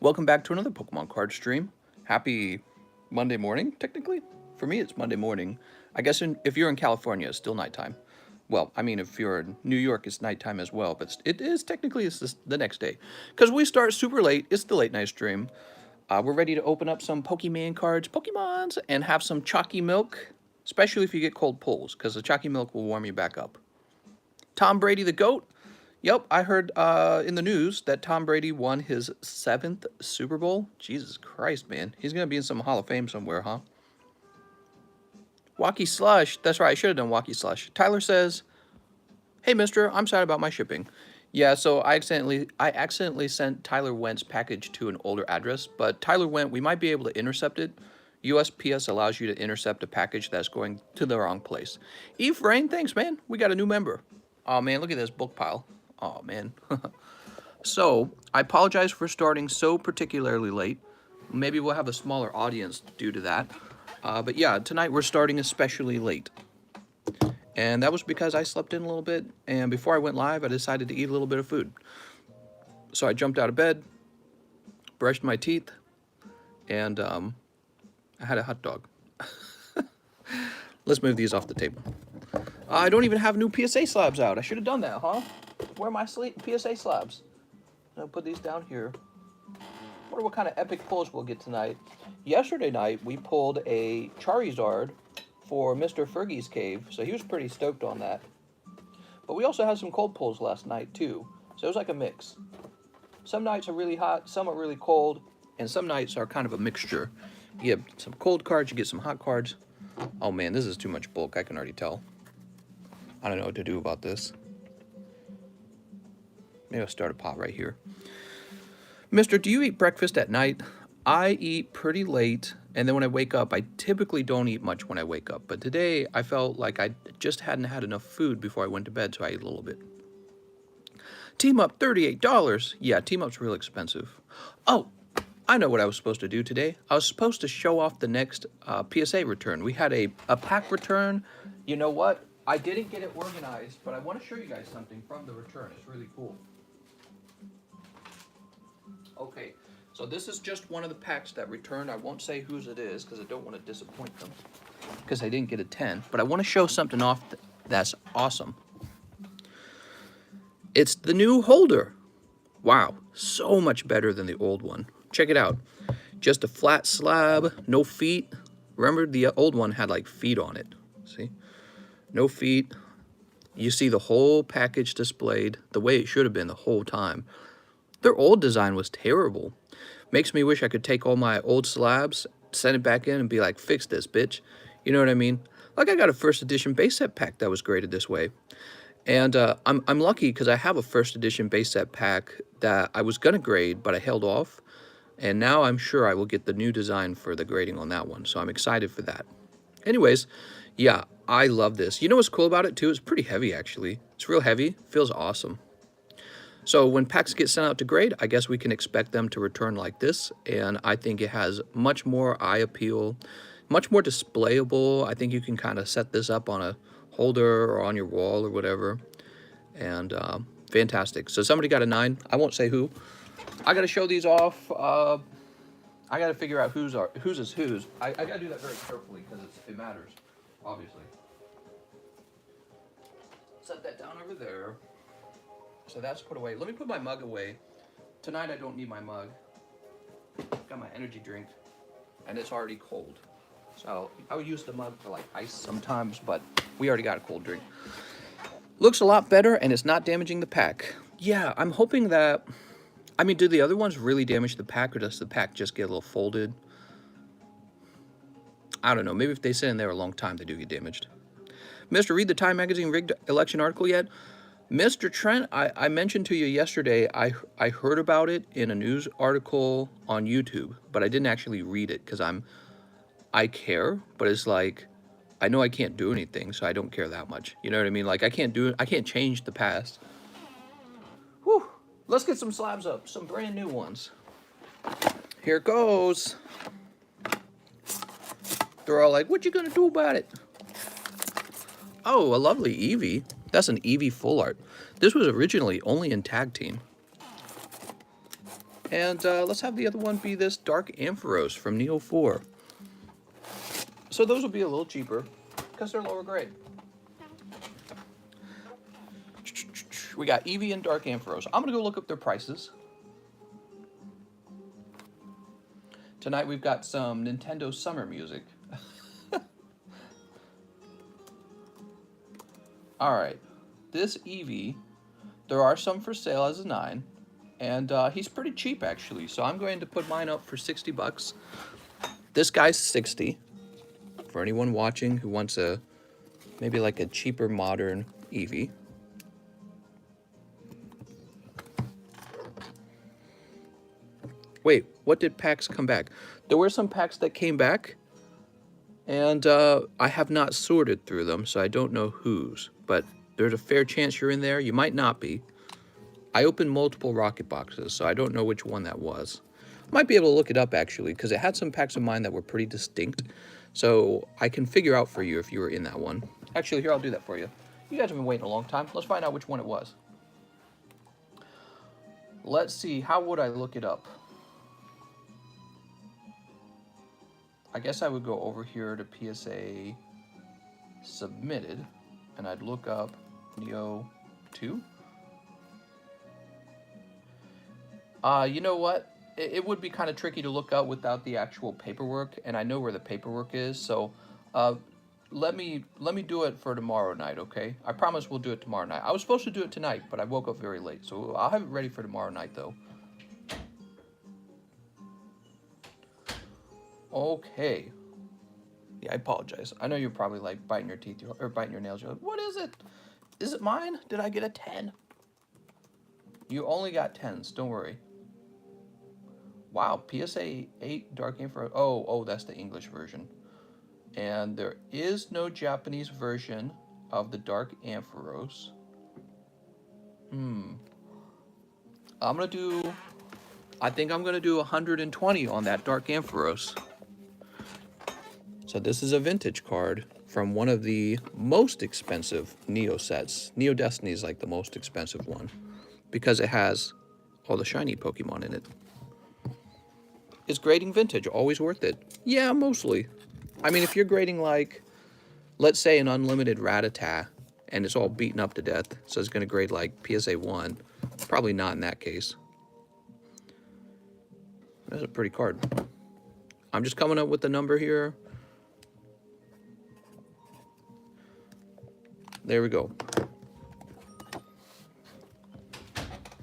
Welcome back to another Pokemon card stream. Happy Monday morning, technically. For me, it's Monday morning. I guess if you're in California, it's still nighttime. Well, I mean, if you're in New York, it's nighttime as well, but it is technically it's the next day. Because we start super late. It's the late night stream. We're ready to open up some Pokemon cards, Pokemons, and have some Choccy Milk, especially if you get cold pulls, because the Choccy Milk will warm you back up. Tom Brady the GOAT. Yep, I heard in the news that Tom Brady won his 7th Super Bowl. Jesus Christ, man. He's going to be in some Hall of Fame somewhere, huh? Walkie Slush. That's right, I should have done Walkie Slush. Tyler says, hey, mister, I'm sorry about my shipping. Yeah, so I accidentally sent Tyler Went's package to an older address, but Tyler Went, we might be able to intercept it. USPS allows you to intercept a package that's going to the wrong place. Eve Rain, thanks, man. We got a new member. Oh, man, look at this book pile. Oh, man. So, I apologize for starting so particularly late. Maybe we'll have a smaller audience due to that. But yeah, tonight we're starting especially late. And that was because I slept in a little bit, and before I went live, I decided to eat a little bit of food. So I jumped out of bed, brushed my teeth, and I had a hot dog. Let's move these off the table. I don't even have new PSA slabs out. I should have done that, huh? Where are my PSA slabs? I'll put these down here. Wonder what kind of epic pulls we'll get tonight. Yesterday night, we pulled a Charizard for Mr. Fergie's cave, so he was pretty stoked on that. But we also had some cold pulls last night, too. So it was like a mix. Some nights are really hot, some are really cold, and some nights are kind of a mixture. You get some cold cards, you get some hot cards. Oh man, this is too much bulk, I can already tell. I don't know what to do about this. Maybe I'll start a pot right here. Mister, do you eat breakfast at night? I eat pretty late, and then when I wake up, I typically don't eat much when I wake up. But today, I felt like I just hadn't had enough food before I went to bed, so I ate a little bit. Team Up, $38. Yeah, Team Up's real expensive. Oh, I know what I was supposed to do today. I was supposed to show off the next PSA return. We had a pack return. You know what? I didn't get it organized, but I want to show you guys something from the return. It's really cool. Okay, so this is just one of the packs that returned. I won't say whose it is because I don't want to disappoint them because I didn't get a 10. But I want to show something off that's awesome. It's the new holder. Wow, so much better than the old one. Check it out. Just a flat slab, no feet. Remember, the old one had like feet on it. See? No feet. You see the whole package displayed the way it should have been the whole time. Their old design was terrible. Makes me wish I could take all my old slabs, send it back in, and be like, fix this, bitch. You know what I mean? Like, I got a first edition base set pack that was graded this way. And I'm lucky because I have a first edition base set pack that I was going to grade, but I held off. And now I'm sure I will get the new design for the grading on that one. So I'm excited for that. Anyways, yeah, I love this. You know what's cool about it, too? It's pretty heavy, actually. It's real heavy. Feels awesome. So when packs get sent out to grade, I guess we can expect them to return like this. And I think it has much more eye appeal, much more displayable. I think you can kind of set this up on a holder or on your wall or whatever. And fantastic. So somebody got a 9. I won't say who. I got to show these off. I got to figure out whose is whose. I got to do that very carefully because it matters, obviously. Set that down over there. So that's put away. Let me put my mug away. Tonight I don't need my mug. Got my energy drink, and it's already cold. So I would use the mug for like ice sometimes, but we already got a cold drink. Looks a lot better, and it's not damaging the pack. Yeah, I'm hoping that... I mean, do the other ones really damage the pack, or does the pack just get a little folded? I don't know. Maybe if they sit in there a long time, they do get damaged. Mr. Read the Time Magazine rigged election article yet? Mr. Trent, I mentioned to you yesterday, I heard about it in a news article on YouTube, but I didn't actually read it because I care, but it's like, I know I can't do anything, so I don't care that much. You know what I mean? Like, I can't change the past. Whew. Let's get some slabs up, some brand new ones. Here it goes. They're all like, what you gonna do about it? Oh, a lovely Eevee. That's an Eevee full art. This was originally only in Tag Team. And let's have the other one be this Dark Ampharos from Neo 4. So those will be a little cheaper because they're lower grade. We got Eevee and Dark Ampharos. I'm going to go look up their prices. Tonight we've got some Nintendo Summer music. Alright, this Eevee, there are some for sale as a 9, and he's pretty cheap actually, so I'm going to put mine up for 60 bucks. This guy's 60, for anyone watching who wants a, maybe like a cheaper modern Eevee. Wait, what did packs come back? There were some packs that came back, and I have not sorted through them, so I don't know whose. But there's a fair chance you're in there. You might not be. I opened multiple rocket boxes, so I don't know which one that was. Might be able to look it up, actually, because it had some packs of mine that were pretty distinct. So I can figure out for you if you were in that one. Actually, here, I'll do that for you. You guys have been waiting a long time. Let's find out which one it was. Let's see. How would I look it up? I guess I would go over here to PSA submitted, and I'd look up Neo 2. You know what? It would be kind of tricky to look up without the actual paperwork, and I know where the paperwork is, so let me do it for tomorrow night, okay? I promise we'll do it tomorrow night. I was supposed to do it tonight, but I woke up very late, so I'll have it ready for tomorrow night, though. Okay. Yeah, I apologize. I know you're probably like biting your teeth or biting your nails. You're like, what is it? Is it mine? Did I get a 10? You only got 10s. Don't worry. Wow, PSA 8 Dark Infrared. Oh, that's the English version. And there is no Japanese version of the Dark Ampharos. I think I'm gonna do 120 on that Dark Ampharos. So this is a vintage card from one of the most expensive Neo sets. Neo Destiny is like the most expensive one because it has all the shiny Pokemon in it. Is grading vintage always worth it? Yeah, mostly. I mean, if you're grading like, let's say an unlimited Rattata and it's all beaten up to death, so it's going to grade like PSA 1, probably not in that case. That's a pretty card. I'm just coming up with the number here. There we go.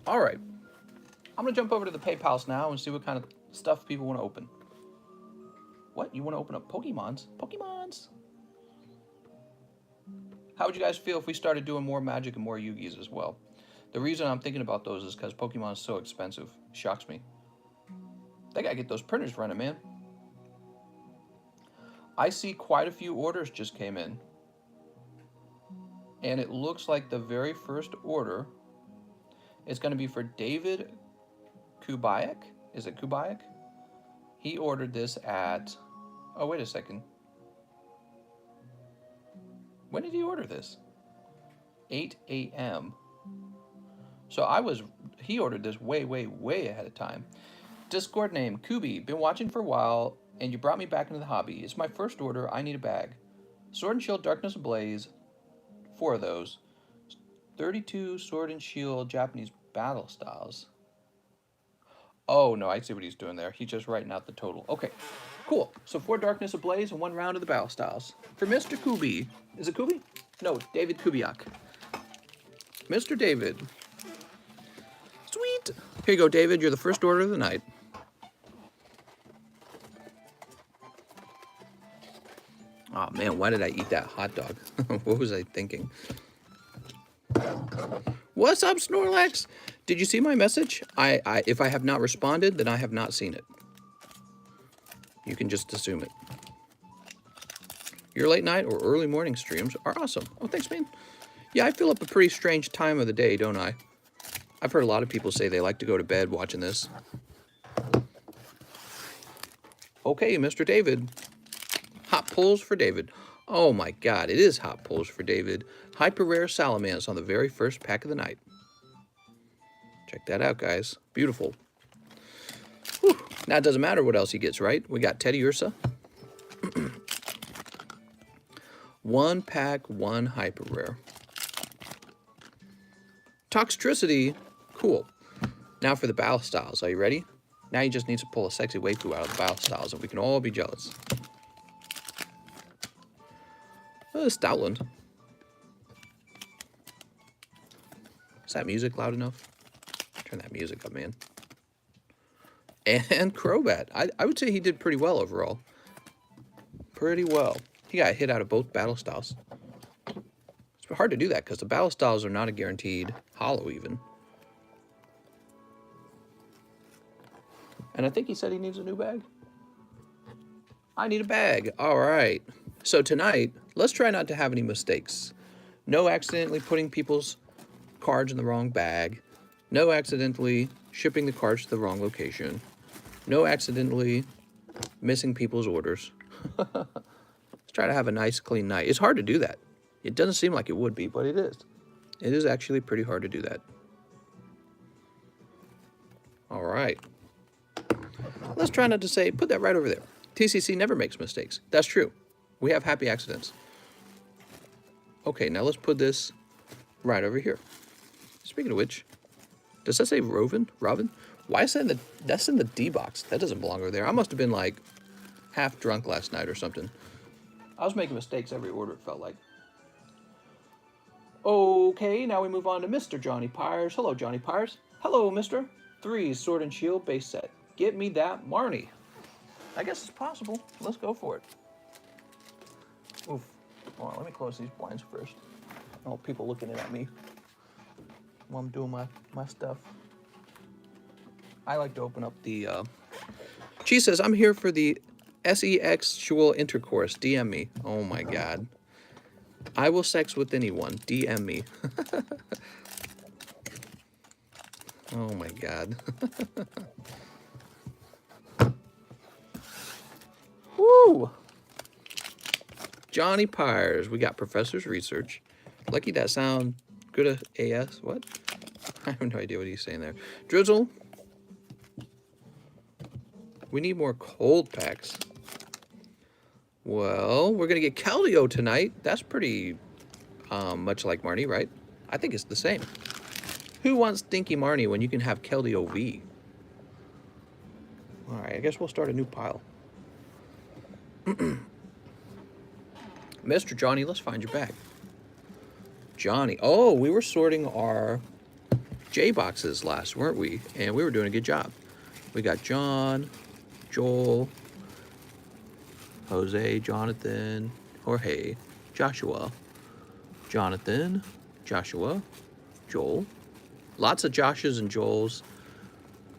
All right. I'm going to jump over to the PayPals now and see what kind of stuff people want to open. What? You want to open up Pokemons? Pokemons! How would you guys feel if we started doing more Magic and more Yu-Gis as well? The reason I'm thinking about those is because Pokemon is so expensive. It shocks me. They got to get those printers running, man. I see quite a few orders just came in. And it looks like the very first order is going to be for David Kubayak. Is it Kubayak? He ordered this at... Oh, wait a second. When did he order this? 8 a.m. So he ordered this way, way, way ahead of time. Discord name, Kubi. Been watching for a while, and you brought me back into the hobby. It's my first order. I need a bag. Sword and Shield, Darkness Ablaze. 4 of those. 32 Sword and Shield Japanese battle styles. Oh, no, I see what he's doing there. He's just writing out the total. Okay, cool. So 4 Darkness Ablaze and 1 round of the battle styles. For Mr. Kubi. Is it Kubi? No, David Kubiak. Mr. David. Sweet. Here you go, David. You're the first order of the night. Oh, man, why did I eat that hot dog? What was I thinking? What's up, Snorlax? Did you see my message? If I have not responded, then I have not seen it. You can just assume it. Your late night or early morning streams are awesome. Oh, thanks, man. Yeah, I feel up a pretty strange time of the day, don't I? I've heard a lot of people say they like to go to bed watching this. Okay, Mr. David. Hot pulls for David. Oh my god, it is hot pulls for David. Hyper rare Salamence on the very first pack of the night. Check that out, guys. Beautiful. Now, it doesn't matter what else he gets, right? We got Teddy Ursa. One pack, one hyper rare. Toxtricity, cool. Now for the battle styles, are you ready? Now you just need to pull a sexy waifu out of the battle styles and we can all be jealous. Stoutland. Is that music loud enough? Turn that music up, man. And Crobat. I would say he did pretty well overall. Pretty well. He got hit out of both battle styles. It's hard to do that because the battle styles are not a guaranteed holo even. And I think he said he needs a new bag. I need a bag. All right. So tonight, let's try not to have any mistakes. No accidentally putting people's cards in the wrong bag. No accidentally shipping the cards to the wrong location. No accidentally missing people's orders. Let's try to have a nice, clean night. It's hard to do that. It doesn't seem like it would be, but it is. It is actually pretty hard to do that. All right. Let's try not to say, put that right over there. TCC never makes mistakes. That's true. We have happy accidents. Okay, now let's put this right over here. Speaking of which, does that say Robin? Why is that in the, that's in the D box? That doesn't belong over there. I must have been like half drunk last night or something. I was making mistakes every order, it felt like. Okay, now we move on to Mr. Johnny Pyres. Hello, Johnny Pyres. Hello, Mr. 3 Sword and Shield base set. Get me that Marnie. I guess it's possible. Let's go for it. Oof. Hold on, let me close these blinds first. Oh, people looking in at me while I'm doing my stuff. I like to open up the... She says, I'm here for the sexual intercourse. DM me. Oh my god. I will sex with anyone. DM me. Oh my god. Woo! Johnny Pyres. We got Professor's Research. Lucky that sound good AS. What? I have no idea what he's saying there. Drizzle. We need more cold packs. Well, we're going to get Keldeo tonight. That's pretty much like Marnie, right? I think it's the same. Who wants Stinky Marnie when you can have Keldeo V? All right, I guess we'll start a new pile. Mr. Johnny, let's find your bag. Johnny. Oh, we were sorting our J boxes last, weren't we? And we were doing a good job. We got John, Joel, Jose, Jonathan, Jorge, Joshua, Jonathan, Joshua, Joel. Lots of Joshes and Joels.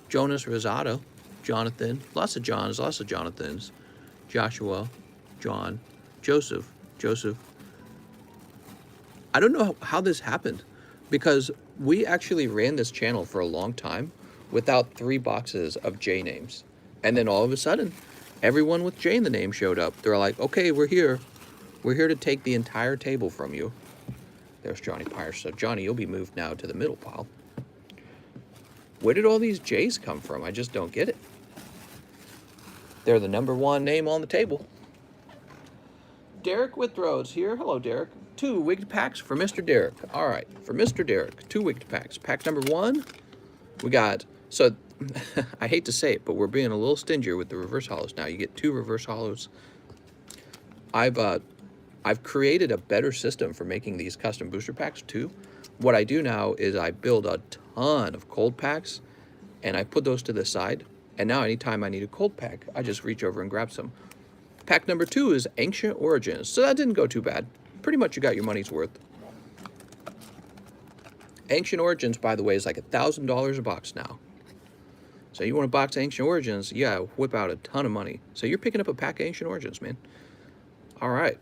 Jonas Rosado, Jonathan. Lots of Johns, lots of Jonathans. Joshua, John, Joseph. I don't know how this happened because we actually ran this channel for a long time without 3 boxes of J names. And then all of a sudden, everyone with J in the name showed up. They're like, okay, we're here. We're here to take the entire table from you. There's Johnny Pyres. So Johnny, you'll be moved now to the middle pile. Where did all these J's come from? I just don't get it. They're the #1 name on the table. Derek Withrows here. Hello, Derek. 2 wigged packs for Mr. Derek. All right, for Mr. Derek, 2 wigged packs. Pack #1, we got, so I hate to say it, but we're being a little stingier with the reverse hollows now. You get 2 reverse hollows. I've created a better system for making these custom booster packs too. What I do now is I build a ton of cold packs and I put those to the side. And now anytime I need a cold pack, I just reach over and grab some. Pack #2 is Ancient Origins. So that didn't go too bad. Pretty much you got your money's worth. Ancient Origins, by the way, is like $1,000 a box now. So you want to box Ancient Origins, yeah, whip out a ton of money. So you're picking up a pack of Ancient Origins, man. All right.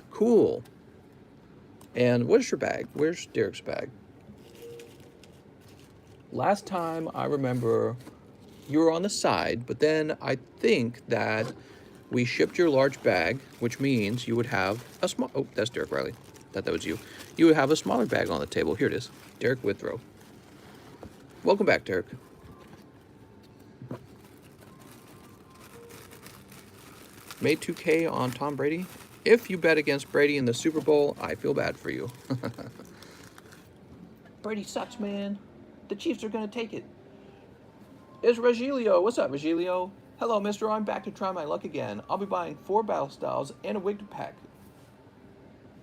Cool. And where's your bag? Where's Derek's bag? Last time I remember you were on the side, but then I think that we shipped your large bag, which means you would have a small... Oh, that's Derek Riley. Thought that was you. You would have a smaller bag on the table. Here it is. Derek Withrow. Welcome back, Derek. Made 2K on Tom Brady. If you bet against Brady in the Super Bowl, I feel bad for you. Brady sucks, man. The Chiefs are going to take it. It's Regilio. What's up, Regilio? Hello, mister. I'm back to try my luck again. I'll be buying 4 battle styles and a wig to pack.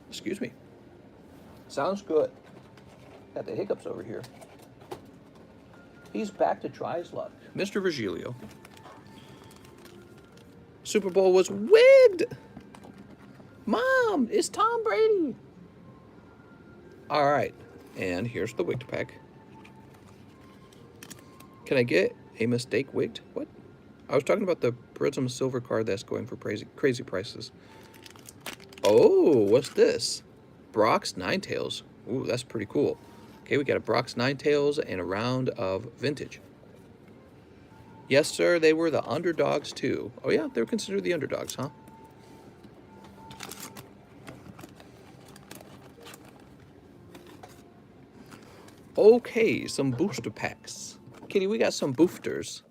Excuse me. Sounds good. Got the hiccups over here. He's back to try his luck. Mr. Virgilio. Super Bowl was wigged. Mom, it's Tom Brady. All right. And here's the wig to pack. Can I get a mistake wigged? What? I was talking about the Prism Silver card that's going for crazy prices. Oh, what's this? Brock's Ninetales. Ooh, that's pretty cool. Okay, we got a Brock's Ninetales and a round of vintage. Yes, sir, they were the underdogs too. Oh yeah, they were considered the underdogs, huh? Okay, some booster packs. Kitty, we got some boosters.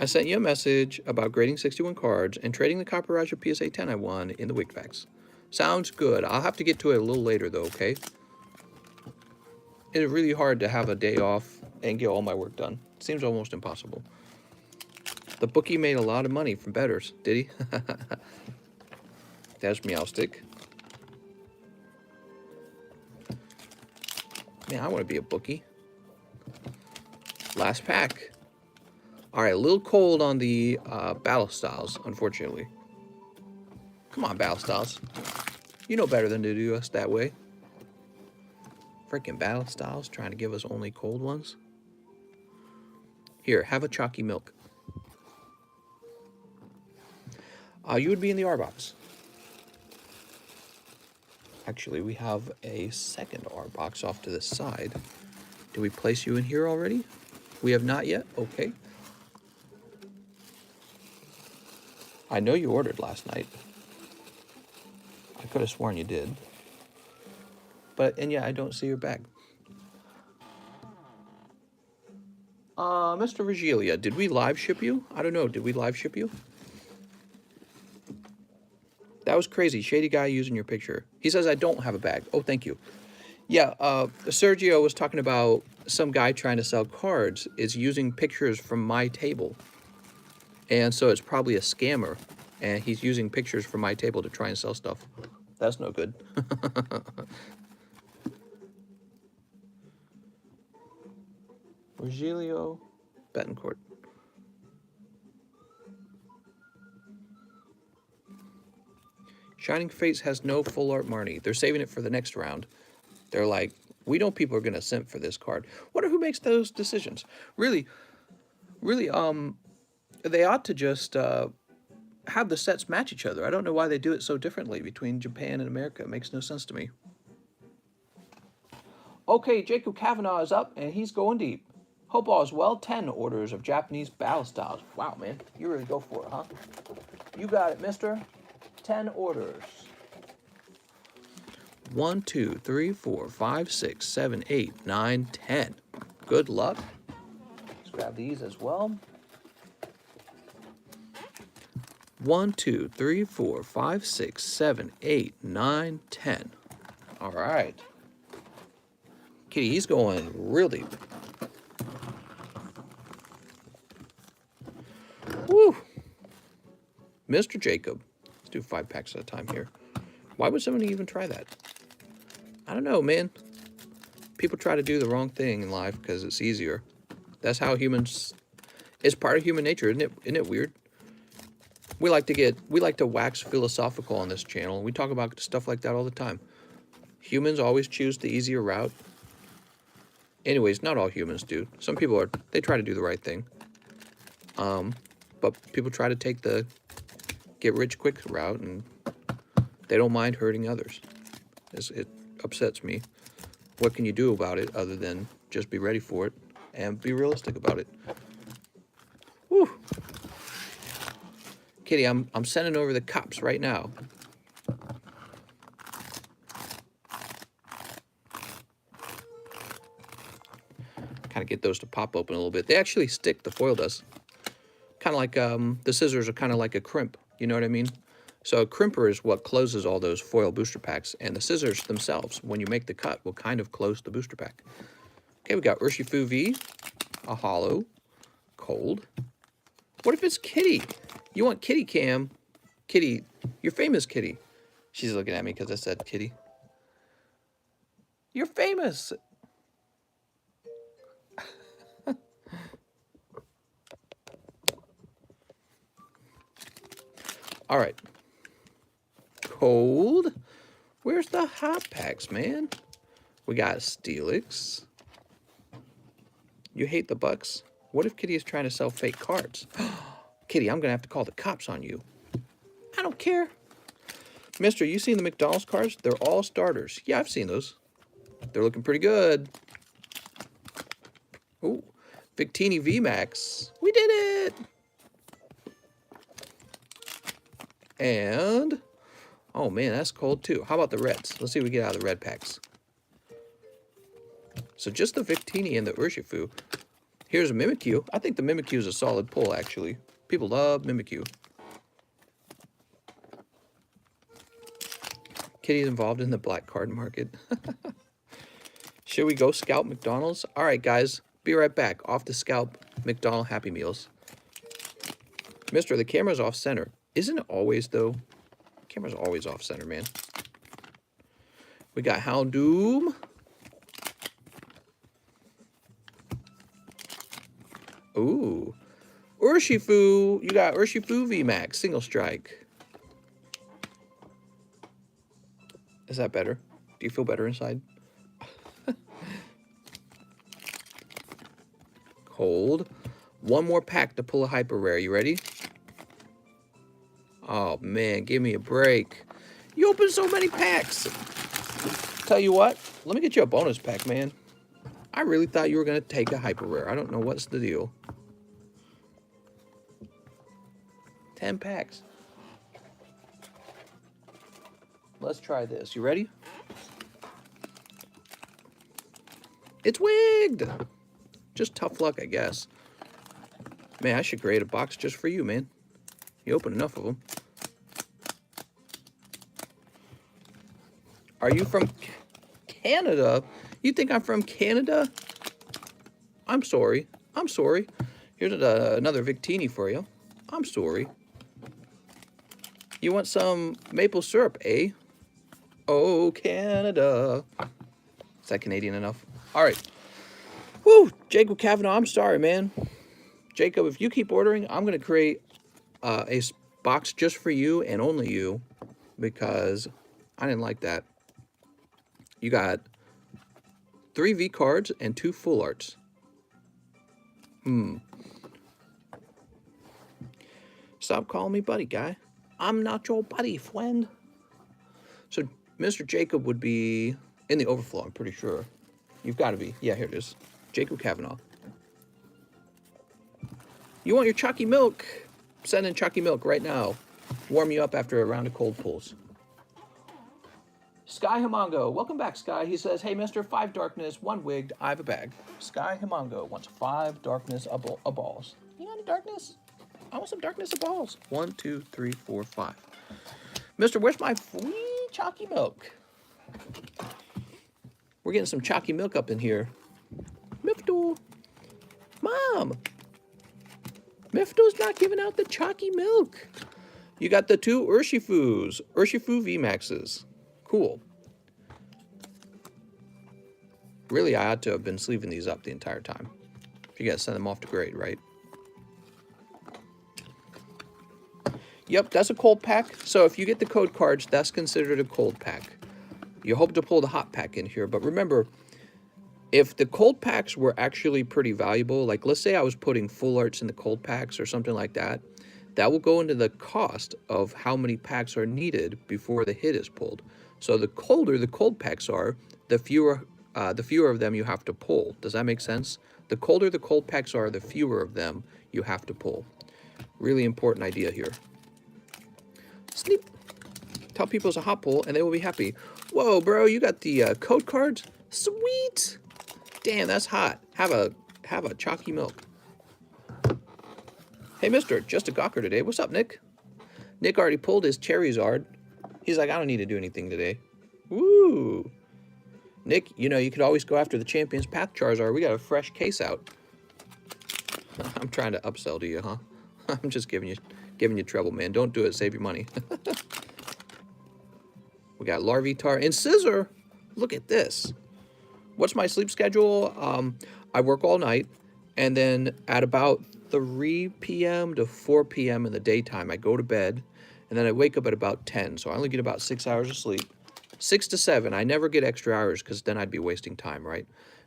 I sent you a message about grading 61 cards and trading the Copperage of PSA 10 I won in the wig packs. Sounds good. I'll have to get to it a little later though, okay? It's really hard to have a day off and get all my work done. Seems almost impossible. The bookie made a lot of money from bettors, did he? There's Meowstick. Man, I want to be a bookie. Last pack. All right, a little cold on the battle styles, unfortunately. Come on, battle styles. You know better than to do us that way. Freaking battle styles trying to give us only cold ones. Here, have a Choccy Milk. You would be in the R box. Actually, we have a second R box off to the side. Did we place you in here already? We have not yet? Okay. I know you ordered last night. I could have sworn you did. And yeah, I don't see your bag. Mr. Regilia, did we live ship you? I don't know, did we live ship you? That was crazy. Shady guy using your picture. He says I don't have a bag. Oh, thank you. Yeah, Sergio was talking about some guy trying to sell cards is using pictures from my table. And so it's probably a scammer. And he's using pictures from my table to try and sell stuff. That's no good. Virgilio Betancourt. Shining Fates has no full art Marnie. They're saving it for the next round. They're like, we know people are going to simp for this card. Wonder who makes those decisions. Really, they ought to just have the sets match each other. I don't know why they do it so differently between Japan and America. It makes no sense to me. Okay, Jacob Kavanaugh is up, and he's going deep. Hope all is well. 10 orders of Japanese battle styles. Wow, man. You really go for it, huh? You got it, mister. 10 orders. 1, 2, 3, 4, 5, 6, 7, 8, 9, 10. Good luck. Let's grab these as well. 1, 2, 3, 4, 5, 6, 7, 8, 9, 10. All right. Kitty, he's going real deep. Woo! Mr. Jacob. Let's do 5 packs at a time here. Why would somebody even try that? I don't know, man. People try to do the wrong thing in life because it's easier. That's how humans... It's part of human nature, isn't it? Isn't it weird? We like to wax philosophical on this channel. We talk about stuff like that all the time. Humans always choose the easier route. Anyways, not all humans do. Some people they try to do the right thing. But people try to take the get rich quick route, and they don't mind hurting others. It upsets me. What can you do about it other than just be ready for it and be realistic about it? Woo! Kitty, I'm sending over the cops right now. Kind of get those to pop open a little bit. They actually stick, the foil does. Kind of like, the scissors are kind of like a crimp. You know what I mean? So a crimper is what closes all those foil booster packs, and the scissors themselves, when you make the cut, will kind of close the booster pack. Okay, we got Urshifu V, a hollow, cold. What if it's Kitty? You want Kitty Cam? Kitty, you're famous, Kitty. She's looking at me because I said Kitty. You're famous. All right. Cold. Where's the hot packs, man? We got Steelix. You hate the Bucks? What if Kitty is trying to sell fake cards? Kitty, I'm going to have to call the cops on you. I don't care. Mister, you seen the McDonald's cards? They're all starters. Yeah, I've seen those. They're looking pretty good. Ooh, Victini VMAX. We did it! And, oh man, that's cold too. How about the reds? Let's see what we get out of the red packs. So just the Victini and the Urshifu. Here's a Mimikyu. I think the Mimikyu is a solid pull, actually. People love Mimikyu. Kitty's involved in the black card market. Should we go scout McDonald's? All right, guys. Be right back. Off to scout McDonald Happy Meals. Mister, the camera's off center. Isn't it always, though? Camera's always off center, man. We got Houndoom. Ooh. Urshifu. You got Urshifu VMAX. Single strike. Is that better? Do you feel better inside? Cold. One more pack to pull a hyper rare. You ready? Oh, man. Give me a break. You opened so many packs. Tell you what. Let me get you a bonus pack, man. I really thought you were going to take a hyper rare. I don't know what's the deal. 10 packs. Let's try this. You ready? It's wigged. Just tough luck, I guess. Man, I should create a box just for you, man. You open enough of them. Are you from Canada? You think I'm from Canada? I'm sorry. I'm sorry. Here's another Victini for you. I'm sorry. You want some maple syrup, eh? Oh, Canada. Is that Canadian enough? All right. Woo, Jacob Kavanaugh, I'm sorry, man. Jacob, if you keep ordering, I'm going to create a box just for you and only you because I didn't like that. You got 3 V cards and 2 full arts. Stop calling me buddy, guy. I'm not your buddy, friend. So Mr. Jacob would be in the overflow, I'm pretty sure. You've got to be. Yeah, here it is. Jacob Kavanaugh. You want your Choccy Milk? Send in Choccy Milk right now. Warm you up after a round of cold pulls. Sky Himongo. Welcome back, Sky. He says, hey, mister, 5 darkness, 1 wigged, I have a bag. Sky Himongo wants 5 darkness of balls. You got any darkness? I want some darkness of balls. 1, 2, 3, 4, 5. Mister, where's my free Choccy Milk? We're getting some Choccy Milk up in here. Mifto. Mom. Mifto's not giving out the Choccy Milk. You got the 2 Urshifus. Urshifu VMAXs. Cool. Really, I ought to have been sleeving these up the entire time. You gotta send them off to grade, right? Yep, that's a cold pack. So if you get the code cards, that's considered a cold pack. You hope to pull the hot pack in here, but remember, if the cold packs were actually pretty valuable, like let's say I was putting full arts in the cold packs or something like that, that will go into the cost of how many packs are needed before the hit is pulled. So the colder the cold packs are, the fewer of them you have to pull. Does that make sense? The colder the cold packs are, the fewer of them you have to pull. Really important idea here. Sneak. Tell people it's a hot pull and they will be happy. Whoa, bro, you got the code cards? Sweet. Damn, that's hot. Have a Choccy Milk. Hey, mister, just a gawker today. What's up, Nick? Nick already pulled his Charizard. He's like, I don't need to do anything today. Woo! Nick, you know, you could always go after the Champion's Path Charizard. We got a fresh case out. I'm trying to upsell to you, huh? I'm just giving you trouble, man. Don't do it. Save your money. We got Larvitar and Scissor. Look at this. What's my sleep schedule? I work all night, and then at about 3 p.m. to 4 p.m. in the daytime, I go to bed, and then I wake up at about 10. So I only get about 6 hours of sleep. 6 to 7. I never get extra hours because then I'd be wasting time, right?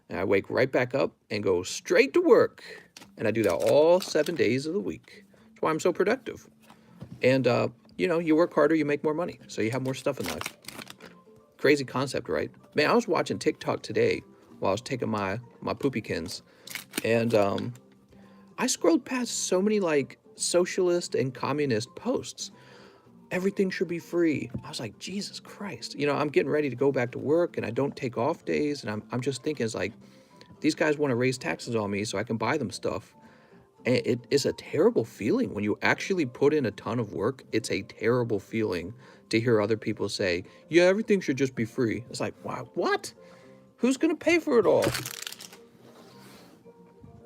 And I wake right back up and go straight to work. And I do that all 7 days of the week. That's why I'm so productive. And, you know, you work harder, you make more money. So you have more stuff in life. Crazy concept, right? Man, I was watching TikTok today while I was taking my poopykins. And I scrolled past so many, like, socialist and communist posts. Everything should be free. I was like, Jesus Christ. You know, I'm getting ready to go back to work, and I don't take off days. And I'm just thinking, it's like, these guys want to raise taxes on me so I can buy them stuff. And it is a terrible feeling when you actually put in a ton of work. It's a terrible feeling to hear other people say, yeah, everything should just be free. It's like, wow, what? Who's going to pay for it all?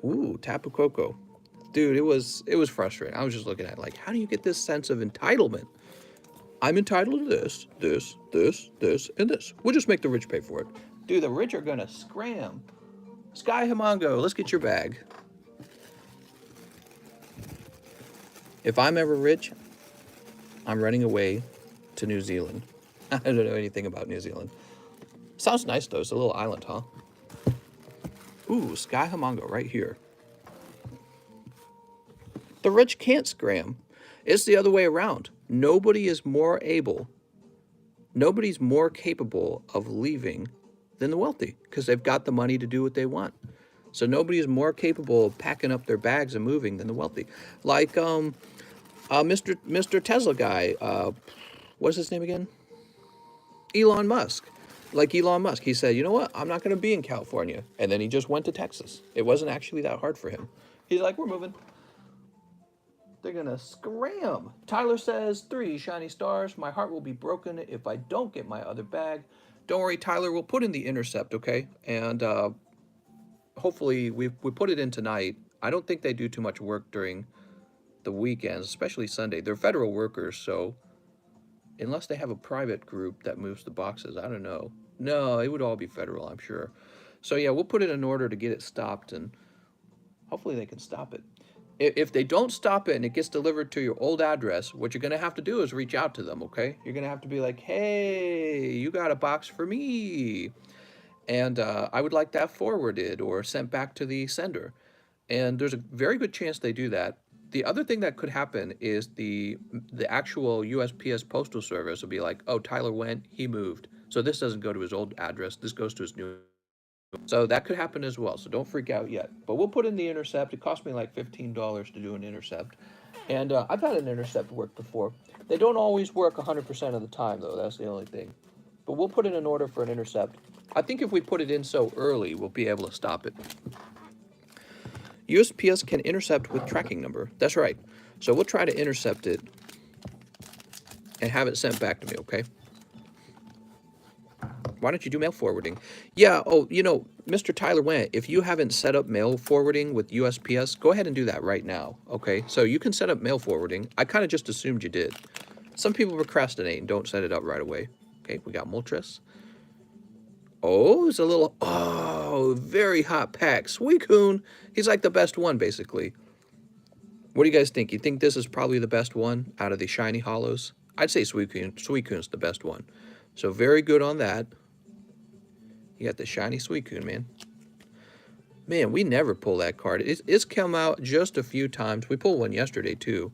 Ooh, Tapu Koko. Dude, it was frustrating. I was just looking at it like, how do you get this sense of entitlement? I'm entitled to this, this, this, this, and this. We'll just make the rich pay for it. Dude, the rich are going to scram. Sky Hamongo, let's get your bag. If I'm ever rich, I'm running away to New Zealand. I don't know anything about New Zealand. Sounds nice, though. It's a little island, huh? Ooh, Sky Hamongo right here. The rich can't scram. It's the other way around. Nobody's more capable of leaving than the wealthy because they've got the money to do what they want. So nobody is more capable of packing up their bags and moving than the wealthy. Like Mr. Tesla guy, what's his name again? Elon Musk. Like Elon Musk, he said, you know what? I'm not going to be in California. And then he just went to Texas. It wasn't actually that hard for him. He's like, we're moving. They're going to scram. Tyler says, 3 shiny stars. My heart will be broken if I don't get my other bag. Don't worry, Tyler. We'll put in the intercept, okay? And hopefully we put it in tonight. I don't think they do too much work during the weekends, especially Sunday. They're federal workers, so unless they have a private group that moves the boxes, I don't know. No, it would all be federal, I'm sure. So yeah, we'll put it in order to get it stopped, and hopefully they can stop it. If they don't stop it and it gets delivered to your old address, what you're going to have to do is reach out to them, okay? You're going to have to be like, hey, you got a box for me. And I would like that forwarded or sent back to the sender. And there's a very good chance they do that. The other thing that could happen is the actual USPS Postal Service will be like, oh, Tyler went, he moved. So this doesn't go to his old address. This goes to his new. So that could happen as well. So don't freak out yet. But we'll put in the intercept. It cost me like $15 to do an intercept. And I've had an intercept work before. They don't always work 100% of the time, though. That's the only thing. But we'll put in an order for an intercept. I think if we put it in so early, we'll be able to stop it. USPS can intercept with tracking number. That's right. So we'll try to intercept it and have it sent back to me, okay? Why don't you do mail forwarding? Yeah, oh, you know, Mr. Tyler Went, if you haven't set up mail forwarding with USPS, go ahead and do that right now, okay? So you can set up mail forwarding. I kind of just assumed you did. Some people procrastinate and don't set it up right away. Okay, we got Moltres. Oh, it's a little, oh, very hot pack. Suicune, he's like the best one, basically. What do you guys think? You think this is probably the best one out of the shiny hollows? I'd say Suicune's the best one. So very good on that. You got the shiny Suicune, man. Man, we never pull that card. It's come out just a few times. We pulled one yesterday, too.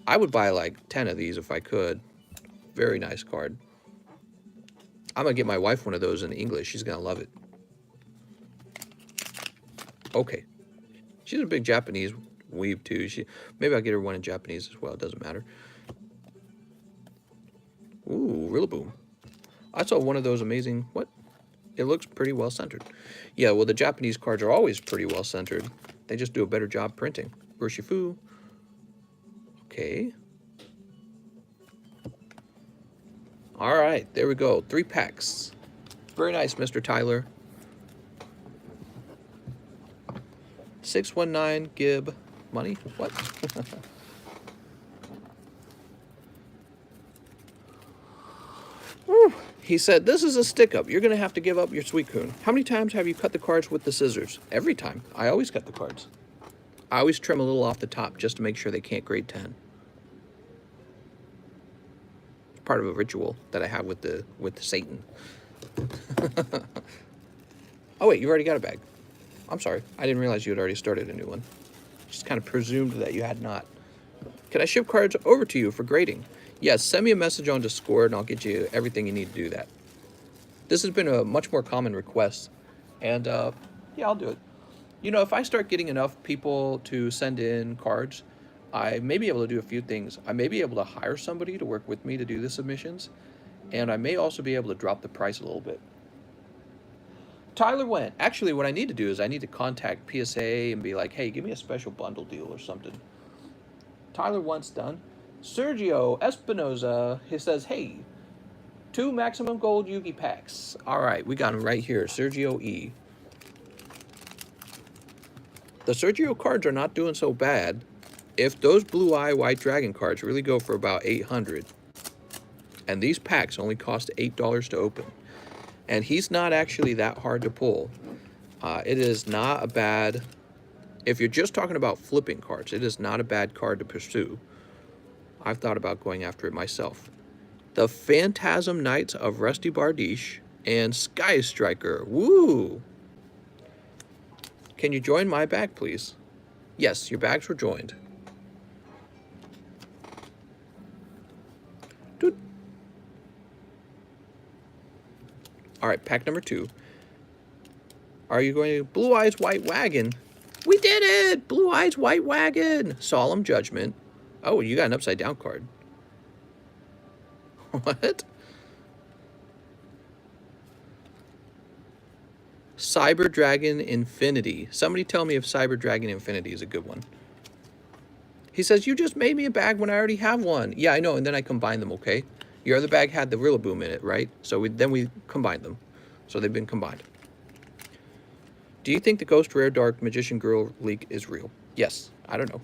I would buy like 10 of these if I could. Very nice card. I'm going to get my wife one of those in English. She's going to love it. Okay. She's a big Japanese weeb, too. Maybe I'll get her one in Japanese as well. It doesn't matter. Ooh, Rillaboom. I saw one of those amazing... What? It looks pretty well centered. Yeah, well, the Japanese cards are always pretty well centered. They just do a better job printing. Urshifu. Okay. All right, there we go. 3 packs. Very nice, Mr. Tyler. 619 Gib money. What? He said, this is a stick-up. You're going to have to give up your sweet coon. How many times have you cut the cards with the scissors? Every time. I always cut the cards. I always trim a little off the top just to make sure they can't grade 10. It's part of a ritual that I have with Satan. Oh, wait, you've already got a bag. I'm sorry. I didn't realize you had already started a new one. Just kind of presumed that you had not. Can I ship cards over to you for grading? Yes, send me a message on Discord and I'll get you everything you need to do that. This has been a much more common request. And yeah, I'll do it. You know, if I start getting enough people to send in cards, I may be able to do a few things. I may be able to hire somebody to work with me to do the submissions. And I may also be able to drop the price a little bit. Tyler went. Actually, what I need to do is I need to contact PSA and be like, hey, give me a special bundle deal or something. Tyler wants done. Sergio Espinoza, he says, hey, 2 maximum gold Yugi packs. All right, we got him right here, Sergio E. The Sergio cards are not doing so bad. If those Blue Eye White Dragon cards really go for about 800, and these packs only cost $8 to open, and he's not actually that hard to pull. It is not a bad, if you're just talking about flipping cards, it is not a bad card to pursue. I've thought about going after it myself. The Phantasm Knights of Rusty Bardiche and Sky Striker. Woo! Can you join my bag, please? Yes, your bags were joined. Doot. All right, pack number 2. Are you going to Blue Eyes White Wagon? We did it! Blue Eyes White Wagon! Solemn Judgment. Oh, you got an upside down card. What? Cyber Dragon Infinity. Somebody tell me if Cyber Dragon Infinity is a good one. He says, you just made me a bag when I already have one. Yeah, I know, and then I combined them, okay? Your other bag had the Rillaboom in it, right? So then we combined them. So they've been combined. Do you think the Ghost Rare Dark Magician Girl leak is real? Yes. I don't know.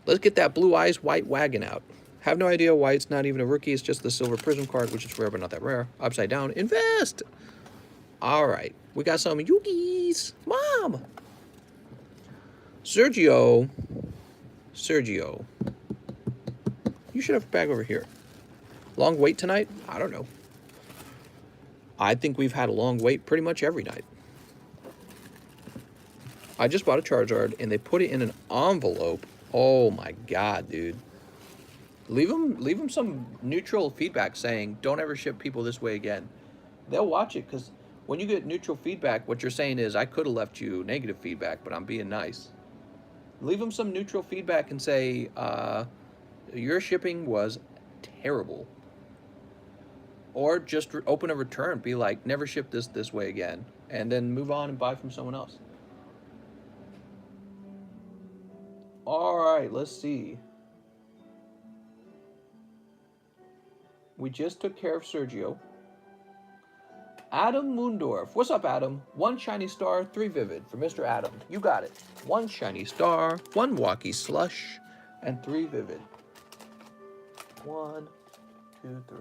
Let's get that Blue Eyes White Wagon out. Have no idea why it's not even a rookie. It's just the Silver Prism card, which is rare but not that rare. Upside down. Invest! All right. We got some Yugis. Mom! Sergio. You should have a bag over here. Long wait tonight? I don't know. I think we've had a long wait pretty much every night. I just bought a Charizard, and they put it in an envelope. Oh, my God, dude. Leave them some neutral feedback saying, don't ever ship people this way again. They'll watch it, because when you get neutral feedback, what you're saying is, I could have left you negative feedback, but I'm being nice. Leave them some neutral feedback and say, your shipping was terrible. Or just open a return. Be like, never ship this way again. And then move on and buy from someone else. All right, let's see. We just took care of Sergio. Adam Moondorf. What's up, Adam? 1 shiny star, 3 vivid for Mr. Adam. You got it. 1 shiny star, 1 walkie slush, and 3 vivid. 1, 2, 3.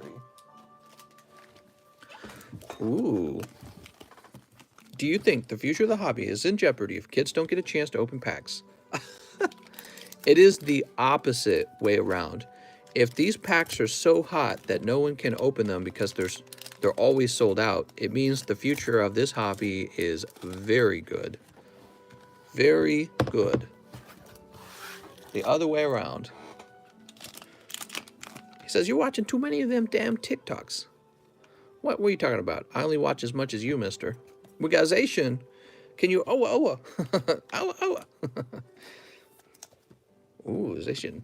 Ooh. Do you think the future of the hobby is in jeopardy if kids don't get a chance to open packs? It is the opposite way around. If these packs are so hot that no one can open them because they're always sold out, it means the future of this hobby is very good. Very good. The other way around. He says, you're watching too many of them damn TikToks. What were you talking about? I only watch as much as you, mister. We got Zation. Can you... Owa. Owa. Ooh, Zation.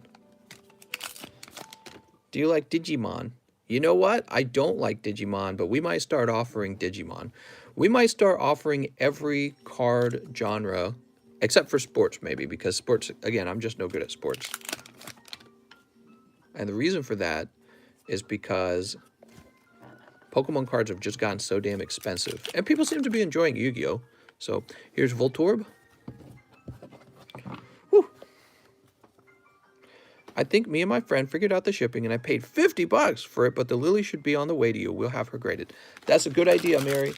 Do you like Digimon? You know what? I don't like Digimon, but we might start offering Digimon. We might start offering every card genre, except for sports, maybe, because sports, again, I'm just no good at sports. And the reason for that is because Pokemon cards have just gotten so damn expensive. And people seem to be enjoying Yu-Gi-Oh! So here's Voltorb. Whew. I think me and my friend figured out the shipping, and I paid $50 for it, but the Lily should be on the way to you. We'll have her graded. That's a good idea, Mary.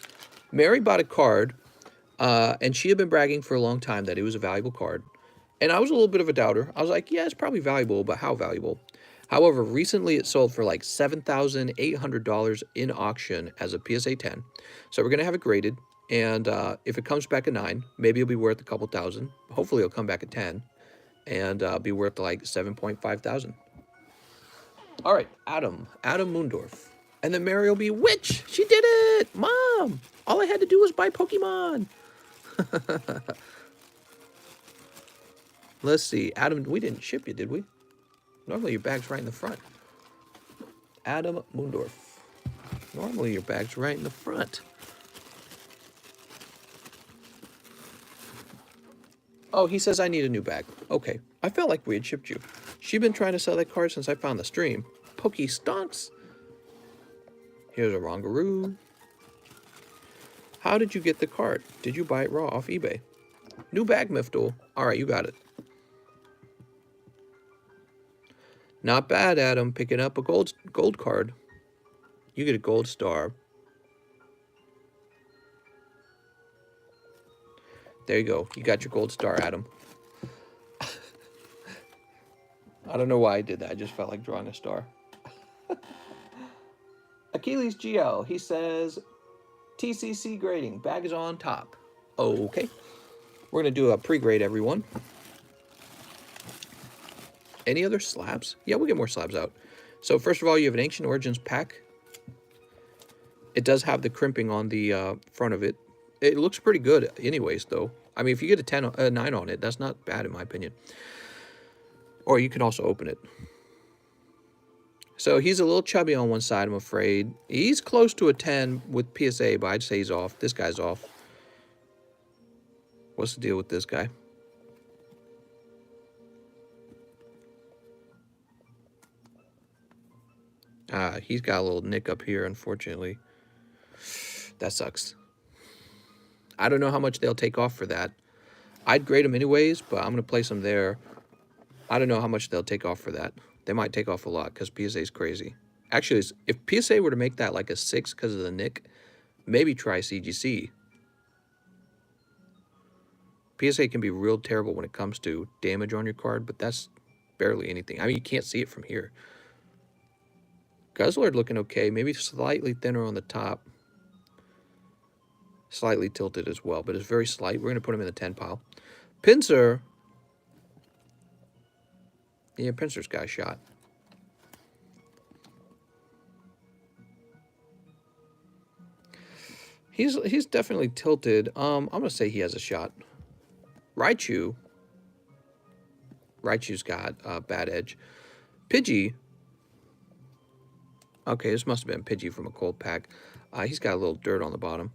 Mary bought a card, and she had been bragging for a long time that it was a valuable card. And I was a little bit of a doubter. I was like, yeah, it's probably valuable, but how valuable? However, recently it sold for like $7,800 in auction as a PSA 10. So we're going to have it graded. And if it comes back a 9, maybe it'll be worth a couple thousand. Hopefully it'll come back a 10 and be worth like 7.5 thousand. All right, Adam Moondorf. And then Mary will be, witch, she did it, Mom. All I had to do was buy Pokemon. Let's see, Adam, we didn't ship you, did we? Normally your bag's right in the front. Adam Moondorf. Normally your bag's right in the front. Oh, he says I need a new bag. Okay, I felt like we had shipped you. She's been trying to sell that card since I found the stream. Pokey stonks. Here's a Rongaroo. How did you get the card? Did you buy it raw off eBay? New bag, Miftle. All right, you got it. Not bad, Adam. Picking up a gold card. You get a gold star. There you go. You got your gold star, Adam. I don't know why I did that. I just felt like drawing a star. Achilles GL. He says, TCC grading. Bag is on top. Okay. We're going to do a pre-grade, everyone. Any other slabs? Yeah, we'll get more slabs out. So first of all, you have an Ancient Origins pack. It does have the crimping on the front of it. It looks pretty good anyways, though. I mean, if you get a 9 on it, that's not bad in my opinion. Or you can also open it. So he's a little chubby on one side, I'm afraid. He's close to a 10 with PSA, but I'd say he's off. This guy's off. What's the deal with this guy? He's got a little nick up here, unfortunately. That sucks. I don't know how much they'll take off for that. I'd grade them anyways, but I'm going to place them there. I don't know how much they'll take off for that. They might take off a lot because PSA is crazy. Actually, if PSA were to make that like a 6 because of the nick, maybe try CGC. PSA can be real terrible when it comes to damage on your card, but that's barely anything. I mean, you can't see it from here. Guzzlord looking okay. Maybe slightly thinner on the top. Slightly tilted as well, but it's very slight. We're going to put him in the 10 pile. Pinsir. Yeah, Pinsir's got a shot. He's definitely tilted. I'm going to say he has a shot. Raichu's got a bad edge. Pidgey. Okay, this must have been Pidgey from a cold pack. He's got a little dirt on the bottom.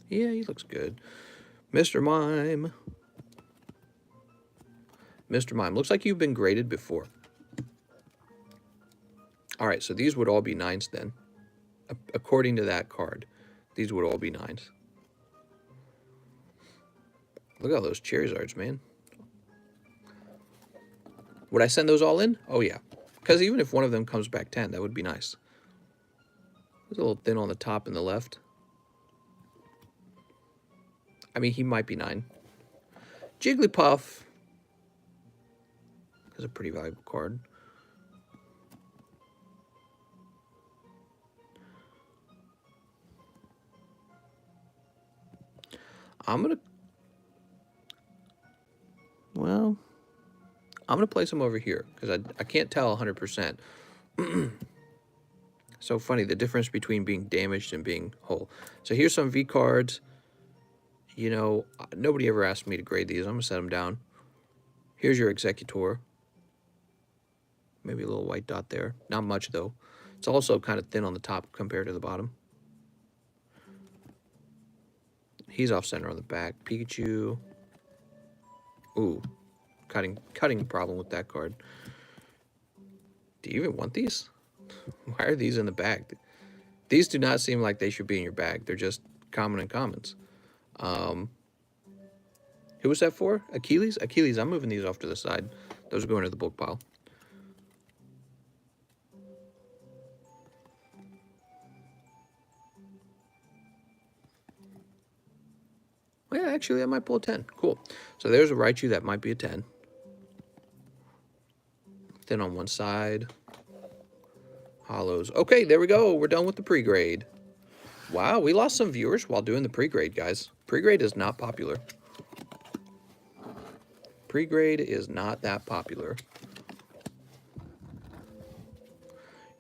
Yeah, he looks good. Mr. Mime. Mr. Mime. Looks like you've been graded before. All right, so these would all be 9s then. According to that card, these would all be 9s. Look at all those Charizards, man. Would I send those all in? Oh, yeah. Because even if one of them comes back 10, that would be nice. It's a little thin on the top and the left. I mean, he might be 9. Jigglypuff is a pretty valuable card. I'm going to place him over here because I can't tell 100%. So funny, the difference between being damaged and being whole. So here's some V cards. You know, nobody ever asked me to grade these. I'm going to set them down. Here's your Executor. Maybe a little white dot there. Not much, though. It's also kind of thin on the top compared to the bottom. He's off center on the back. Pikachu. Ooh. cutting problem with that card. Do you even want these? Why are these in the bag? These do not seem like they should be in your bag. They're just common and commons. Who was that for? Achilles? Achilles, I'm moving these off to the side. Those are going to the bulk pile. Well, yeah, actually, I might pull a 10. Cool. So there's a Raichu. That might be a 10. Then on one side, hollows. Okay, there we go. We're done with the pre-grade. Wow, we lost some viewers while doing the pre-grade, guys. Pre-grade is not popular. Pre-grade is not that popular.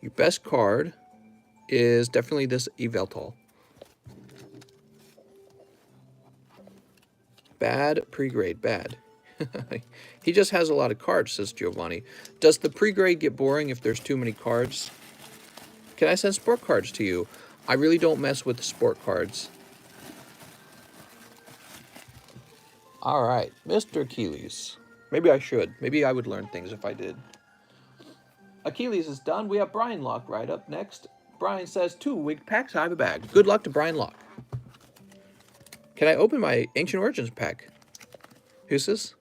Your best card is definitely this Yveltal. Bad pre-grade, bad. He just has a lot of cards, says Giovanni. Does the pre-grade get boring if there's too many cards? Can I send sport cards to you? I really don't mess with the sport cards. All right, Mr. Achilles. Maybe I should. Maybe I would learn things if I did. Achilles is done. We have Brian Locke right up next. Brian says 2 wig packs. I have a bag. Good luck to Brian Locke. Can I open my Ancient Origins pack? Who's this?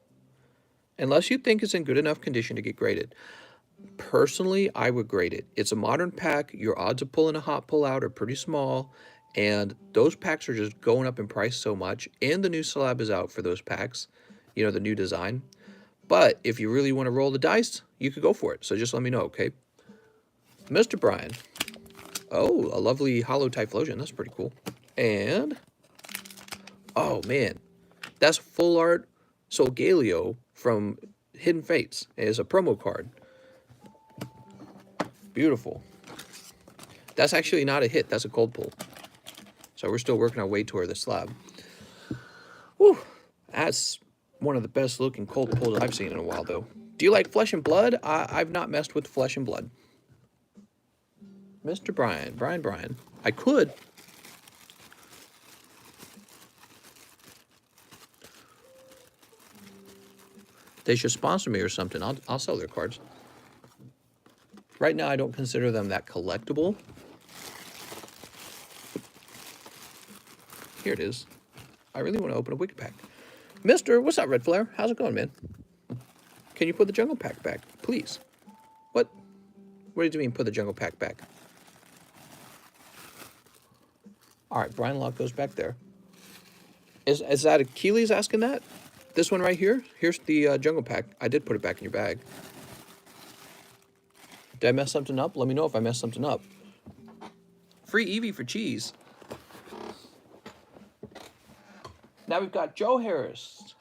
Unless you think it's in good enough condition to get graded. Personally, I would grade it. It's a modern pack. Your odds of pulling a hot pull out are pretty small. And those packs are just going up in price so much. And the new slab is out for those packs. You know, the new design. But if you really want to roll the dice, you could go for it. So just let me know, okay? Mr. Brian. Oh, a lovely hollow Typhlosion. That's pretty cool. And, oh man, that's full art Solgaleo from Hidden Fates. It is a promo card. Beautiful. That's actually not a hit. That's a cold pull. So we're still working our way toward the slab. Whew. That's one of the best looking cold pulls I've seen in a while, though. Do you like Flesh and Blood? I've not messed with Flesh and Blood. Mr. Brian. Brian. I could. They should sponsor me or something. I'll sell their cards. Right now, I don't consider them that collectible. Here it is. I really want to open a wiki pack. Mister, what's up, Red Flare? How's it going, man? Can you put the jungle pack back, please? What? What do you mean, put the jungle pack back? All right, Brian Locke goes back there. Is that Achilles asking that? This one right here? Here's the jungle pack. I did put it back in your bag. Did I mess something up? Let me know if I messed something up. Free Eevee for cheese. Now we've got Joe Harris.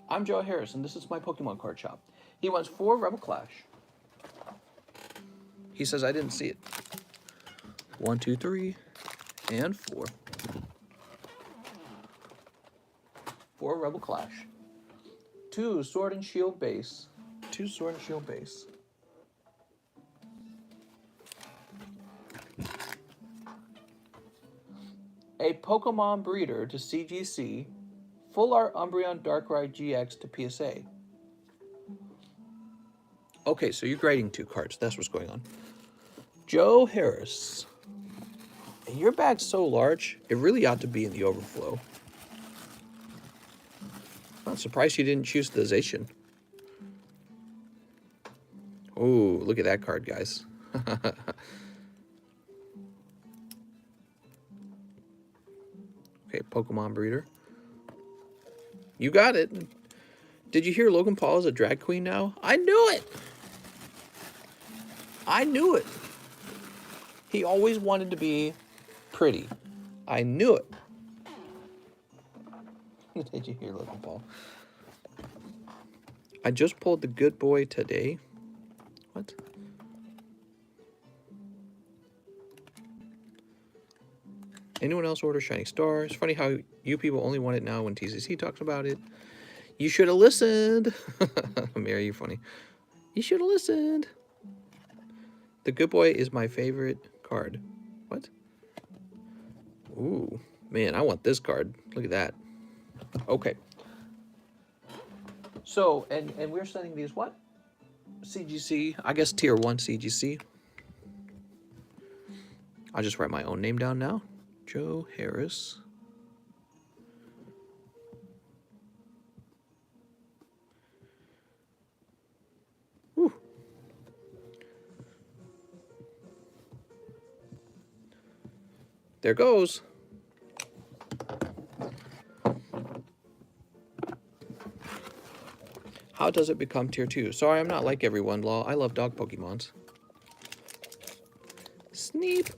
I'm Joe Harris, and this is my Pokemon card shop. He wants 4 Rebel Clash. He says I didn't see it. 1, 2, 3, and 4. 4 Rebel Clash. 2 Sword and Shield base. 2 Sword and Shield base. A Pokemon Breeder to CGC. Full Art Umbreon Darkrai GX to PSA. Okay, so you're grading 2 cards. That's what's going on. Joe Harris. And your bag's so large, it really ought to be in the overflow. I'm surprised you didn't choose the Zacian. Oh, look at that card, guys. Okay, Pokemon Breeder. You got it. Did you hear Logan Paul is a drag queen now? I knew it. I knew it. He always wanted to be pretty. I knew it. Did you hear Logan Paul? I just pulled the good boy today. What? Anyone else order Shining Star? It's funny how you people only want it now when TCC talks about it. You should have listened. Mary, you're funny. You should have listened. The good boy is my favorite card. What? Ooh, man, I want this card. Look at that. Okay. So, and we're sending these what? CGC, I guess tier 1 CGC. I'll just write my own name down now. Joe Harris. Whew. There goes. How does it become tier 2? Sorry, I'm not like everyone, lol. I love dog Pokemons. Sneep.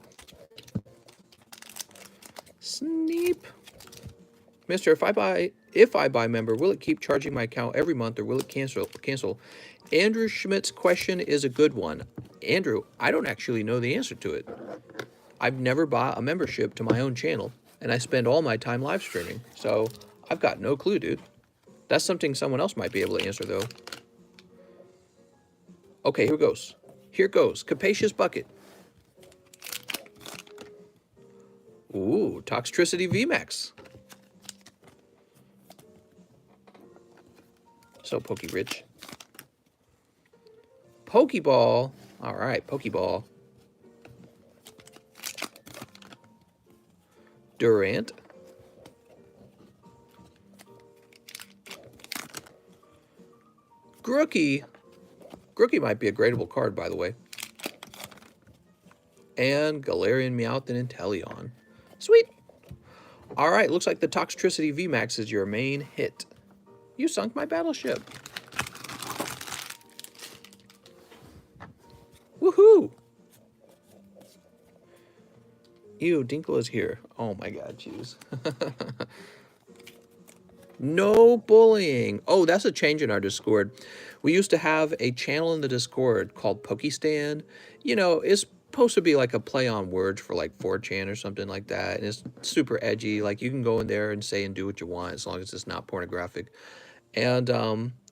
Sneep. Mister, if I buy member, will it keep charging my account every month or will it cancel? Andrew Schmidt's question is a good one. Andrew, I don't actually know the answer to it. I've never bought a membership to my own channel, and I spend all my time live streaming, so I've got no clue, dude. That's something someone else might be able to answer, though. Okay, here goes. Here goes. Capacious Bucket. Ooh, Toxtricity VMAX. So Poke-Rich. Pokeball. All right, Pokeball. Durant. Grookie. Grookie might be a gradable card, by the way. And Galarian Meowth and Inteleon. Sweet. All right, looks like the Toxtricity VMAX is your main hit. You sunk my battleship. Woohoo! Ew, Dinkle is here. Oh my god, choose. No bullying. Oh, that's a change in our Discord. We used to have a channel in the Discord called Pokestan. You know, it's supposed to be like a play on words for like 4chan or something like that. And it's super edgy. Like you can go in there and say and do what you want as long as it's not pornographic. And,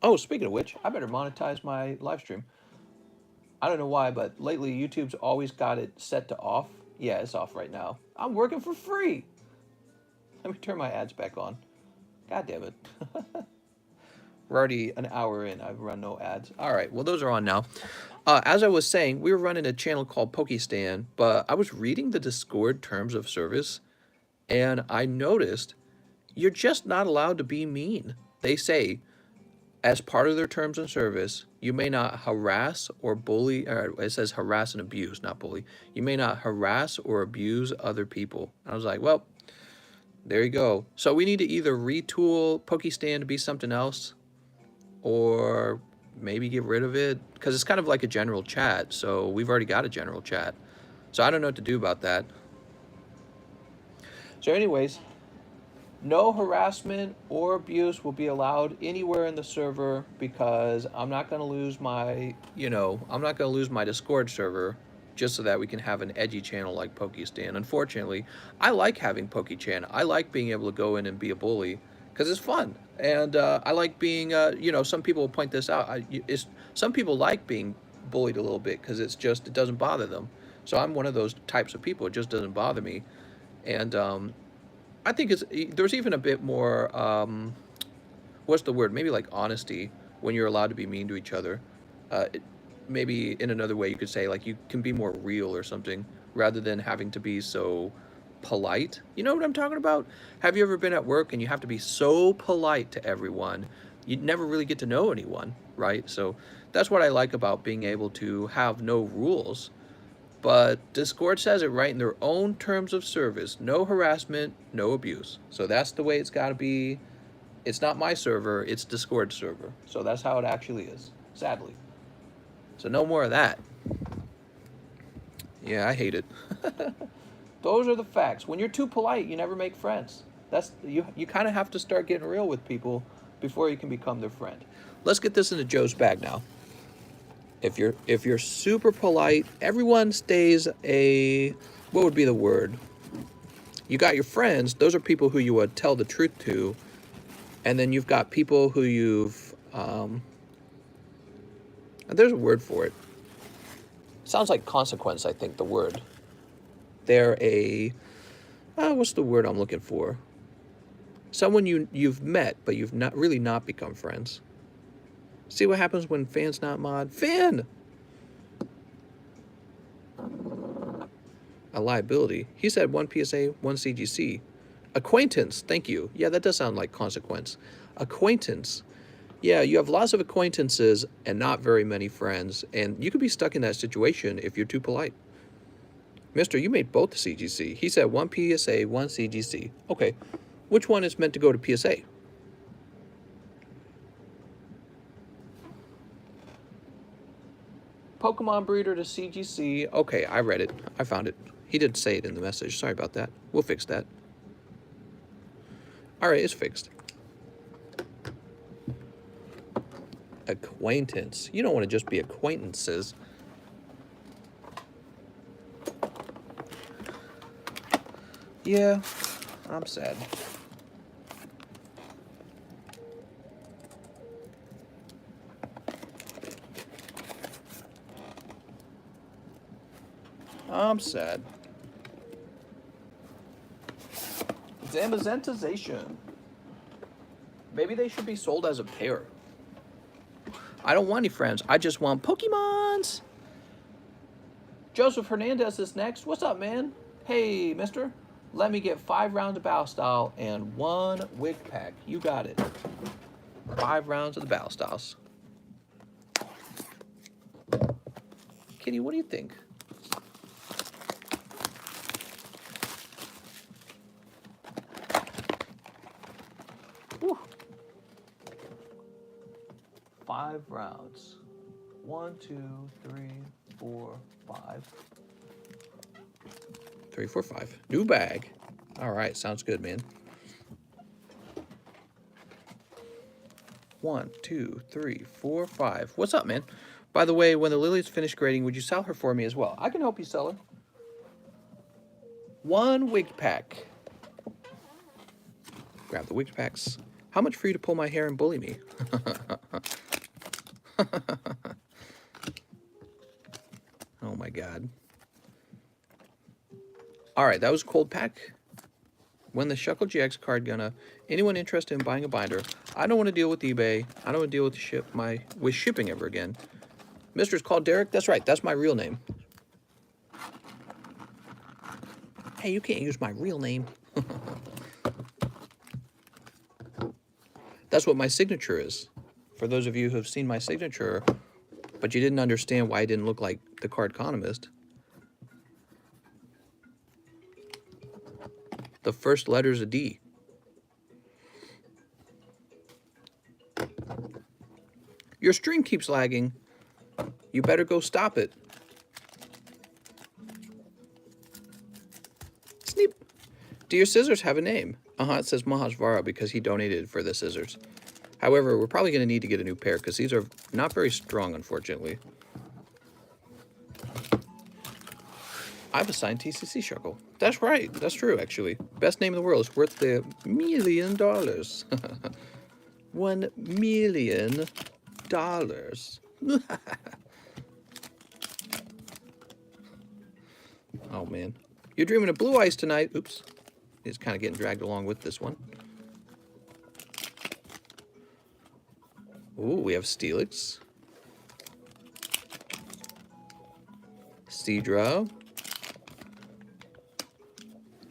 oh, speaking of which, I better monetize my live stream. I don't know why, but lately YouTube's always got it set to off. Yeah, it's off right now. I'm working for free. Let me turn my ads back on. God damn it. We're already an hour in. I've run no ads. All right, well, those are on now. As I was saying, we were running a channel called Pokestan, but I was reading the Discord terms of service, and I noticed you're just not allowed to be mean. They say, as part of their terms of service, you may not harass or bully, or it says harass and abuse, not bully. You may not harass or abuse other people. I was like, well, there you go. So we need to either retool Pokestan to be something else or maybe get rid of it because it's kind of like a general chat. So we've already got a general chat. So I don't know what to do about that. So anyways, no harassment or abuse will be allowed anywhere in the server because I'm not going to lose my, I'm not going to lose my Discord server just so that we can have an edgy channel like Pokestan. Unfortunately, I like having Pokechan. I like being able to go in and be a bully because it's fun. And I like being, some people will point this out. Some people like being bullied a little bit because it doesn't bother them. So I'm one of those types of people. It just doesn't bother me. And I think there's even a bit more, what's the word? Maybe like honesty when you're allowed to be mean to each other. Maybe in another way you could say like you can be more real or something rather than having to be so polite. You know what I'm talking about? Have you ever been at work and you have to be so polite to everyone? You never really get to know anyone, right? So that's what I like about being able to have no rules. But Discord says it right in their own terms of service. No harassment, no abuse. So that's the way it's got to be. It's not my server, it's Discord server. So that's how it actually is, sadly. So no more of that. Yeah, I hate it. Those are the facts. When you're too polite, you never make friends. You kind of have to start getting real with people before you can become their friend. Let's get this into Joe's bag now. If you're super polite, everyone stays what would be the word? You got your friends, those are people who you would tell the truth to, and then you've got people who you've there's a word for it. Sounds like consequence, I think, the word. They're what's the word I'm looking for? Someone you've met, but you've not become friends. See what happens when Fan's not mod? Fan! A liability. He said 1 PSA, 1 CGC. Acquaintance. Thank you. Yeah, that does sound like consequence. Acquaintance. Yeah, you have lots of acquaintances and not very many friends, and you could be stuck in that situation if you're too polite. Mister, you made both the CGC. He said 1 PSA, 1 CGC. Okay, which one is meant to go to PSA? Pokemon breeder to CGC. Okay, I read it. I found it. He didn't say it in the message. Sorry about that. We'll fix that. All right, it's fixed. Acquaintance. You don't want to just be acquaintances. Yeah, I'm sad. I'm sad. Zamazentization. Maybe they should be sold as a pair. I don't want any friends. I just want Pokemons. Joseph Hernandez is next. What's up, man? Hey, mister. Let me get 5 rounds of Battle Style and 1 wig pack. You got it. 5 rounds of the Battle Styles. Kitty, what do you think? Whew. 5 rounds. 1, 2, 3, 4, 5. 3, 4, 5. New bag. All right, sounds good, man. 1, 2, 3, 4, 5. What's up, man? By the way, when the Lily's finished grading, would you sell her for me as well? I can help you sell her. 1 wig pack. Grab the wig packs. How much for you to pull my hair and bully me? Oh my God. All right, that was cold pack. When the Shuckle GX card gonna? Anyone interested in buying a binder? I don't want to deal with eBay. I don't want to deal with shipping ever again. Mister's called Derek. That's right. That's my real name. Hey, you can't use my real name. That's what my signature is. For those of you who have seen my signature, but you didn't understand why I didn't look like TheCardconomist. The first letter is a D. Your stream keeps lagging. You better go stop it. Sneep. Do your scissors have a name? It says Mahasvara because he donated for the scissors. However, we're probably going to need to get a new pair because these are not very strong, unfortunately. I've assigned TCC Shuckle. That's right. That's true, actually. Best name in the world. It's worth the $1 million. $1 million. Oh, man. You're dreaming of blue ice tonight. Oops. It's kind of getting dragged along with this one. Ooh, we have Steelix. Seadra.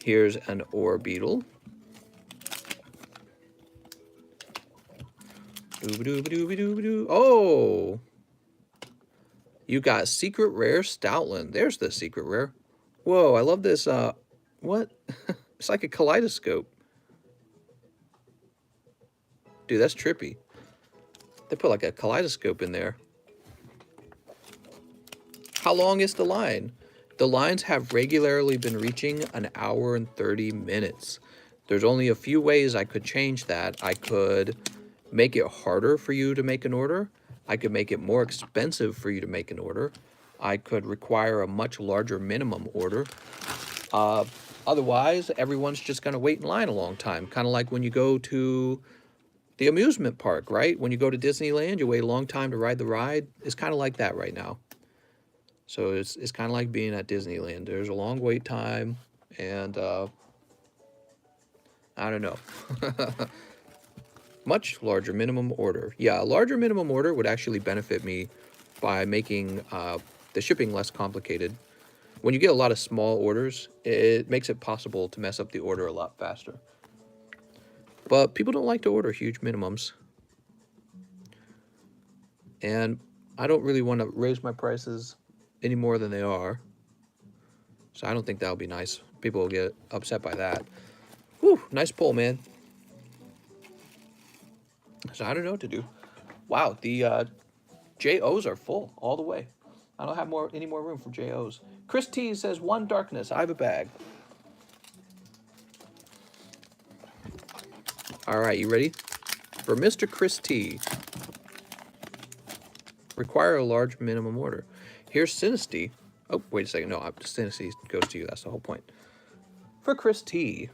Here's an ore beetle. Dooba-dooba-dooba-dooba-doo. Oh! You got secret rare Stoutland. There's the secret rare. Whoa, I love this. What? It's like a kaleidoscope. Dude, that's trippy. They put like a kaleidoscope in there. How long is the line? The lines have regularly been reaching an hour and 30 minutes. There's only a few ways I could change that. I could make it harder for you to make an order. I could make it more expensive for you to make an order. I could require a much larger minimum order. Otherwise, everyone's just going to wait in line a long time. Kind of like when you go to the amusement park, right? When you go to Disneyland, you wait a long time to ride the ride. It's kind of like that right now. So it's kind of like being at Disneyland. There's a long wait time, and I don't know. Much larger minimum order. Yeah, a larger minimum order would actually benefit me by making the shipping less complicated. When you get a lot of small orders, it makes it possible to mess up the order a lot faster. But people don't like to order huge minimums. And I don't really want to raise my prices any more than they are. So I don't think that'll be nice. People will get upset by that. Whew, nice pull, man. So I don't know what to do. Wow, the JOs are full all the way. I don't have any more room for JOs. Chris T says, one darkness, I have a bag. All right, you ready? For Mr. Chris T, require a large minimum order. Here's Synesty. Oh, wait a second. No, Synesty goes to you. That's the whole point. For Chris T.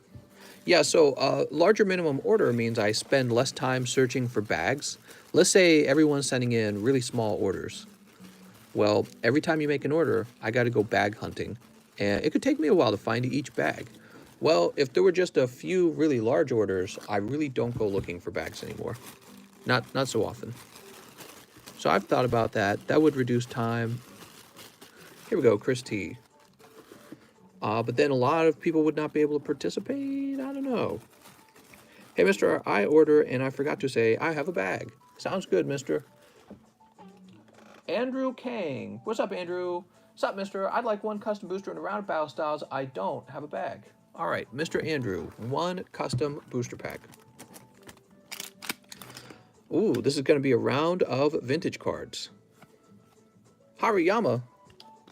Yeah, so larger minimum order means I spend less time searching for bags. Let's say everyone's sending in really small orders. Well, every time you make an order, I got to go bag hunting. And it could take me a while to find each bag. Well, if there were just a few really large orders, I really don't go looking for bags anymore. Not so often. So I've thought about that. That would reduce time. Here we go, Chris T. But then a lot of people would not be able to participate. I don't know. Hey, mister, I order and I forgot to say I have a bag. Sounds good, mister. Andrew Kang. What's up, Andrew? What's up, mister? I'd like one custom booster in a round of battle styles. I don't have a bag. All right, Mr. Andrew, one custom booster pack. Ooh, this is going to be a round of vintage cards. Hariyama.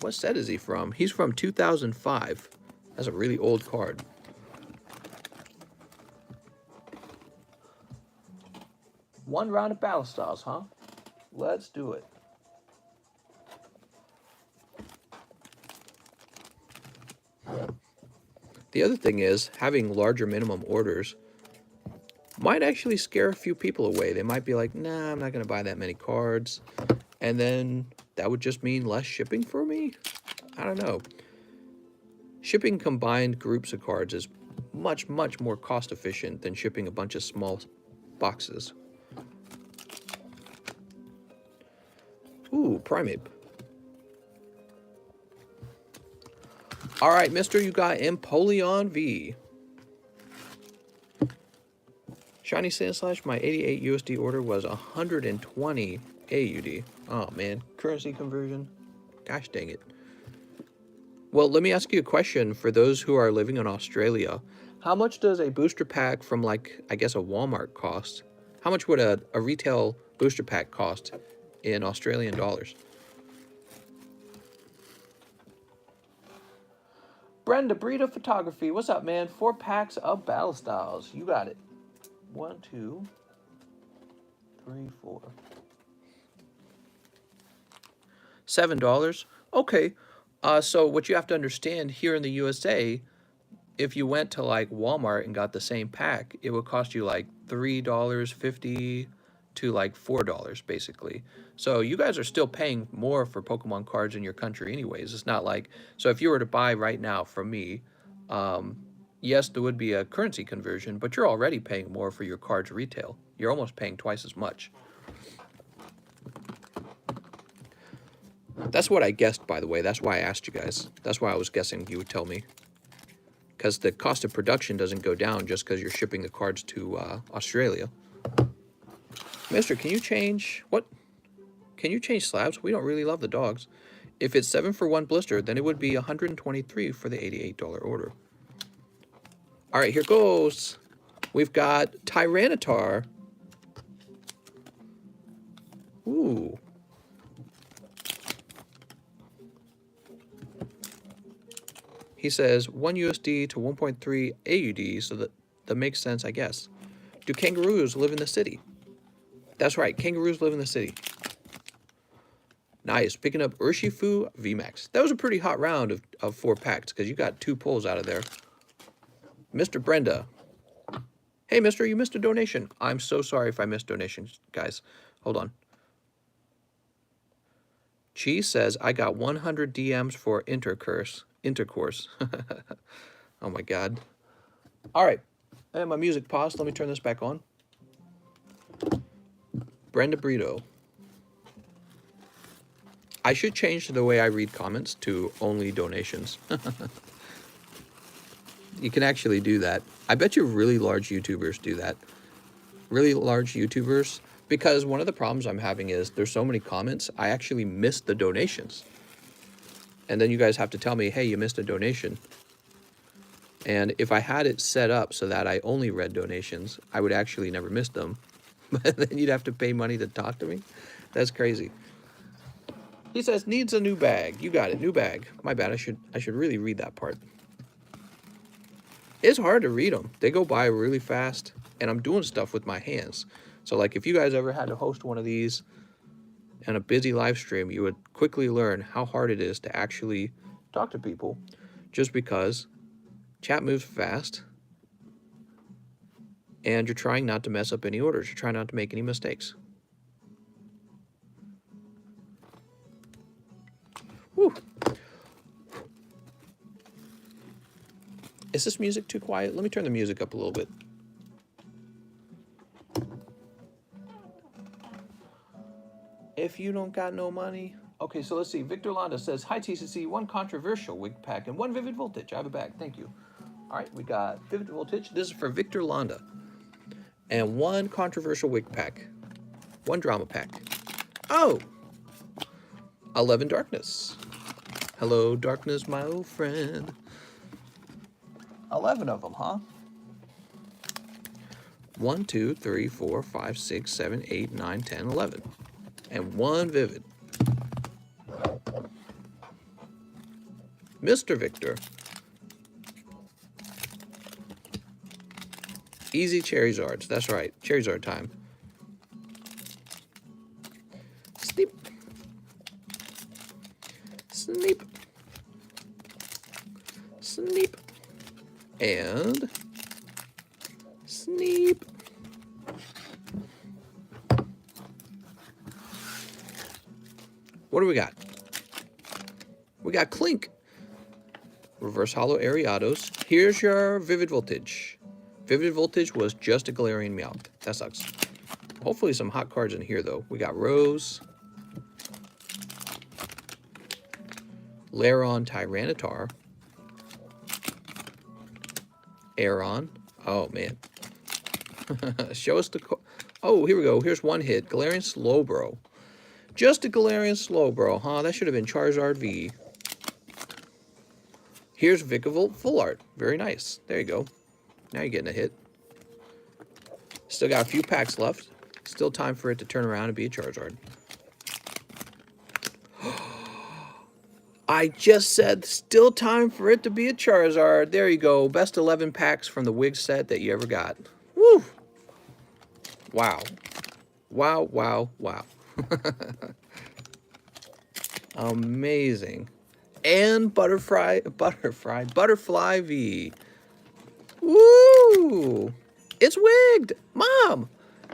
What set is he from? He's from 2005. That's a really old card. One round of battle styles, huh? Let's do it. The other thing is, having larger minimum orders might actually scare a few people away. They might be like, nah, I'm not going to buy that many cards. And then that would just mean less shipping for me? I don't know. Shipping combined groups of cards is much, much more cost efficient than shipping a bunch of small boxes. Ooh, Primeape. All right, mister, you got Empoleon V. Shiny Sandslash, my 88 USD order was 120 AUD. Oh, man. Currency conversion. Gosh dang it. Well, let me ask you a question for those who are living in Australia. How much does a booster pack from, like, I guess a Walmart cost? How much would a retail booster pack cost in Australian dollars? Brenda, Brita Photography. What's up, man? 4 packs of Battle Styles. You got it. 1, 2, 3, 4. $7. Okay. So what you have to understand here in the USA, if you went to like Walmart and got the same pack, it would cost you like $3.50 to like $4 basically. So you guys are still paying more for Pokemon cards in your country anyways. It's not like, so if you were to buy right now from me, yes, there would be a currency conversion, but you're already paying more for your cards retail. You're almost paying twice as much. That's what I guessed, by the way. That's why I asked you guys. That's why I was guessing you would tell me. Because the cost of production doesn't go down just because you're shipping the cards to Australia. Mister, can you change... What? Can you change slabs? We don't really love the dogs. If it's 7 for 1 blister, then it would be 123 for the $88 order. All right, here goes. We've got Tyranitar. Ooh. He says 1 USD to 1.3 AUD, so that makes sense, I guess. Do kangaroos live in the city? That's right, kangaroos live in the city. Nice, picking up Urshifu VMAX. That was a pretty hot round of 4 packs, because you got 2 pulls out of there. Mr. Brenda. Hey, mister, you missed a donation. I'm so sorry if I missed donations, guys. Hold on. Cheese says, I got 100 DMs for intercourse. Oh, my God. All right. And my music paused. Let me turn this back on. Brenda Brito. I should change the way I read comments to only donations. You can actually do that. I bet you really large YouTubers do that. Really large YouTubers. Because one of the problems I'm having is there's so many comments, I actually miss the donations. And then you guys have to tell me, hey, you missed a donation. And if I had it set up so that I only read donations, I would actually never miss them. But then you'd have to pay money to talk to me. That's crazy. He says, needs a new bag. You got it, new bag. My bad, I should really read that part. It's hard to read them. They go by really fast, and I'm doing stuff with my hands. So like if you guys ever had to host one of these in a busy live stream, you would quickly learn how hard it is to actually talk to people, just because chat moves fast and you're trying not to mess up any orders. You're trying not to make any mistakes. Whew. Is this music too quiet? Let me turn the music up a little bit. If you don't got no money. Okay, so let's see. Victor Londa says, hi TCC, one controversial wig pack and one vivid voltage. I have a bag, thank you. All right, we got vivid voltage. This is for Victor Londa. And one controversial wig pack. One drama pack. Oh! 11 darkness. Hello, darkness, my old friend. 11 of them, huh? 1, 2, 3, 4, 5, 6, 7, 8, 9, 10, 11. And one vivid. Mr. Victor. Easy Charizards. That's right. Charizard time. Sneep. Sneep. Sneep. And sneep. What do we got? We got Clink. Reverse Hollow Ariados. Here's your Vivid Voltage. Vivid Voltage was just a Galarian Meowth. That sucks. Hopefully some hot cards in here, though. We got Rose. Lairon Tyranitar. Aeron. Oh, man. Show us the... Oh, here we go. Here's one hit. Galarian Slowbro. Just a Galarian Slowbro, huh? That should have been Charizard V. Here's Vikavolt Full Art. Very nice. There you go. Now you're getting a hit. Still got a few packs left. Still time for it to turn around and be a Charizard. I just said still time for it to be a Charizard. There you go. Best 11 packs from the wig set that you ever got. Woo! Wow. Wow, wow, wow. Amazing. And Butterfly V. Woo! It's wigged! Mom!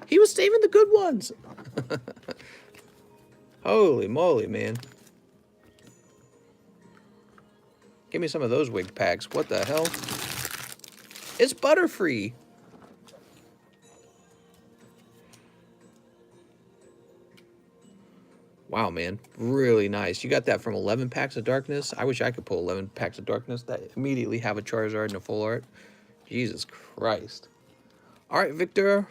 He was saving the good ones. Holy moly, man. Give me some of those wig packs. What the hell? It's Butterfree. Wow, man. Really nice. You got that from 11 packs of darkness. I wish I could pull 11 packs of darkness that immediately have a Charizard and a full art. Jesus Christ. All right, Victor.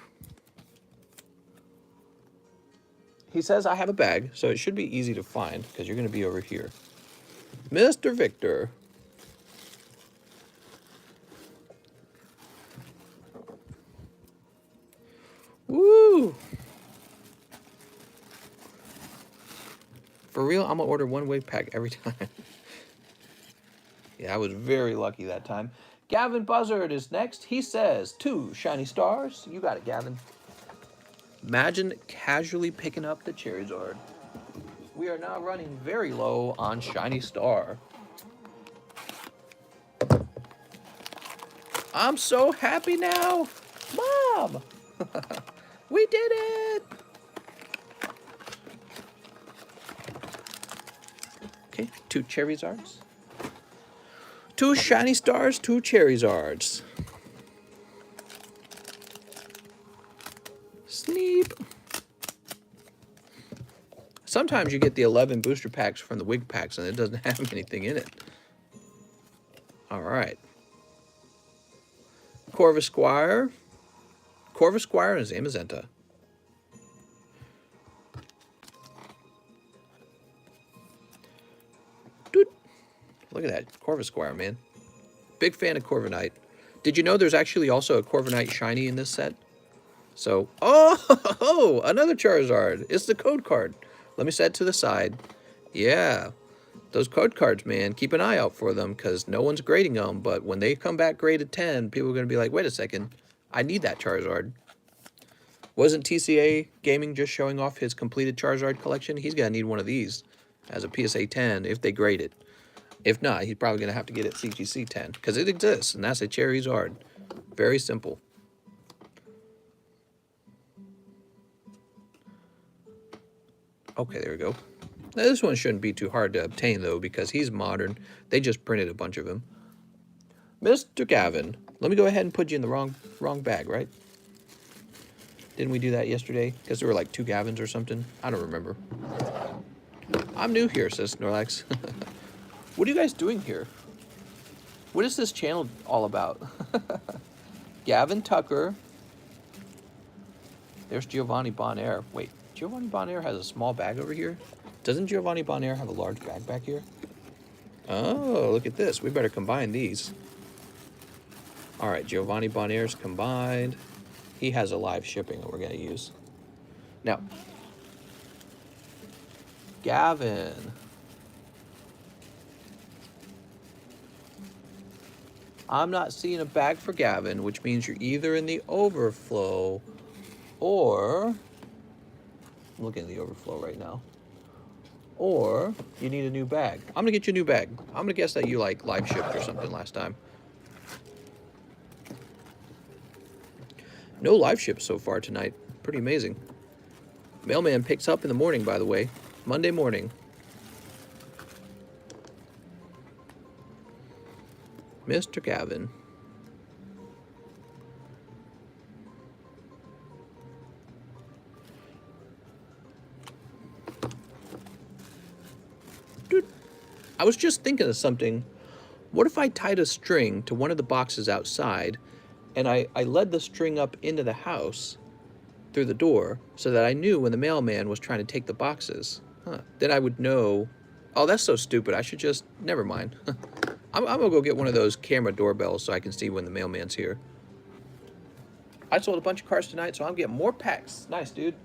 He says I have a bag, so it should be easy to find because you're going to be over here. Mr. Victor. Woo! For real, I'm going to order one wig pack every time. Yeah, I was very lucky that time. Gavin Buzzard is next. He says, 2 shiny stars. You got it, Gavin. Imagine casually picking up the Charizard. We are now running very low on shiny star. I'm so happy now. Mom! We did it! Okay, 2 Charizards. 2 shiny stars, 2 Charizards. Sneep. Sometimes you get the 11 booster packs from the wig packs and it doesn't have anything in it. All right. Corvus Squire. Corvus Squire and Zamazenta. Dude, look at that. Corvus Squire, man. Big fan of Corviknight. Did you know there's actually also a Corviknight shiny in this set? So, oh, another Charizard. It's the code card. Let me set it to the side. Yeah, those code cards, man, keep an eye out for them because no one's grading them. But when they come back graded 10, people are going to be like, wait a second, I need that Charizard. Wasn't TCA Gaming just showing off his completed Charizard collection? He's going to need one of these as a PSA 10 if they grade it. If not, he's probably going to have to get it CGC 10 because it exists, and that's a Charizard. Very simple. Okay, there we go. Now, this one shouldn't be too hard to obtain, though, because he's modern. They just printed a bunch of him. Mr. Gavin. Let me go ahead and put you in the wrong bag, right? Didn't we do that yesterday? Because there were like 2 Gavins or something. I don't remember. I'm new here, says Snorlax. What are you guys doing here? What is this channel all about? Gavin Tucker. There's Giovanni Bonaire. Wait, Giovanni Bonaire has a small bag over here? Doesn't Giovanni Bonaire have a large bag back here? Oh, look at this. We better combine these. All right, Giovanni Bonaire's combined. He has a live shipping that we're going to use. Now, Gavin. I'm not seeing a bag for Gavin, which means you're either in the overflow or... I'm looking at the overflow right now. Or you need a new bag. I'm going to get you a new bag. I'm going to guess that you like live shipped or something last time. No live ships so far tonight. Pretty amazing. Mailman picks up in the morning, by the way. Monday morning. Mr. Gavin. Dude, I was just thinking of something. What if I tied a string to one of the boxes outside and I led the string up into the house through the door so that I knew when the mailman was trying to take the boxes? Then I would know. Oh, that's so stupid. I should just... Never mind. I'm going to go get one of those camera doorbells so I can see when the mailman's here. I sold a bunch of cards tonight, so I'm getting more packs. Nice, dude.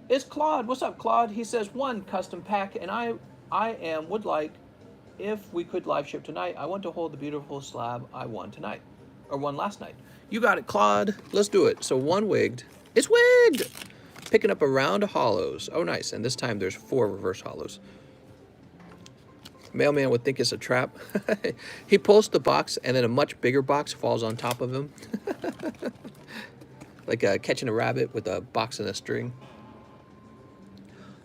It's Claude. What's up, Claude? He says 1 custom pack, and I would like, if we could live ship tonight, I want to hold the beautiful slab I won tonight. Or won last night. You got it, Claude. Let's do it. So 1 wigged. It's wigged! Picking up a round of hollows. Oh, nice. And this time there's 4 reverse hollows. Mailman would think it's a trap. He pulls the box, and then a much bigger box falls on top of him. Like catching a rabbit with a box and a string.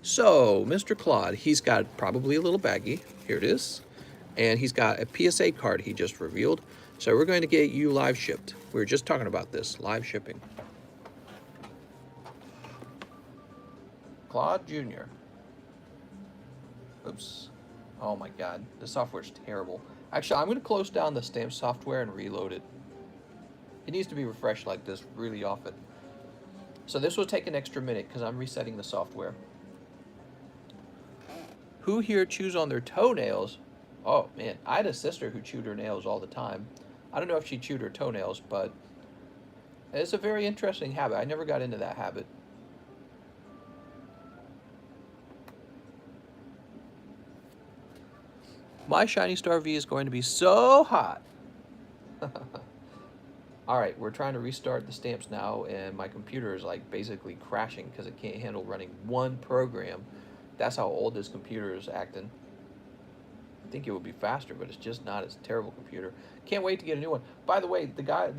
So, Mr. Claude, he's got probably a little baggie. Here it is. And he's got a PSA card he just revealed. So we're going to get you live shipped. We were just talking about this, live shipping. Claude Jr. Oops. Oh my God, the software's terrible. Actually, I'm going to close down the stamp software and reload it. It needs to be refreshed like this really often. So this will take an extra minute because I'm resetting the software. Who here chews on their toenails? Oh man, I had a sister who chewed her nails all the time. I don't know if she chewed her toenails, but it's a very interesting habit. I never got into that habit. My Shiny Star V is going to be so hot. Alright, we're trying to restart the stamps now, and my computer is like basically crashing because it can't handle running 1 program. That's how old this computer is acting. I think it would be faster, but it's just not. It's a terrible computer. Can't wait to get a new one. By the way, the guy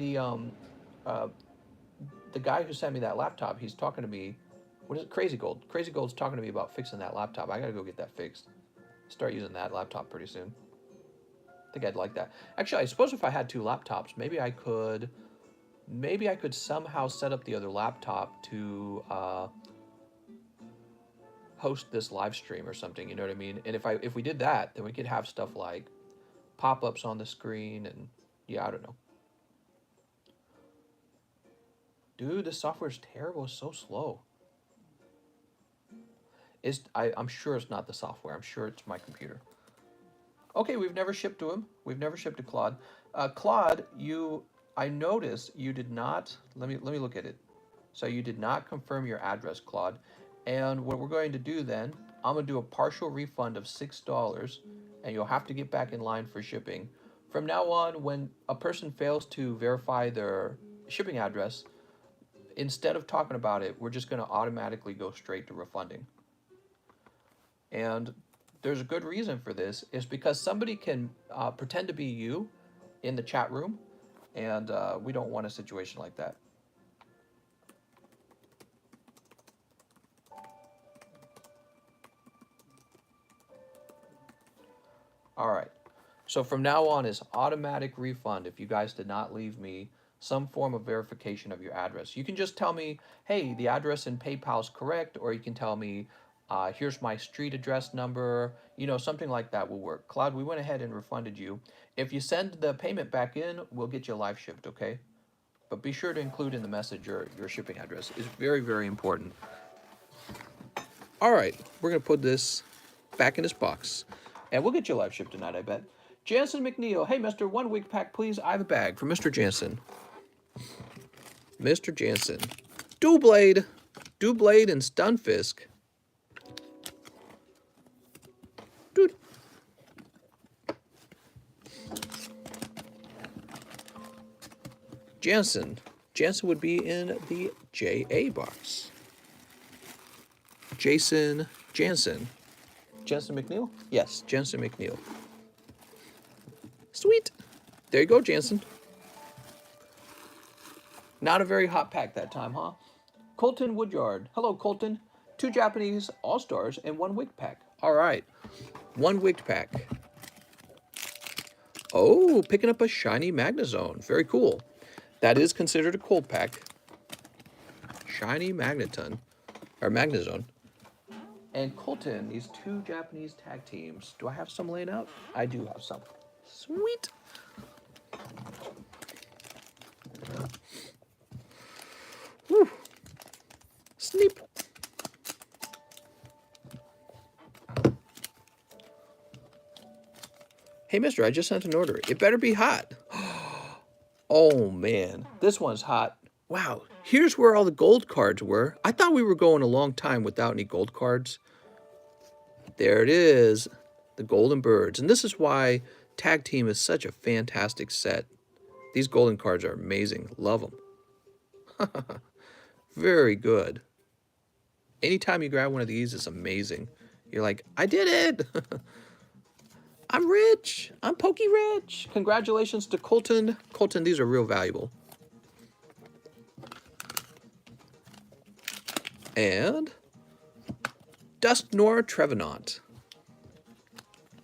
who sent me that laptop, he's talking to me. What is it? Crazy Gold. Crazy Gold's talking to me about fixing that laptop. I gotta go get that fixed. Start using that laptop pretty soon. I think I'd like that. Actually, I suppose if I had 2 laptops, maybe I could somehow set up the other laptop to host this live stream or something, you know what I mean? And if we did that, then we could have stuff like pop-ups on the screen and yeah, I don't know. Dude, this software's terrible. It's so slow. I'm sure it's not the software. I'm sure it's my computer. Okay, we've never shipped to him. We've never shipped to Claude. Claude, I noticed you did not. Let me look at it. So you did not confirm your address, Claude. And what we're going to do then, I'm gonna do a partial refund of $6, and you'll have to get back in line for shipping. From now on, when a person fails to verify their shipping address, instead of talking about it, we're just gonna automatically go straight to refunding. And there's a good reason for this, is because somebody can pretend to be you in the chat room, and we don't want a situation like that. All right, so from now on is automatic refund if you guys did not leave me some form of verification of your address. You can just tell me, hey, the address in PayPal is correct, or you can tell me, here's my street address number, you know, something like that will work. Claude, we went ahead and refunded you. If you send the payment back in, we'll get you live shipped, okay? But be sure to include in the message your shipping address. It's very, very important. All right, we're gonna put this back in this box, and we'll get you live shipped tonight, I bet. Jansen McNeil, hey, Mr. 1 week pack, please. I have a bag for Mr. Jansen. Mr. Jansen. Doublade and Stunfisk. Dude. Jansen would be in the JA box. Jansen McNeil? Yes, Jansen McNeil. Sweet. There you go, Jansen. Not a very hot pack that time, huh? Colton Woodyard. Hello, Colton. 2 Japanese All-Stars and 1 wig pack. All right. 1 wig pack. Oh, picking up a shiny Magnezone. Very cool. That is considered a cold pack. Shiny Magneton. Or Magnezone. And Colton, these 2 Japanese tag teams. Do I have some laying out? I do have some. Sweet. Woo. Sneep. Hey, mister, I just sent an order. It better be hot. Oh, man. This one's hot. Wow. Here's where all the gold cards were. I thought we were going a long time without any gold cards. There it is. The Golden Birds. And this is why Tag Team is such a fantastic set. These golden cards are amazing. Love them. Very good. Anytime you grab one of these, it's amazing. You're like, I did it. I'm rich. I'm Pokey rich. Congratulations to Colton. Colton, these are real valuable. And Dusknor Trevenant.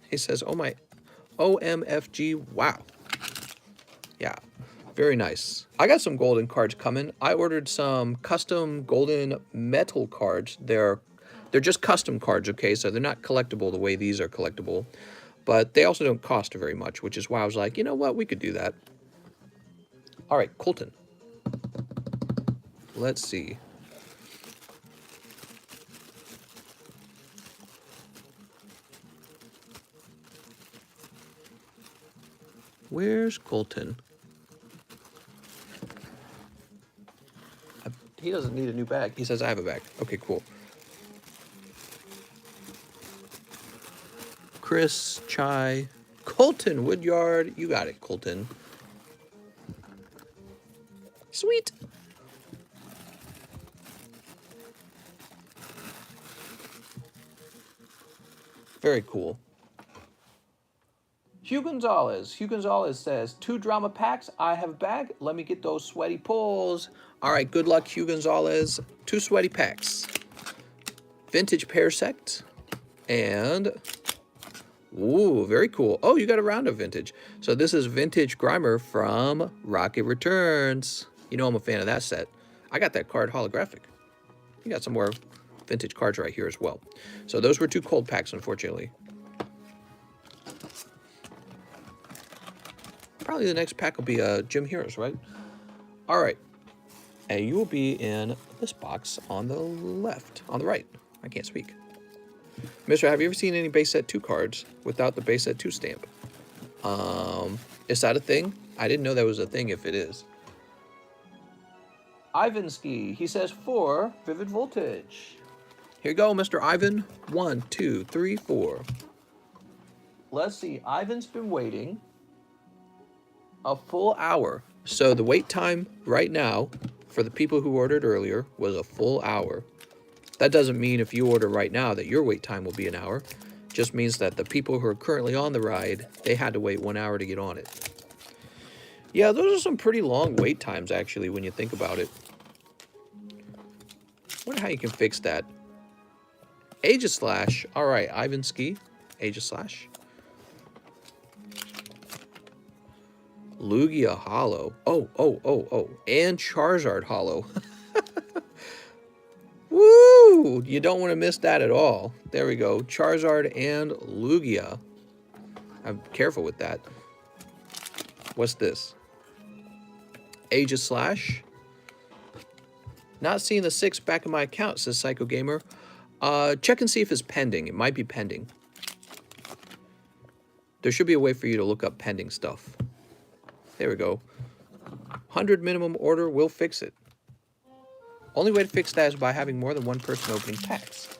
He says, oh my, OMFG, wow. Yeah, very nice. I got some golden cards coming. I ordered some custom golden metal cards. They're just custom cards, okay? So they're not collectible the way these are collectible. But they also don't cost very much, which is why I was like, you know what? We could do that. All right, Colton. Let's see. Where's Colton? He doesn't need a new bag. He says, I have a bag. Okay, cool. Chris, Chai, Colton Woodyard. You got it, Colton. Sweet. Very cool. Hugh Gonzalez. Hugh Gonzalez says, 2 drama packs. I have a bag. Let me get those sweaty pulls. All right, good luck, Hugh Gonzalez. 2 sweaty packs. Vintage Parasect. And, ooh, very cool. Oh, you got a round of vintage. So this is Vintage Grimer from Rocket Returns. You know I'm a fan of that set. I got that card holographic. You got some more vintage cards right here as well. So those were 2 cold packs, unfortunately. Probably the next pack will be Gym Heroes, right? All right. And you will be in this box on the left, on the right. I can't speak. Mister, have you ever seen any base set 2 cards without the base set 2 stamp? Is that a thing? I didn't know that was a thing if it is. Ivansky, he says 4 Vivid Voltage. Here you go, Mr. Ivan. 1, 2, 3, 4. Let's see. Ivan's been waiting a full hour. So the wait time right now for the people who ordered earlier was a full hour. That doesn't mean if you order right now that your wait time will be an hour. Just means that the people who are currently on the ride, they had to wait 1 hour to get on it. Yeah, those are some pretty long wait times, actually, when you think about it. Wonder how you can fix that. Aegislash. All right, Ivansky. Aegislash. Lugia Hollow. Oh. And Charizard Hollow. Woo! You don't want to miss that at all. There we go. Charizard and Lugia. I'm careful with that. What's this? Aegislash. Not seeing the 6 back in my account, says Psycho Gamer. Check and see if it's pending. It might be pending. There should be a way for you to look up pending stuff. There we go. 100 minimum order will fix it. Only way to fix that is by having more than 1 person opening packs.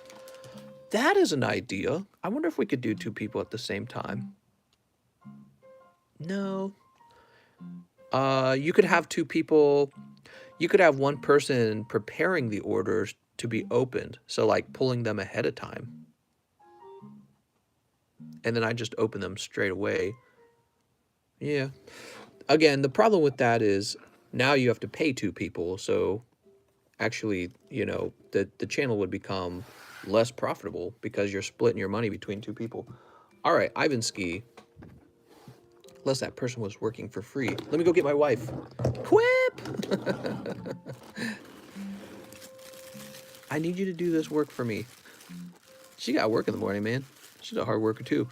That is an idea. I wonder if we could do 2 people at the same time. No. You could have 2 people. You could have 1 person preparing the orders to be opened. So like pulling them ahead of time. And then I just open them straight away. Yeah. Again, the problem with that is now you have to pay 2 people. So actually, you know, the channel would become less profitable because you're splitting your money between 2 people. All right, Ivansky. Unless that person was working for free. Let me go get my wife. Quip! I need you to do this work for me. She got work in the morning, man. She's a hard worker, too.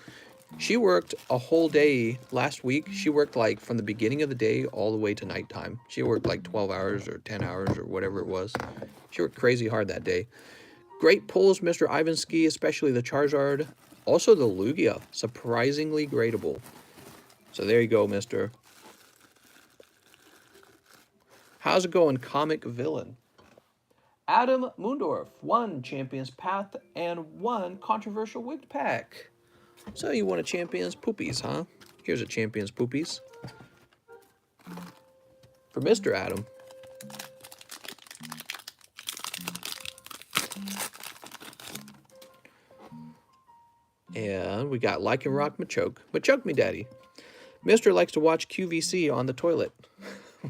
She worked a whole day last week. She worked, like, from the beginning of the day all the way to nighttime. She worked, like, 12 hours or 10 hours or whatever it was. She worked crazy hard that day. Great pulls, Mr. Ivansky, especially the Charizard. Also the Lugia. Surprisingly gradable. So there you go, mister. How's it going, Comic Villain? Adam Mundorf, 1 Champion's Path and 1 Controversial Wigged Pack. So you want a Champion's Poopies, huh? Here's a Champion's Poopies. For Mr. Adam. And we got Lycanroc Machoke. Machoke me, daddy. Mister likes to watch QVC on the toilet.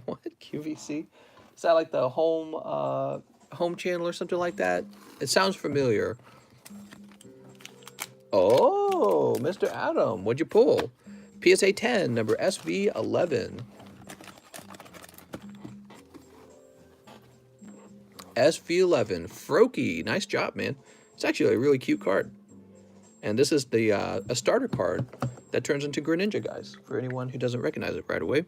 What? QVC? Is that like the home channel or something like that? It sounds familiar. Oh, Mr. Adam, what'd you pull? PSA 10, number SV11. SV11, Froakie, nice job, man. It's actually a really cute card. And this is the a starter card that turns into Greninja, guys, for anyone who doesn't recognize it right away.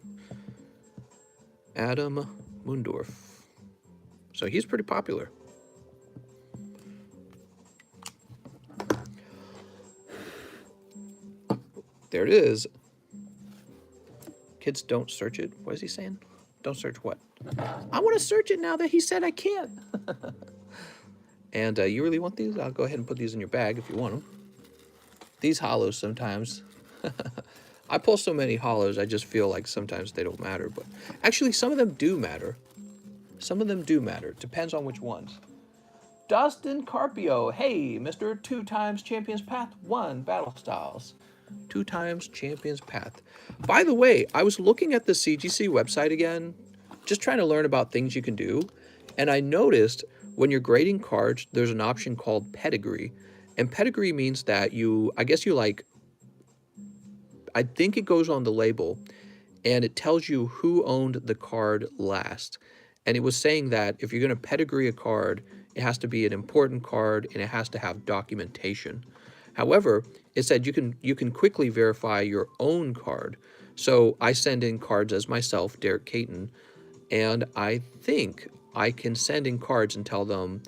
Adam Mundorf. So he's pretty popular. There it is. Kids don't search it. What is he saying? Don't search what? I want to search it now that he said I can't. And you really want these? I'll go ahead and put these in your bag if you want them. These hollows sometimes. I pull so many hollows, I just feel like sometimes they don't matter. But actually, some of them do matter. Some of them do matter. Depends on which ones. Dustin Carpio. Hey, Mr. 2 times Champions Path, 1 Battle Styles. 2 times Champions Path. By the way, I was looking at the CGC website again, just trying to learn about things you can do. And I noticed when you're grading cards, there's an option called pedigree. And pedigree means that I think it goes on the label and it tells you who owned the card last. And it was saying that if you're going to pedigree a card, It has to be an important card, and it has to have documentation. However, it said you can quickly verify your own card. So I send in cards as myself, Derek Caton, and I think I can send in cards and tell them,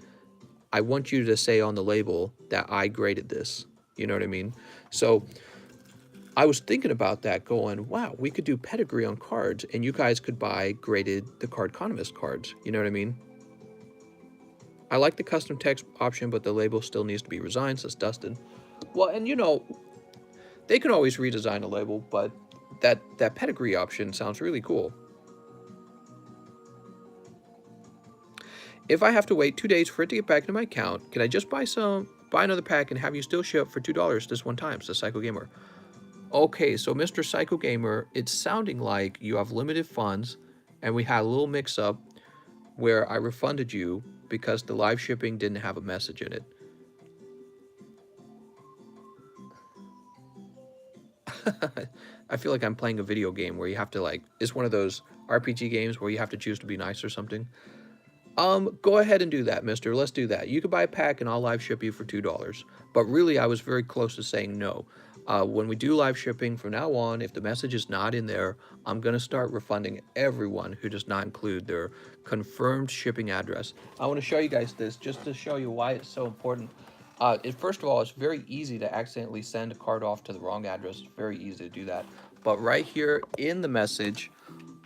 I want you to say on the label that I graded this. You know what I mean? So I was thinking about that going, wow, we could do pedigree on cards, and you guys could buy graded TheCardconomist cards. You know what I mean? I like the custom text option, but the label still needs to be resigned, says Dustin. Well, and you know, they can always redesign a label, but that pedigree option sounds really cool. If I have to wait 2 days for it to get back into my account, can I just buy another pack and have you still ship for $2 this one time, says Psycho Gamer. Okay, so Mr. Psycho Gamer, it's sounding like you have limited funds, and we had a little mix-up where I refunded you because the live shipping didn't have a message in it. I feel like I'm playing a video game where you have to, like, it's one of those RPG games where you have to choose to be nice or something. Go ahead and do that, mister. Let's do that. You could buy a pack and I'll live ship you for $2. But really, I was very close to saying no. When we do live shipping from now on, if the message is not in there, I'm going to start refunding everyone who does not include their confirmed shipping address. I want to show you guys this just to show you why it's so important. First of all, it's very easy to accidentally send a card off to the wrong address. It's very easy to do that. But right here in the message,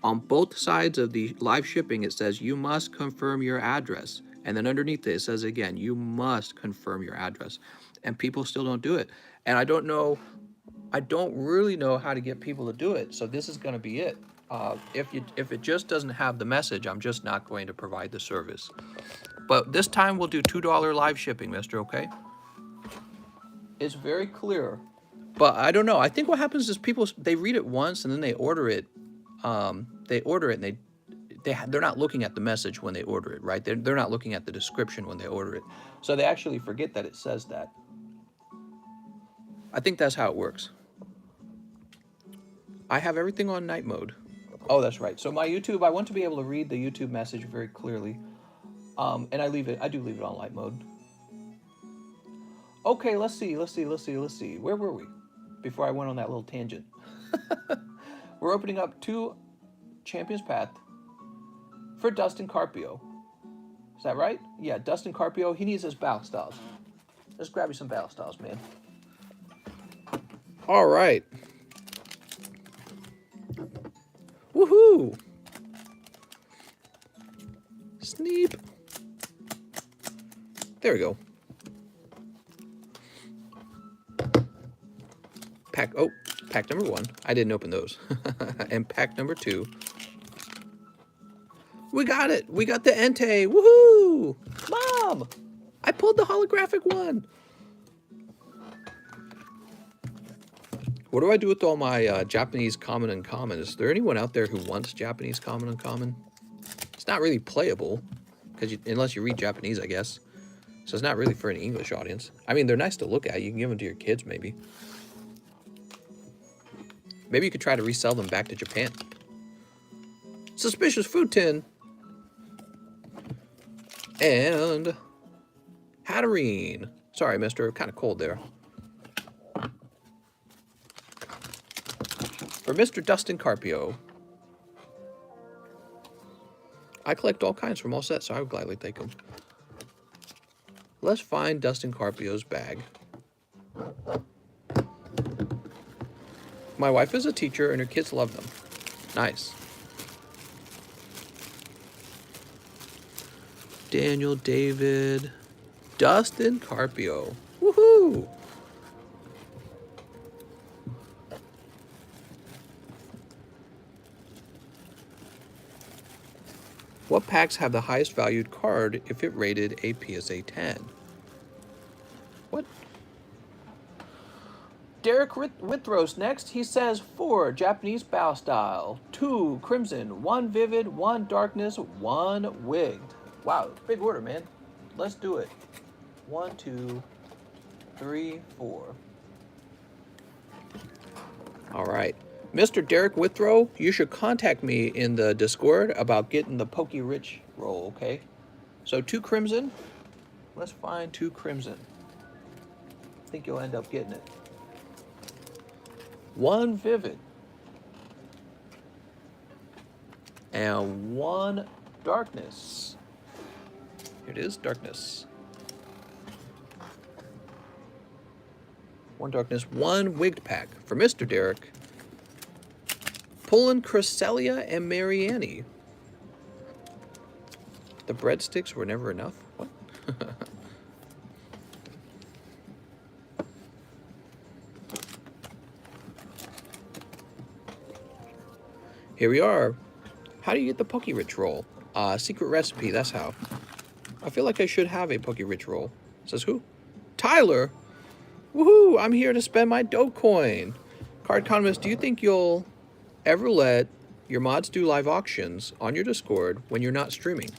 on both sides of the live shipping, it says you must confirm your address. And then underneath it, it says again, you must confirm your address. And people still don't do it. And I don't really know how to get people to do it. So this is going to be it. If it just doesn't have the message, I'm just not going to provide the service. But this time we'll do $2 live shipping, mister, okay? It's very clear. But I don't know. I think what happens is people, they read it once and then they order it. And they're not looking at the message when they order it, right? They're not looking at the description when they order it. So they actually forget that it says that. I think that's how it works. I have everything on night mode. Oh, that's right. So my YouTube, I want to be able to read the YouTube message very clearly. And I do leave it on light mode. Okay, let's see. Where were we before I went on that little tangent? We're opening up 2 Champion's Path for Dustin Carpio. Is that right? Yeah, Dustin Carpio, he needs his battle styles. Let's grab you some battle styles, man. All right. Woohoo! Sneep. There we go. Pack number 1. I didn't open those. And pack number 2. We got it. We got the Entei. Woohoo! Mom! I pulled the holographic one. What do I do with all my Japanese common uncommon? Is there anyone out there who wants Japanese common uncommon? It's not really playable, unless you read Japanese, I guess. So it's not really for an English audience. I mean, they're nice to look at. You can give them to your kids, maybe. Maybe you could try to resell them back to Japan. Suspicious food tin. And Hatterene. Sorry, mister. Kind of cold there. For Mr. Dustin Carpio. I collect all kinds from all sets, so I would gladly take them. Let's find Dustin Carpio's bag. My wife is a teacher, and her kids love them. Nice. Daniel, David, Dustin Carpio. Woohoo! What packs have the highest valued card if it rated a PSA 10? What? Derek Withrow's next. He says 4 Japanese bow style, 2 crimson, 1 vivid, 1 darkness, 1 wigged. Wow, big order, man. Let's do it. 1, 2, 3, 4. All right. Mr. Derek Withrow, you should contact me in the Discord about getting the Pokey Rich roll, okay? So 2 crimson, Let's find 2 crimson. I think you'll end up getting it. 1 vivid. And 1 darkness. Here it is, darkness. 1 darkness, 1 wigged pack for Mr. Derek. Pulling Cresselia and Marianne. The breadsticks were never enough? What? Here we are. How do you get the Poke Rich roll? Secret recipe, that's how. I feel like I should have a Poke Rich roll. Says who? Tyler! Woohoo! I'm here to spend my Dogecoin. Cardconomist, do you think you'll ever let your mods do live auctions on your Discord when you're not streaming?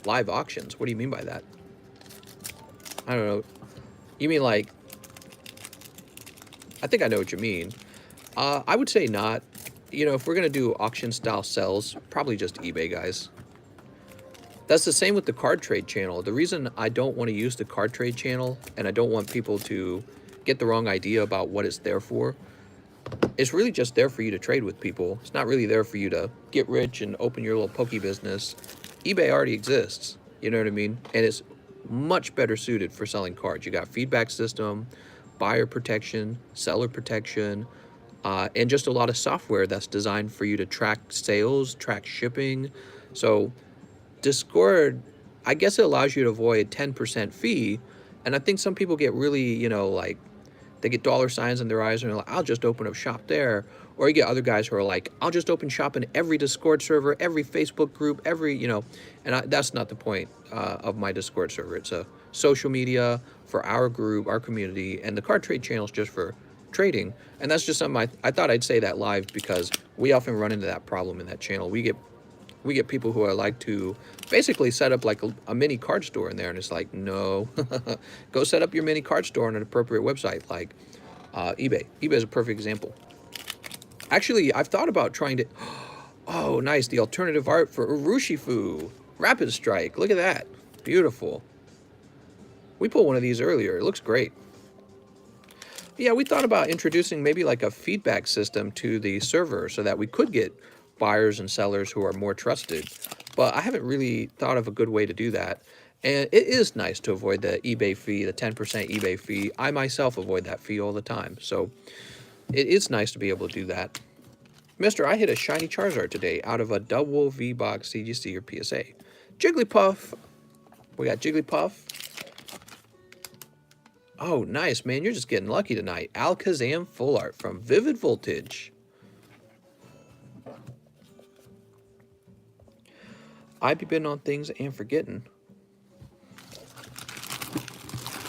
Live auctions? What do you mean by that? I don't know. You mean like... I think I know what you mean. I would say not. You know, if we're going to do auction-style sells, probably just eBay, guys. That's the same with the card trade channel. The reason I don't want to use the card trade channel, and I don't want people to get the wrong idea about what it's there for, it's really just there for you to trade with people. It's not really there for you to get rich and open your little Poke business. eBay already exists, you know what I mean? And it's much better suited for selling cards. You got feedback system, buyer protection, seller protection, and just a lot of software that's designed for you to track sales, track shipping. So Discord, I guess it allows you to avoid 10% fee. And I think some people get really, you know, like, they get dollar signs in their eyes and they're like, I'll just open up shop there. Or you get other guys who are like, I'll just open shop in every Discord server, every Facebook group, every, you know, and that's not the point of my Discord server. It's a social media for our group, our community, and the card trade channel is just for trading. And that's just something I thought I'd say that live because we often run into that problem in that channel. We get people who are like to basically set up like a mini card store in there, and it's like, no, go set up your mini card store on an appropriate website like eBay. eBay is a perfect example. Actually, I've thought about trying to, oh, nice, the alternative art for Urushifu. Rapid Strike, look at that, beautiful. We pulled one of these earlier, it looks great. Yeah, we thought about introducing maybe like a feedback system to the server so that we could get buyers and sellers who are more trusted. But I haven't really thought of a good way to do that. And it is nice to avoid the eBay fee, the 10% eBay fee. I myself avoid that fee all the time. So it is nice to be able to do that. Mister, I hit a shiny Charizard today out of a double V-Box CGC or PSA. Jigglypuff. We got Jigglypuff. Oh, nice, man. You're just getting lucky tonight. Alakazam Full Art from Vivid Voltage. I be bidding on things and forgetting.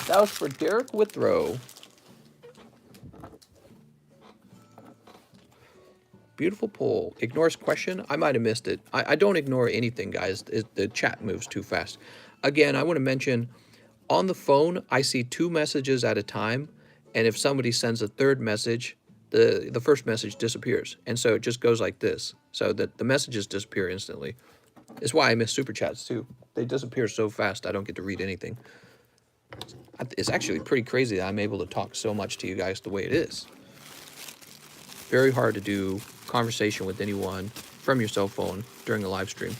That was for Derek Withrow. Beautiful poll. Ignores question. I might have missed it. I don't ignore anything, guys. The chat moves too fast. Again, I want to mention, on the phone, I see 2 messages at a time. And if somebody sends a 3rd message, the first message disappears. And so it just goes like this. So that the messages disappear instantly. It's why I miss super chats too. They disappear so fast I don't get to read anything. It's actually pretty crazy that I'm able to talk so much to you guys the way it is. Very hard to do conversation with anyone from your cell phone during a live stream.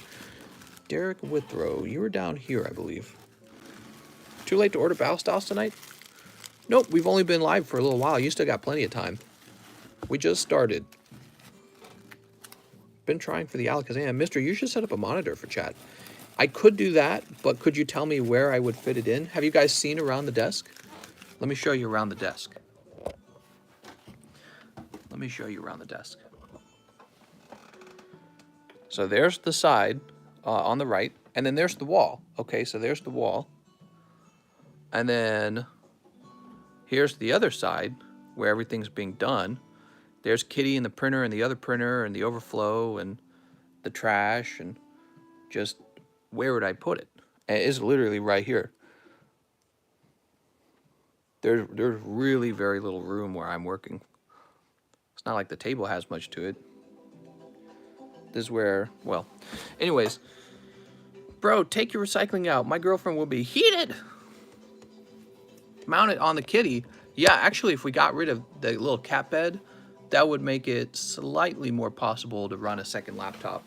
Derek Withrow, you were down here, I believe. Too late to order Battle Styles tonight? Nope, we've only been live for a little while. You still got plenty of time. We just started. Been trying for the Alakazam. Mister, you should set up a monitor for chat. I could do that, but could you tell me where I would fit it in? Have you guys seen around the desk? Let me show you around the desk. Let me show you around the desk. So there's the side on the right, and then there's the wall. Okay, so there's the wall. And then here's the other side where everything's being done. There's Kitty and the printer and the other printer and the overflow and the trash and just where would I put it? And it's literally right here. There's really very little room where I'm working. It's not like the table has much to it. This is where, well, anyways. Bro, take your recycling out. My girlfriend will be heated. Mount it on the kitty. Yeah, actually, if we got rid of the little cat bed, that would make it slightly more possible to run a second laptop.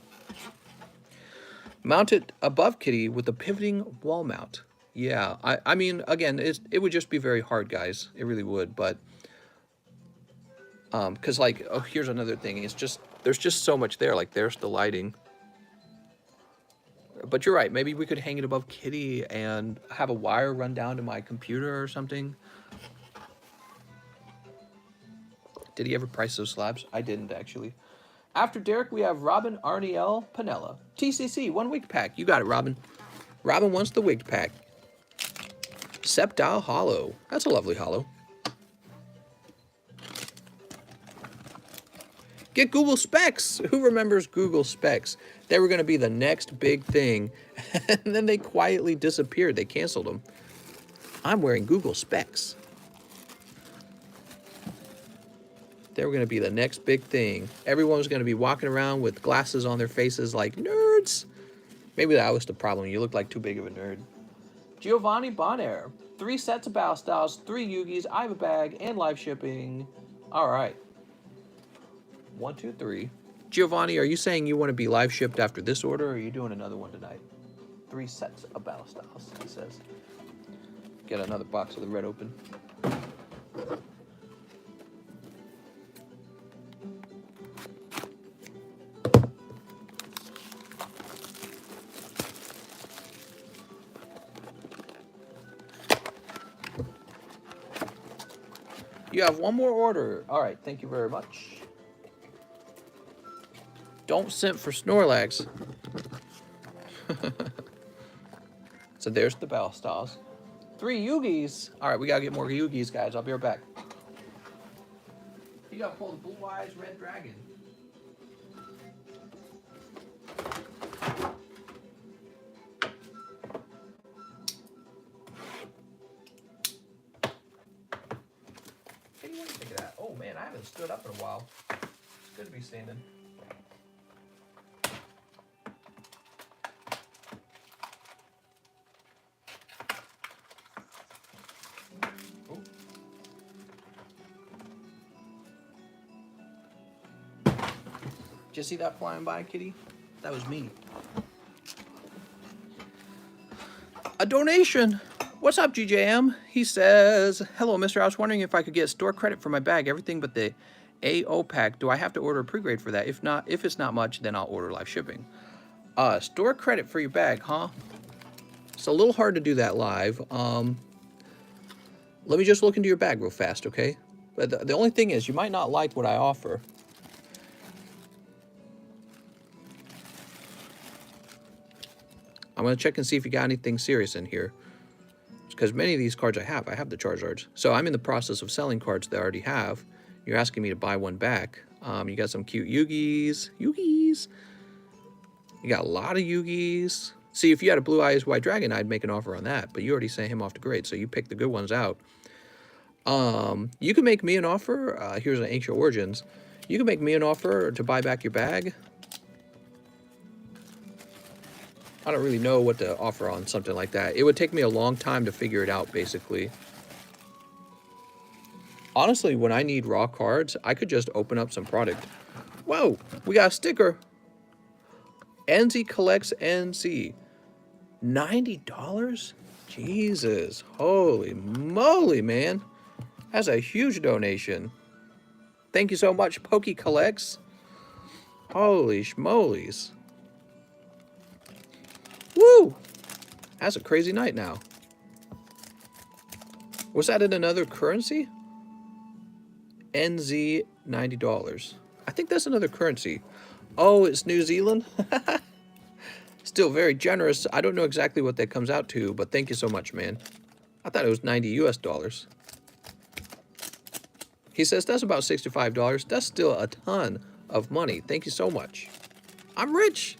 Mount it above kitty with a pivoting wall mount. Yeah, I mean, again, it would just be very hard, guys. It really would, but because like, oh, here's another thing. It's just there's just so much there. Like, there's the lighting. But you're right. Maybe we could hang it above kitty and have a wire run down to my computer or something. Did he ever price those slabs? I didn't, actually. After Derek, we have Robin Arniel Panella. TCC, 1 wig pack. You got it, Robin. Robin wants the wig pack. Septile Hollow. That's a lovely hollow. Get Google Specs. Who remembers Google Specs? They were going to be the next big thing, and then they quietly disappeared. They canceled them. I'm wearing Google Specs. They were going to be the next big thing. Everyone was going to be walking around with glasses on their faces like nerds. Maybe that was the problem. You look like too big of a nerd. Giovanni Bonaire. 3 sets of Battle Styles, 3 Yugis, I have a bag, and live shipping. All right. 1, 2, 3. Giovanni, are you saying you want to be live shipped after this order, or are you doing another one tonight? 3 sets of Battle Styles, he says. Get another box of the red open. You have one more order. All right, thank you very much. Don't simp for Snorlax. So there's the Battle Styles. 3 Yugis. All right, we gotta get more Yugis, guys. I'll be right back. You gotta pull the Blue Eyes Red Dragon. Hey, what do you think of that? Oh man, I haven't stood up in a while. It's good to be standing. Did you see that flying by, kitty? That was me. A donation. What's up, GJM? He says, hello, mister. I was wondering if I could get store credit for my bag, everything but the AO pack. Do I have to order a pre-grade for that? If it's not much, then I'll order live shipping. Store credit for your bag, huh? It's a little hard to do that live. Let me just look into your bag real fast, okay? But the only thing is, you might not like what I offer. I'm going to check and see if you got anything serious in here. Because many of these cards I have the Charizards. So I'm in the process of selling cards that I already have. You're asking me to buy one back. You got some cute Yugis. Yugis. You got a lot of Yugis. See, if you had a Blue Eyes White Dragon, I'd make an offer on that. But you already sent him off to grade, so you picked the good ones out. You can make me an offer. Here's an Ancient Origins. You can make me an offer to buy back your bag. I don't really know what to offer on something like that. It would take me a long time to figure it out, basically. Honestly, when I need raw cards, I could just open up some product. Whoa, we got a sticker. NZ collects NZ. $90? Jesus, holy moly, man. That's a huge donation. Thank you so much, Pokey Collects. Holy schmolies. Woo! That's a crazy night now. Was that in another currency? NZ, $90. I think that's another currency. Oh, it's New Zealand? Still very generous. I don't know exactly what that comes out to, but thank you so much, man. I thought it was 90 US dollars. He says that's about $65. That's still a ton of money. Thank you so much. I'm rich.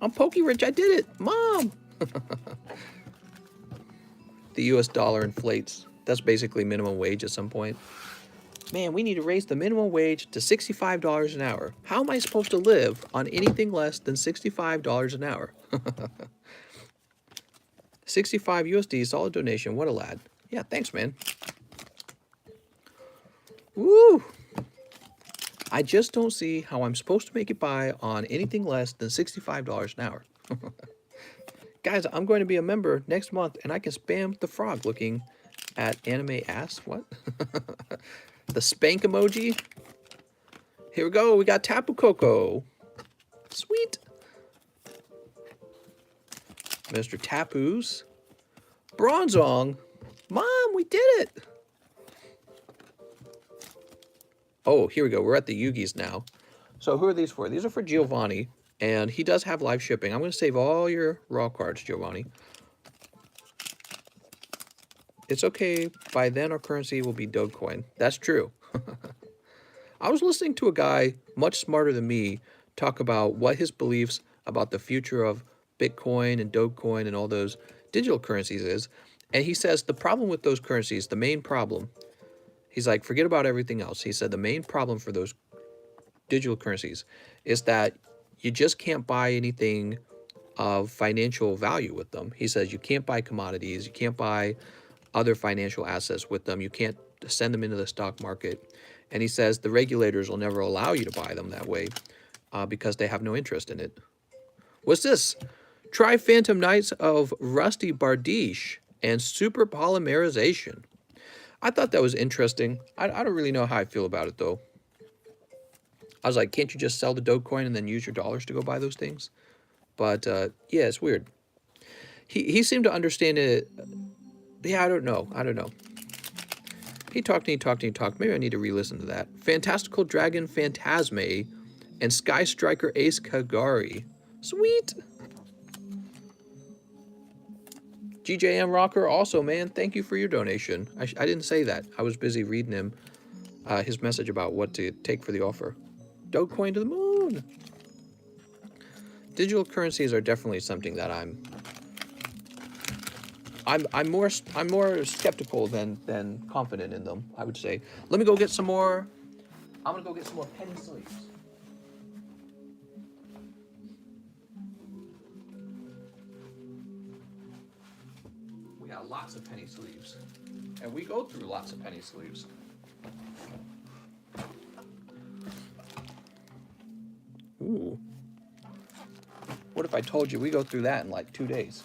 I'm Pokey Rich. I did it. Mom. The US dollar inflates. That's basically minimum wage at some point. Man, we need to raise the minimum wage to $65 an hour. How am I supposed to live on anything less than $65 an hour? 65 USD, solid donation. What a lad. Yeah, thanks, man. Woo! I just don't see how I'm supposed to make it by on anything less than $65 an hour. Guys, I'm going to be a member next month, and I can spam the frog looking at anime ass. What? The spank emoji. Here we go. We got Tapu Koko. Sweet. Mr. Tapu's. Bronzong. Mom, we did it. Oh, here we go. We're at the Yugis now. So who are these for? These are for Giovanni, and he does have live shipping. I'm going to save all your raw cards, Giovanni. It's okay. By then, our currency will be Dogecoin. That's true. I was listening to a guy much smarter than me talk about what his beliefs about the future of Bitcoin and Dogecoin and all those digital currencies is. And he says the problem with those currencies, the main problem, he's like, forget about everything else. He said the main problem for those digital currencies is that you just can't buy anything of financial value with them. He says you can't buy commodities, you can't buy other financial assets with them, you can't send them into the stock market. And he says the regulators will never allow you to buy them that way because they have no interest in it. What's this? Try Phantom Knights of Rusty Bardiche and Super Polymerization. I thought that was interesting. I don't really know how I feel about it, though. I was like, can't you just sell the Dogecoin and then use your dollars to go buy those things? But, yeah, it's weird. He seemed to understand it. Yeah, I don't know. He talked. Maybe I need to re-listen to that. Fantastical Dragon Phantasme and Sky Striker Ace Kagari. Sweet. GJM Rocker also, man, thank you for your donation. I didn't say that. I was busy reading him his message about what to take for the offer. Dogecoin to the moon. Digital currencies are definitely something that I'm more skeptical than confident in them, I would say. Let me go get some more. I'm gonna go get some more penny sleeves. We got lots of penny sleeves, and we go through lots of penny sleeves. Ooh. What if I told you we go through that in like 2 days?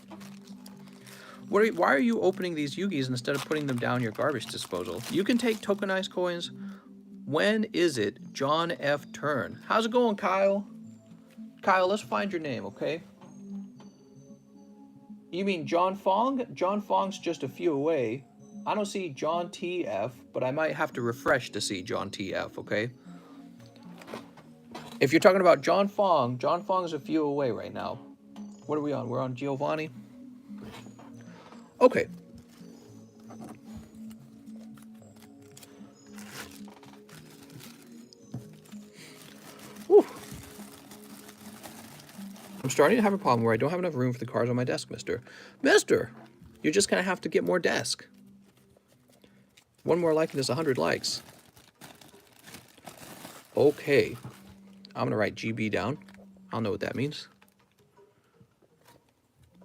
Why are you opening these Yugis instead of putting them down your garbage disposal? You can take tokenized coins. When is it John F. turn? How's it going, Kyle? Kyle, let's find your name, okay? You mean John Fong? John Fong's just a few away. I don't see John TF, but I might have to refresh to see John TF, okay? If you're talking about John Fong's a few away right now. What are we on? We're on Giovanni. Okay. Whew. I'm starting to have a problem where I don't have enough room for the cards on my desk, mister. Mister! You're just going to have to get more desk. One more like is 100 likes. Okay. I'm going to write GB down. I don't know what that means.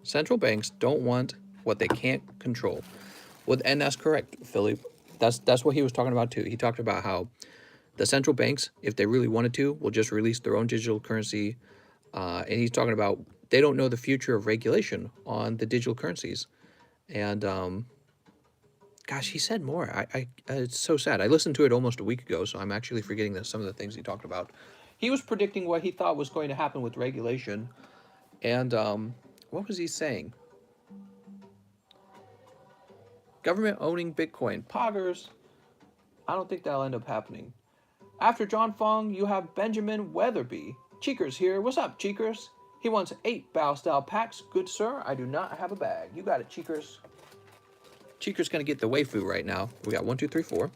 Central banks don't want what they can't control. Well, and that's correct, Philip. That's what he was talking about too. He talked about how the central banks, if they really wanted to, will just release their own digital currency. And he's talking about they don't know the future of regulation on the digital currencies. And gosh, he said more. It's so sad. I listened to it almost a week ago, so I'm actually forgetting some of the things he talked about. He was predicting what he thought was going to happen with regulation. And what was he saying? Government owning Bitcoin. Poggers. I don't think that'll end up happening. After John Fong, you have Benjamin Weatherby. Cheekers here. What's up, Cheekers? He wants 8 Bao-style packs. Good sir, I do not have a bag. You got it, Cheekers. Cheekers gonna get the waifu right now. We got 1, 2, 3, 4.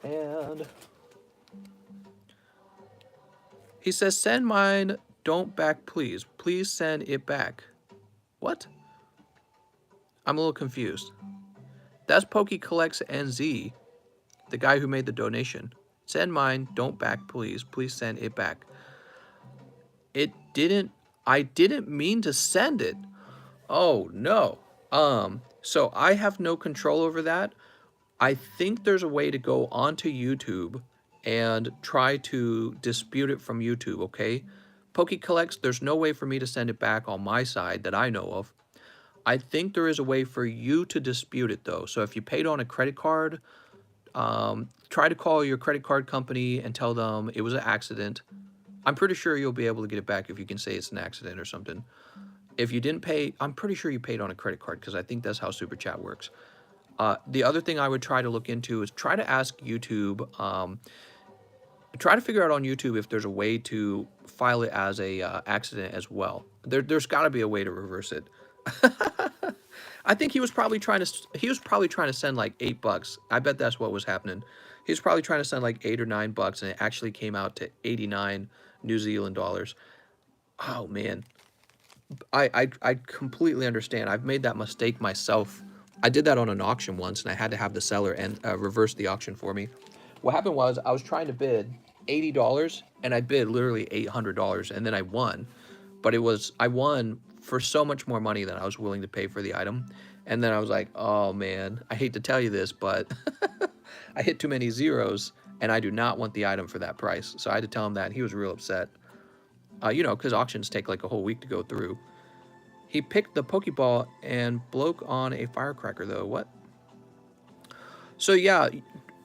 And he says, send mine, don't back, please. Please send it back. What? I'm a little confused. That's Pokey Collects NZ, the guy who made the donation. Send mine, don't back, please. Please send it back. I didn't mean to send it. Oh, no. So I have no control over that. I think there's a way to go onto YouTube and try to dispute it from YouTube, okay? PokeCollects, there's no way for me to send it back on my side that I know of. I think there is a way for you to dispute it, though. So if you paid on a credit card, try to call your credit card company and tell them it was an accident. I'm pretty sure you'll be able to get it back if you can say it's an accident or something. If you didn't pay, I'm pretty sure you paid on a credit card because I think that's how Super Chat works. The other thing I would try to look into is try to ask YouTube, try to figure out on YouTube if there's a way to file it as a accident as well. There's got to be a way to reverse it. I think he was probably trying to send like $8. I bet that's what was happening. He was probably trying to send like $8 or $9, and it actually came out to 89 New Zealand dollars. Oh man, I completely understand. I've made that mistake myself. I did that on an auction once, and I had to have the seller and reverse the auction for me. What happened was I was trying to bid $80, and I bid literally $800, and then I won. But I won for so much more money than I was willing to pay for the item. And then I was like, oh man, I hate to tell you this, but I hit too many zeros, and I do not want the item for that price. So I had to tell him that, and he was real upset. You know, because auctions take like a whole week to go through. He picked the Pokeball and bloke on a firecracker, though. What? So yeah,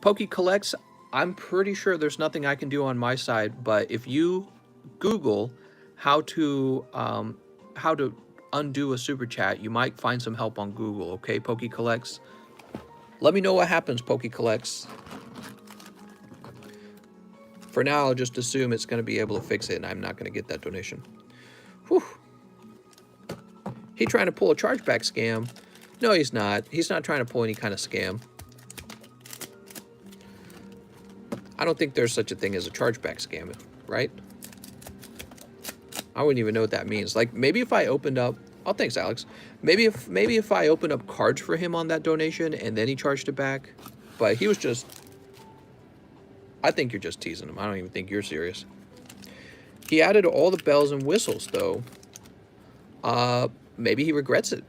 PokeCollects, I'm pretty sure there's nothing I can do on my side, but if you Google how to undo a super chat, you might find some help on Google, okay, PokeCollects? Let me know what happens, PokeCollects. For now, I'll just assume it's going to be able to fix it, and I'm not going to get that donation. Whew. He trying to pull a chargeback scam. No, he's not. He's not trying to pull any kind of scam. I don't think there's such a thing as a chargeback scam, right? I wouldn't even know what that means. Like, maybe if I opened up... Oh, thanks, Alex. Maybe if I opened up cards for him on that donation, and then he charged it back. But he was just... I think you're just teasing him. I don't even think you're serious. He added all the bells and whistles, though. Maybe he regrets it.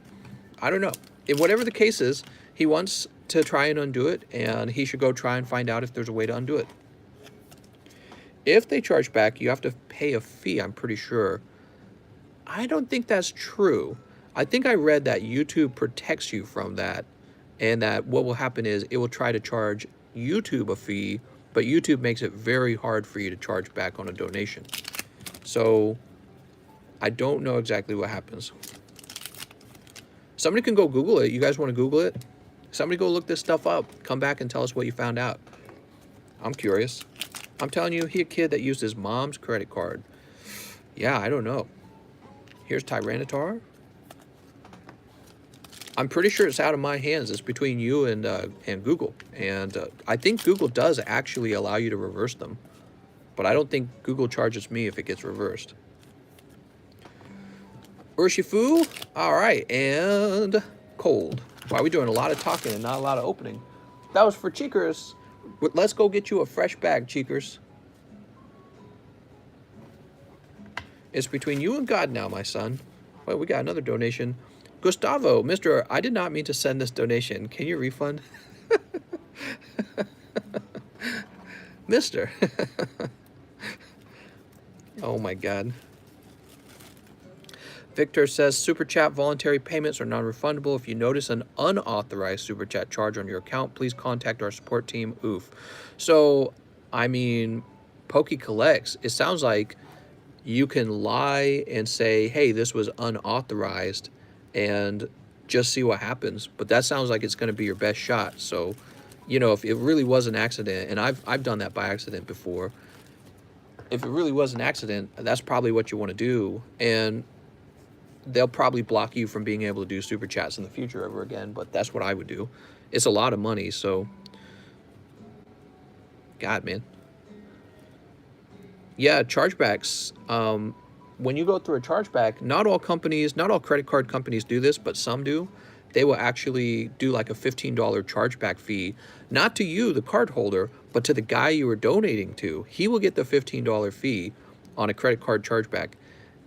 I don't know. In whatever the case is, he wants to try and undo it, and he should go try and find out if there's a way to undo it. If they charge back, you have to pay a fee, I'm pretty sure. I don't think that's true. I think I read that YouTube protects you from that, and that what will happen is it will try to charge YouTube a fee, but YouTube makes it very hard for you to charge back on a donation. So I don't know exactly what happens. Somebody can go Google it. You guys want to Google it? Somebody go look this stuff up. Come back and tell us what you found out. I'm curious. I'm telling you, he a kid that used his mom's credit card. Yeah, I don't know. Here's Tyranitar. I'm pretty sure it's out of my hands. It's between you and Google. And I think Google does actually allow you to reverse them. But I don't think Google charges me if it gets reversed. Urshifu. All right. And Cold. Wow, we're doing a lot of talking and not a lot of opening. That was for Cheekers. Let's go get you a fresh bag, Cheekers. It's between you and God now, my son. Well, we got another donation. Gustavo, Mr. I did not mean to send this donation. Can you refund? Mister. Oh my God. Victor says, Super Chat voluntary payments are non-refundable. If you notice an unauthorized Super Chat charge on your account, please contact our support team. Oof. So, I mean, PokeCollects, it sounds like you can lie and say, hey, this was unauthorized, and just see what happens. But that sounds like it's going to be your best shot. So, you know, if it really was an accident, and I've done that by accident before, if it really was an accident, that's probably what you want to do. And they'll probably block you from being able to do Super Chats in the future ever again, but that's what I would do. It's a lot of money, so... God, man. Yeah, chargebacks. When you go through a chargeback, not all credit card companies do this, but some do. They will actually do like a $15 chargeback fee, not to you, the card holder, but to the guy you were donating to. He will get the $15 fee on a credit card chargeback,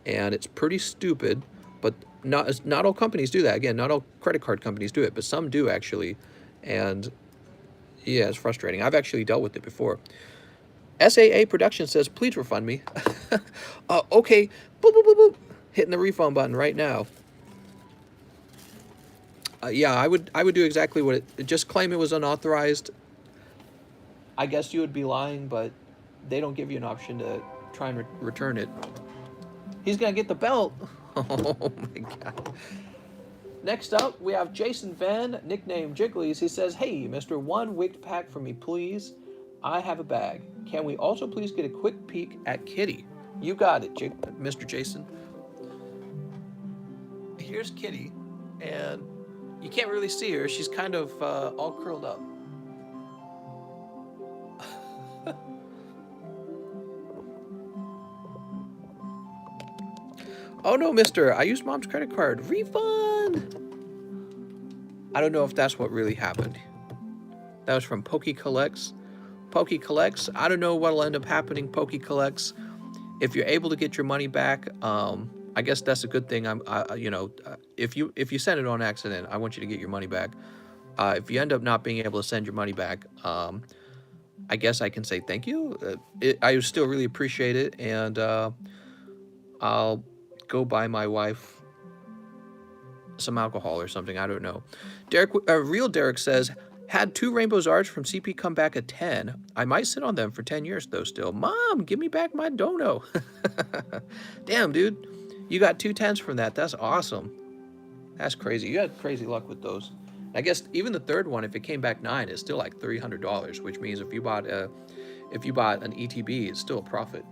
and it's pretty stupid, But not all companies do that. Again, not all credit card companies do it, but some do actually. And yeah, it's frustrating. I've actually dealt with it before. SAA Production says, please refund me. Okay, boop, boop, boop, boop. Hitting the refund button right now. Yeah, I would do exactly what it, just claim it was unauthorized. I guess you would be lying, but they don't give you an option to try and return it. He's gonna get the belt. Oh my god. Next up, we have Jason Van, nicknamed Jigglies. He says, hey, Mr. One Wigged Pack for me, please. I have a bag. Can we also please get a quick peek at Kitty? You got it, Mr. Jason. Here's Kitty, and you can't really see her. She's kind of all curled up. Oh no, mister, I used mom's credit card. Refund! I don't know if that's what really happened. That was from Pokey Collects. Pokey Collects, I don't know what'll end up happening, Pokey Collects. If you're able to get your money back, I guess that's a good thing. You know, if you send it on accident, I want you to get your money back. If you end up not being able to send your money back, I guess I can say thank you. I still really appreciate it, and I'll go buy my wife some alcohol or something. I don't know. Real Derek says, had 2 Rainbow's Arch from CP come back at 10. I might sit on them for 10 years though still. Mom, give me back my dono. Damn, dude. You got 2 10s from that. That's awesome. That's crazy. You had crazy luck with those. I guess even the 3rd one, if it came back 9, it's still like $300, which means if you bought an ETB, it's still a profit.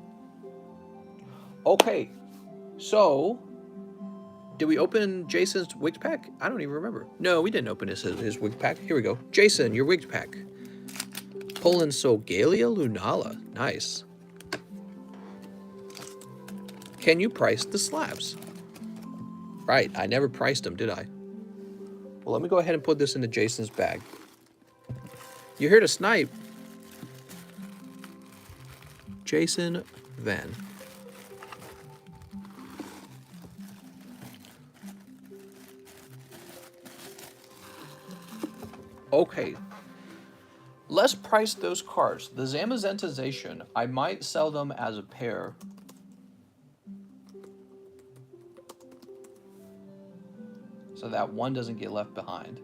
Okay, so did we open Jason's wigged pack? I don't even remember. No, we didn't open his wigged pack. Here we go. Jason, your wigged pack. Poland Solgalia Lunala. Nice. Can you price the slabs? Right, I never priced them, did I? Well, let me go ahead and put this into Jason's bag. You're here to snipe. Jason Van. Okay, let's price those cards. The Zamazentization, I might sell them as a pair. So that one doesn't get left behind.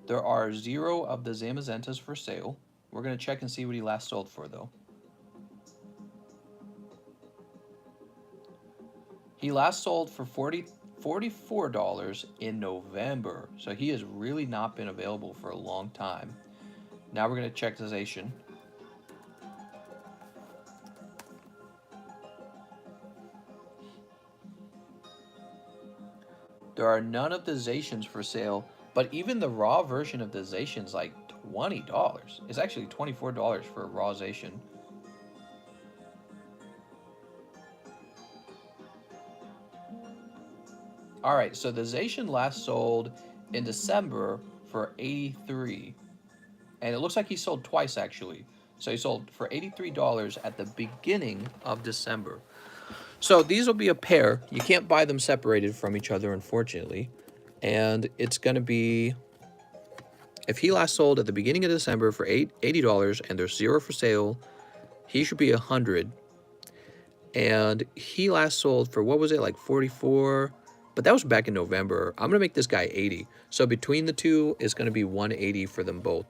There are 0 of the Zamazentas for sale. We're going to check and see what he last sold for, though. He last sold for $44 in November. So he has really not been available for a long time. Now we're going to check the Zation. There are none of the Zations for sale, but even the raw version of the Zation's like $20. It's actually $24 for a raw Zation. All right, so the Zation last sold in December for $83. And it looks like he sold twice, actually. So he sold for $83 at the beginning of December. So these will be a pair. You can't buy them separated from each other, unfortunately. And it's going to be, if he last sold at the beginning of December for $80 and there's 0 for sale, he should be $100. And he last sold for, what was it, like 44? But that was back in November. I'm going to make this guy 80. So between the two, it's going to be 180 for them both.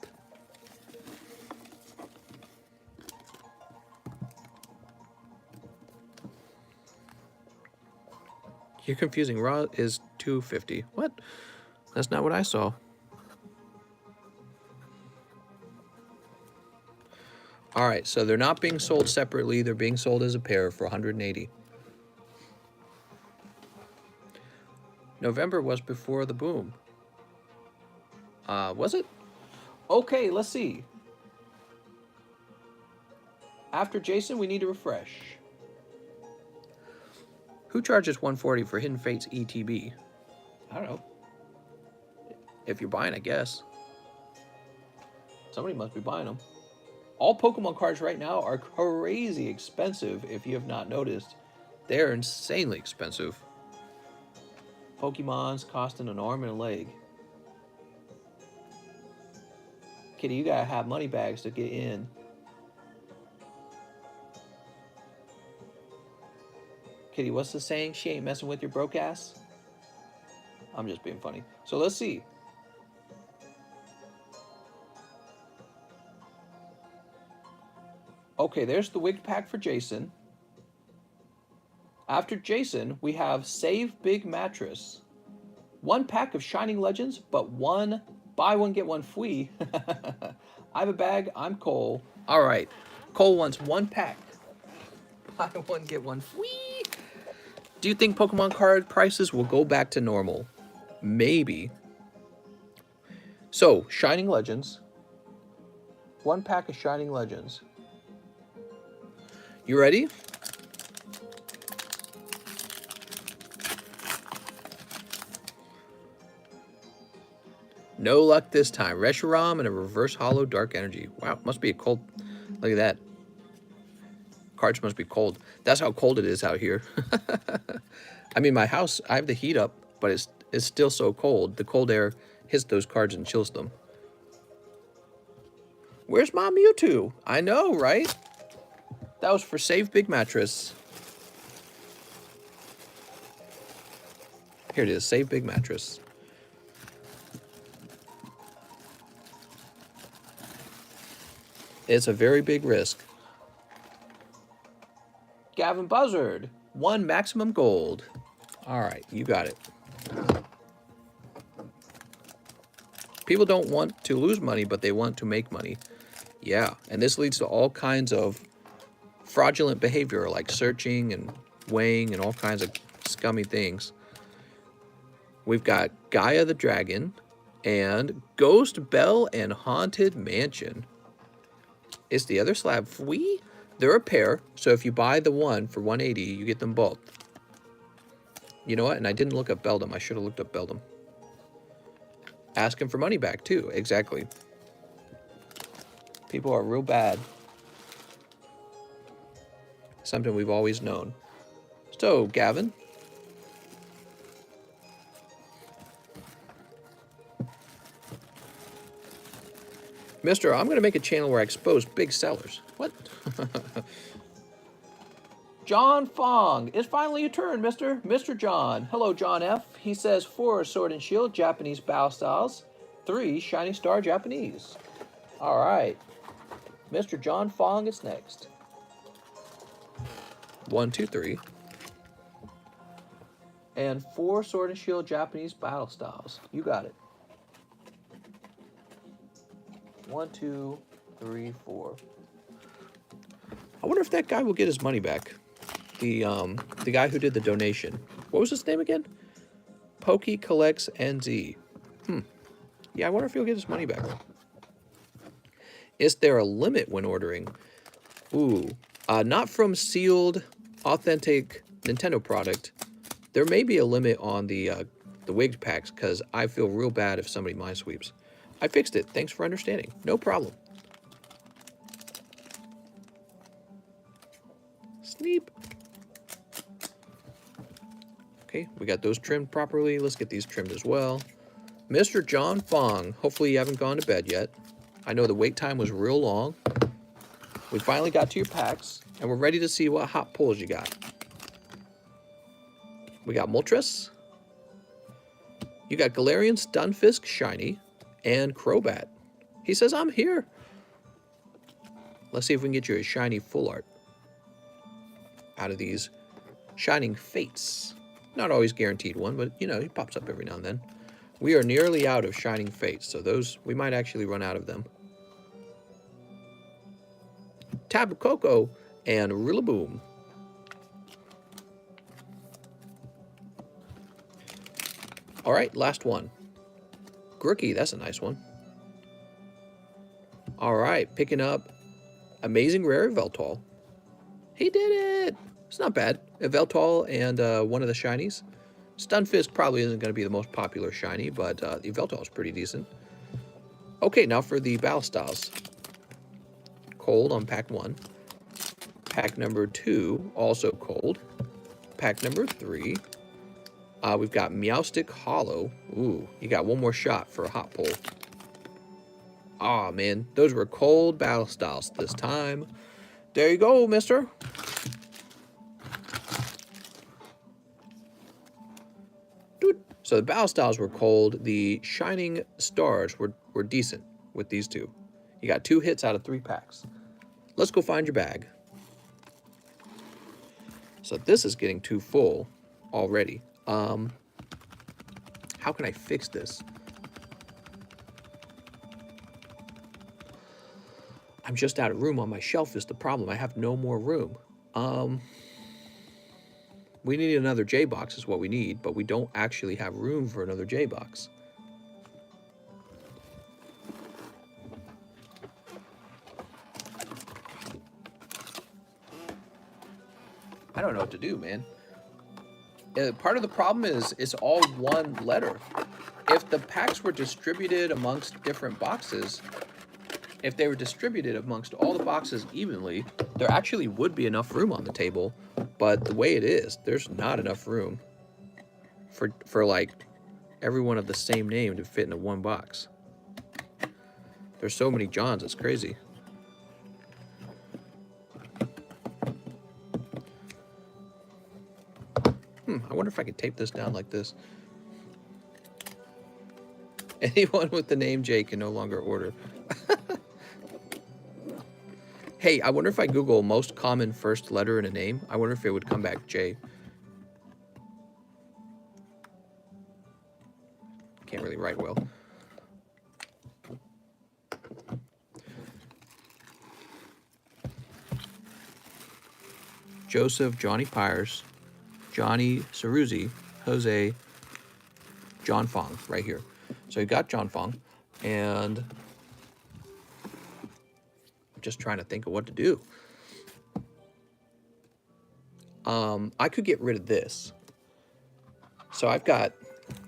You're confusing. Raw is $250. What? That's not what I saw. All right, so they're not being sold separately. They're being sold as a pair for $180. November was before the boom. Was it? Okay, let's see. After Jason, we need to refresh. Who charges $140 for Hidden Fates ETB? I don't know. If you're buying, I guess. Somebody must be buying them. All Pokemon cards right now are crazy expensive, if you have not noticed. They're insanely expensive. Pokemon's costing an arm and a leg. Kitty, you gotta have money bags to get in. Kitty, what's the saying? She ain't messing with your broke ass? I'm just being funny. So let's see. Okay, there's the wig pack for Jason. After Jason, we have Save Big Mattress. 1 pack of Shining Legends, but one buy one, get one free. I have a bag, I'm Cole. All right, Cole wants 1 pack. Buy one, get one free. Do you think Pokemon card prices will go back to normal? Maybe. So, Shining Legends. 1 pack of Shining Legends. You ready? No luck this time. Reshiram and a reverse hollow dark energy. Wow, must be a cold. Look at that. Cards must be cold. That's how cold it is out here. I mean, my house, I have the heat up, but it's still so cold. The cold air hits those cards and chills them. Where's my Mewtwo? I know, right? That was for Save Big Mattress. Here it is, Save Big Mattress. It's a very big risk. Gavin Buzzard, 1 maximum gold. All right, you got it. People don't want to lose money, but they want to make money. Yeah, and this leads to all kinds of fraudulent behavior, like searching and weighing and all kinds of scummy things. We've got Gaia the Dragon and Ghost Bell and Haunted Mansion. Is the other slab free? They're a pair, so if you buy the one for 180, you get them both. You know what? And I didn't look up Beldum. I should have looked up Beldum. Asking for money back, too. Exactly. People are real bad. Something we've always known. So, Gavin. Mister, I'm going to make a channel where I expose big sellers. What? John Fong, it's finally your turn, mister. Mr. John. Hello, John F. He says 4 Sword and Shield Japanese Battle Styles, 3 Shining Star Japanese. All right. Mr. John Fong is next. 1, 2, 3. And 4 Sword and Shield Japanese Battle Styles. You got it. 1, 2, 3, 4. I wonder if that guy will get his money back. The guy who did the donation. What was his name again? Pokey Collects NZ. Yeah, I wonder if he'll get his money back. Is there a limit when ordering? Ooh, not from sealed, authentic Nintendo product. There may be a limit on the wig packs because I feel real bad if somebody mind sweeps. I fixed it. Thanks for understanding. No problem. Sneep. Okay, we got those trimmed properly. Let's get these trimmed as well. Mr. John Fong. Hopefully you haven't gone to bed yet. I know the wait time was real long. We finally got to your packs, and we're ready to see what hot pulls you got. We got Moltres. You got Galarian Stunfisk Shiny and Crobat. He says, I'm here. Let's see if we can get you a shiny full art out of these Shining Fates. Not always guaranteed one, but, you know, he pops up every now and then. We are nearly out of Shining Fates, so those, we might actually run out of them. Tapu Koko and Rillaboom. All right, last one. Grookey, that's a nice one. All right, picking up Amazing Rare Veltal. He did it! It's not bad. A Veltal and one of the shinies. Stunfisk probably isn't going to be the most popular shiny, but the Veltal is pretty decent. Okay, now for the Battle Styles. Cold on pack 1. Pack number 2, also cold. pack number 3. We've got Meowstick Hollow. Ooh, you got one more shot for a hot pull. Aw, man, those were cold battle styles this time. There you go, mister. Dude. So the battle styles were cold. The shining stars were decent with these two. You got 2 hits out of 3 packs. Let's go find your bag. So this is getting too full already. How can I fix this? I'm just out of room on my shelf is the problem. I have no more room. We need another J box is what we need, but we don't actually have room for another J box. I don't know what to do, man. Part of the problem is it's all one letter. If the packs were distributed amongst different boxes, if they were distributed amongst all the boxes evenly, there actually would be enough room on the table. But the way it is, there's not enough room for like everyone of the same name to fit into one box. There's so many Johns, it's crazy. I wonder if I could tape this down like this. Anyone with the name J can no longer order. Hey, I wonder if I Google most common first letter in a name. I wonder if it would come back J. Can't really write well. Joseph, Johnny Pyers, Johnny Ceruzzi, Jose, John Fong, right here. So you got John Fong, and I'm just trying to think of what to do. I could get rid of this. So I've got,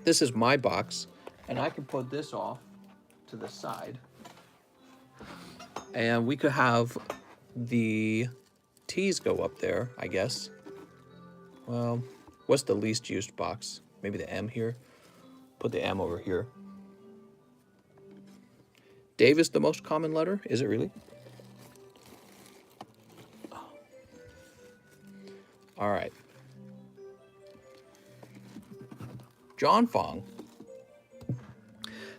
this is my box, and I can put this off to the side. And we could have the T's go up there, I guess. Well, what's the least used box? Maybe the M here? Put the M over here. Dave is the most common letter? Is it really? All right. John Fong.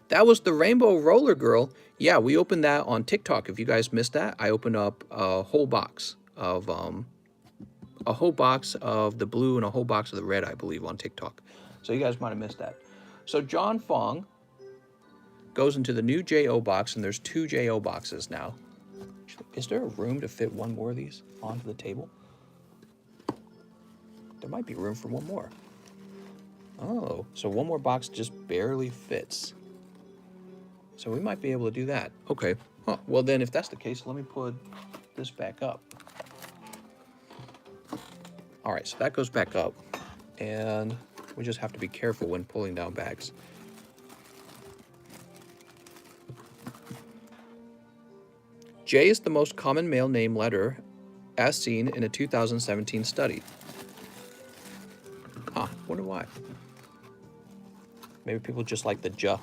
That was the Rainbow Roller Girl. Yeah, we opened that on TikTok. If you guys missed that, I opened up a whole box of the blue and a whole box of the red, I believe, on TikTok. So you guys might have missed that. So John Fong goes into the new JO box, and there's 2 JO boxes now. Is there a room to fit one more of these onto the table? There might be room for one more. Oh, so one more box just barely fits. So we might be able to do that. Okay. Huh. Well, then if that's the case, let me put this back up. All right, so that goes back up. And we just have to be careful when pulling down bags. J is the most common male name letter as seen in a 2017 study. Huh, wonder why. Maybe people just like the J.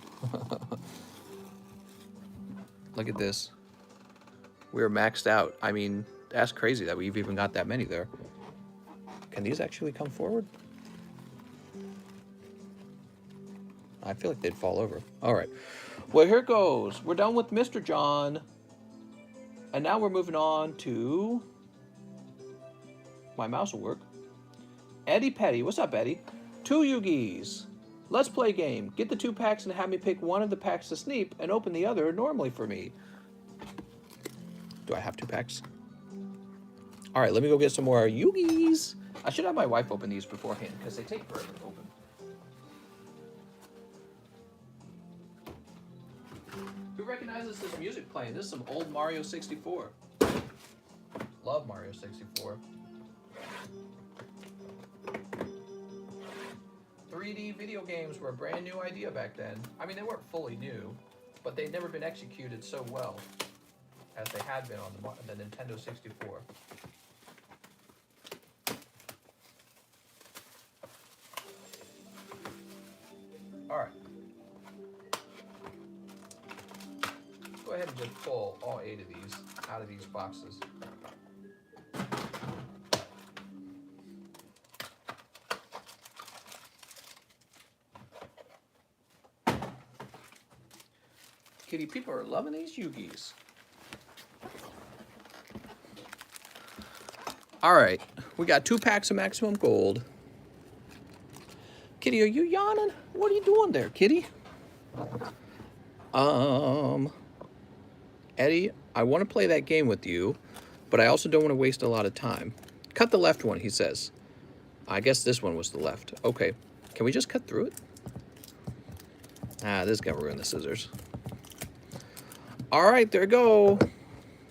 Look at this. We're maxed out. I mean, that's crazy that we've even got that many there. Can these actually come forward? I feel like they'd fall over. All right. Well, here goes. We're done with Mr. John. And now we're moving on to... My mouse will work. Eddie Petty. What's up, Eddie? 2 Yugis. Let's play game. Get the 2 packs and have me pick one of the packs to sneep and open the other normally for me. Do I have 2 packs? All right, let me go get some more Yugis. I should have my wife open these beforehand because they take forever to open. Who recognizes this music playing? This is some old Mario 64. Love Mario 64. 3D video games were a brand new idea back then. I mean, they weren't fully new, but they'd never been executed so well as they had been on the Nintendo 64. All right. Go ahead and just pull all 8 of these out of these boxes. Kitty, people are loving these Yu-Gis. All right, we got 2 packs of maximum gold. Kitty, are you yawning? What are you doing there, Kitty? Eddie, I want to play that game with you, but I also don't want to waste a lot of time. Cut the left one, he says. I guess this one was the left. Okay, can we just cut through it? Ah, this guy ruined the scissors. All right, there we go.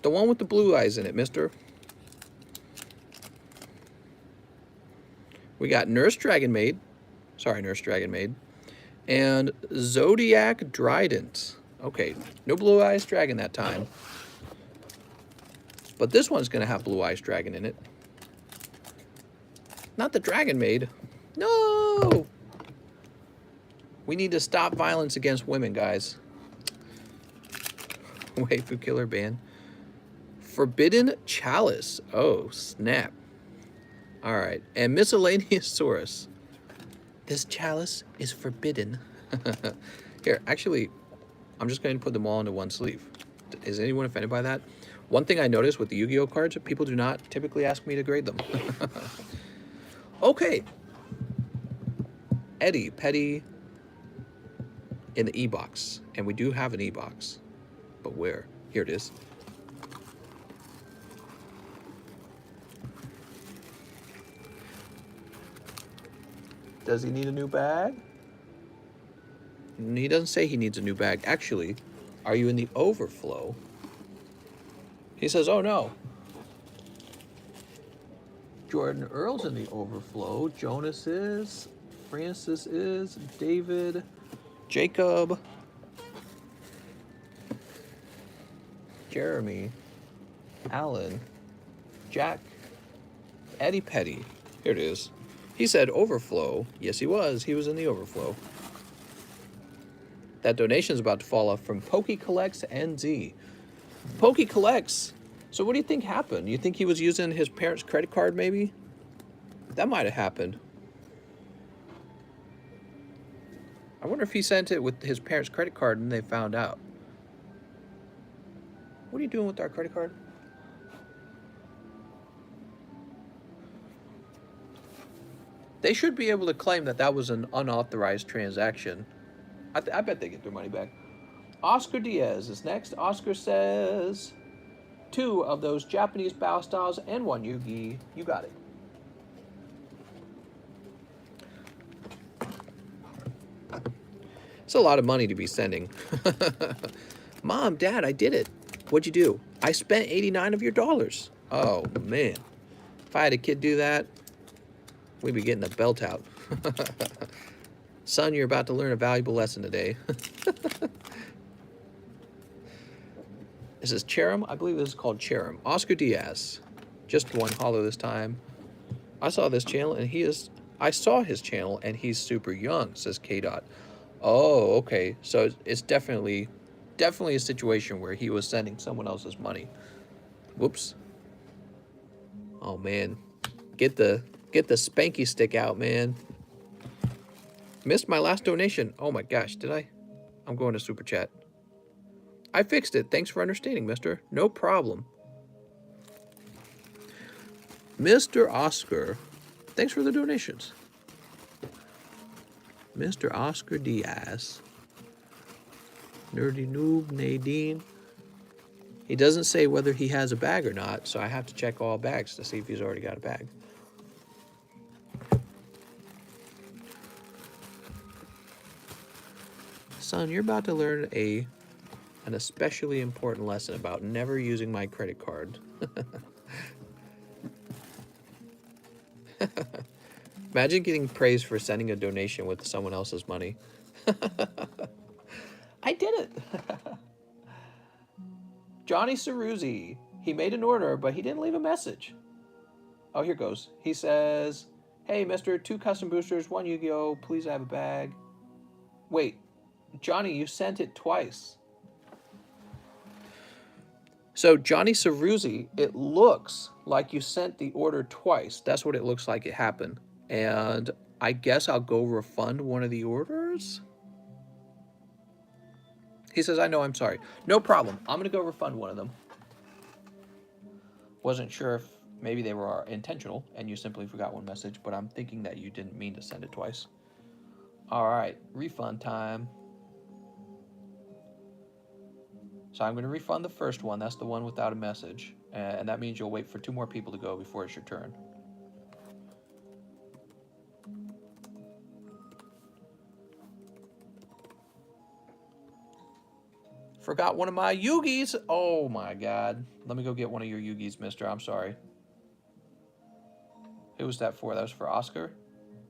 The one with the blue eyes in it, mister. We got Nurse Dragon Maid. Sorry, Nurse Dragon Maid. And Zodiac Drident. Okay, no Blue Eyes Dragon that time. But this one's going to have Blue Eyes Dragon in it. Not the Dragon Maid. No! We need to stop violence against women, guys. Waifu Killer Ban. Forbidden Chalice. Oh, snap. All right. And Miscellaneous Saurus. This chalice is forbidden. Here, actually, I'm just going to put them all into one sleeve. Is anyone offended by that? One thing I noticed with the Yu-Gi-Oh cards, people do not typically ask me to grade them. Okay. Eddie Petty in the E-box. And we do have an E-box. But where? Here it is. Does he need a new bag? He doesn't say he needs a new bag. Actually, are you in the overflow? He says, oh no. Jordan Earl's in the overflow. Jonas is. Francis is. David. Jacob. Jeremy. Alan. Jack. Eddie Petty. Here it is. He said overflow. Yes, he was. He was in the overflow. That donation's about to fall off from Pokey Collects NZ. Pokey Collects. So what do you think happened? You think he was using his parents' credit card, maybe? That might have happened. I wonder if he sent it with his parents' credit card and they found out. What are you doing with our credit card? They should be able to claim that that was an unauthorized transaction. I bet they get their money back. Oscar Diaz is next. Oscar says, 2 of those Japanese bow styles and 1 Yu-Gi. You got it. It's a lot of money to be sending. Mom, Dad, I did it. What'd you do? I spent 89 of your dollars. Oh, man. If I had a kid do that, we'd be getting the belt out. Son, you're about to learn a valuable lesson today. This is Cherim. I believe this is called Cherim. Oscar Diaz. Just 1 hollow this time. I saw this channel and I saw his channel and he's super young, says K. Dot. Oh, okay. So it's definitely a situation where he was sending someone else's money. Whoops. Oh man. Get the spanky stick out, man. Missed my last donation. Oh my gosh, did I? I'm going to super chat. I fixed it. Thanks for understanding, mister. No problem. Mr. Oscar. Thanks for the donations. Mr. Oscar Diaz. Nerdy Noob Nadine. He doesn't say whether he has a bag or not, so I have to check all bags to see if he's already got a bag. Son, you're about to learn an especially important lesson about never using my credit card. Imagine getting praised for sending a donation with someone else's money. I did it. Johnny Ceruzzi. He made an order, but he didn't leave a message. Oh, here goes. He says, hey, mister, 2 custom boosters, 1 Yu-Gi-Oh! Please have a bag. Wait, Johnny, you sent it twice. So Johnny Ceruzzi, it looks like you sent the order twice. That's what it looks like it happened. And I guess I'll go refund one of the orders. He says, I know, I'm sorry. No problem. I'm going to go refund one of them. Wasn't sure if maybe they were intentional and you simply forgot one message, but I'm thinking that you didn't mean to send it twice. All right, refund time. So I'm going to refund the first one. That's the one without a message. And that means you'll wait for 2 more people to go before it's your turn. Forgot one of my Yu-Gis. Oh my God. Let me go get one of your Yu-Gis, mister. I'm sorry. Who was that for? That was for Oscar?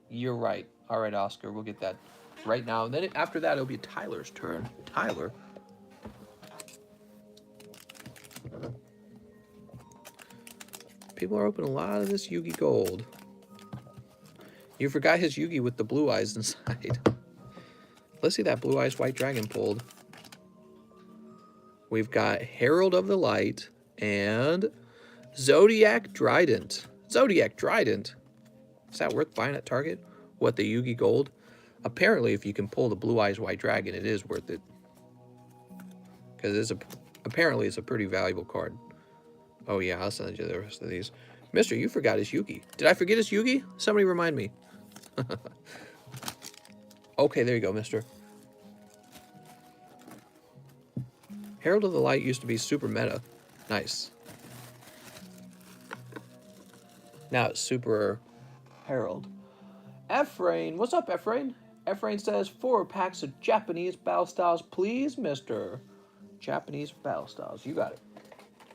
You're right. All right, Oscar. We'll get that right now. And then after that, it'll be Tyler's turn. Tyler. People are opening a lot of this Yu-Gi Gold. You forgot his Yu-Gi with the blue eyes inside. Let's see that blue eyes white dragon pulled. We've got Herald of the Light and Zodiac Trident. Zodiac Trident. Is that worth buying at Target? What, the Yu-Gi Gold? Apparently, if you can pull the blue eyes white dragon, it is worth it. Because apparently it's a pretty valuable card. Oh yeah, I'll send you the rest of these. Mister, you forgot his Yu-Gi. Did I forget his Yu-Gi? Somebody remind me. Okay, there you go, mister. Herald of the Light used to be super meta. Nice. Now it's super Herald. Ephraim, what's up, Ephraim? Ephraim says 4 packs of Japanese battle styles, please, mister. Japanese battle styles, you got it.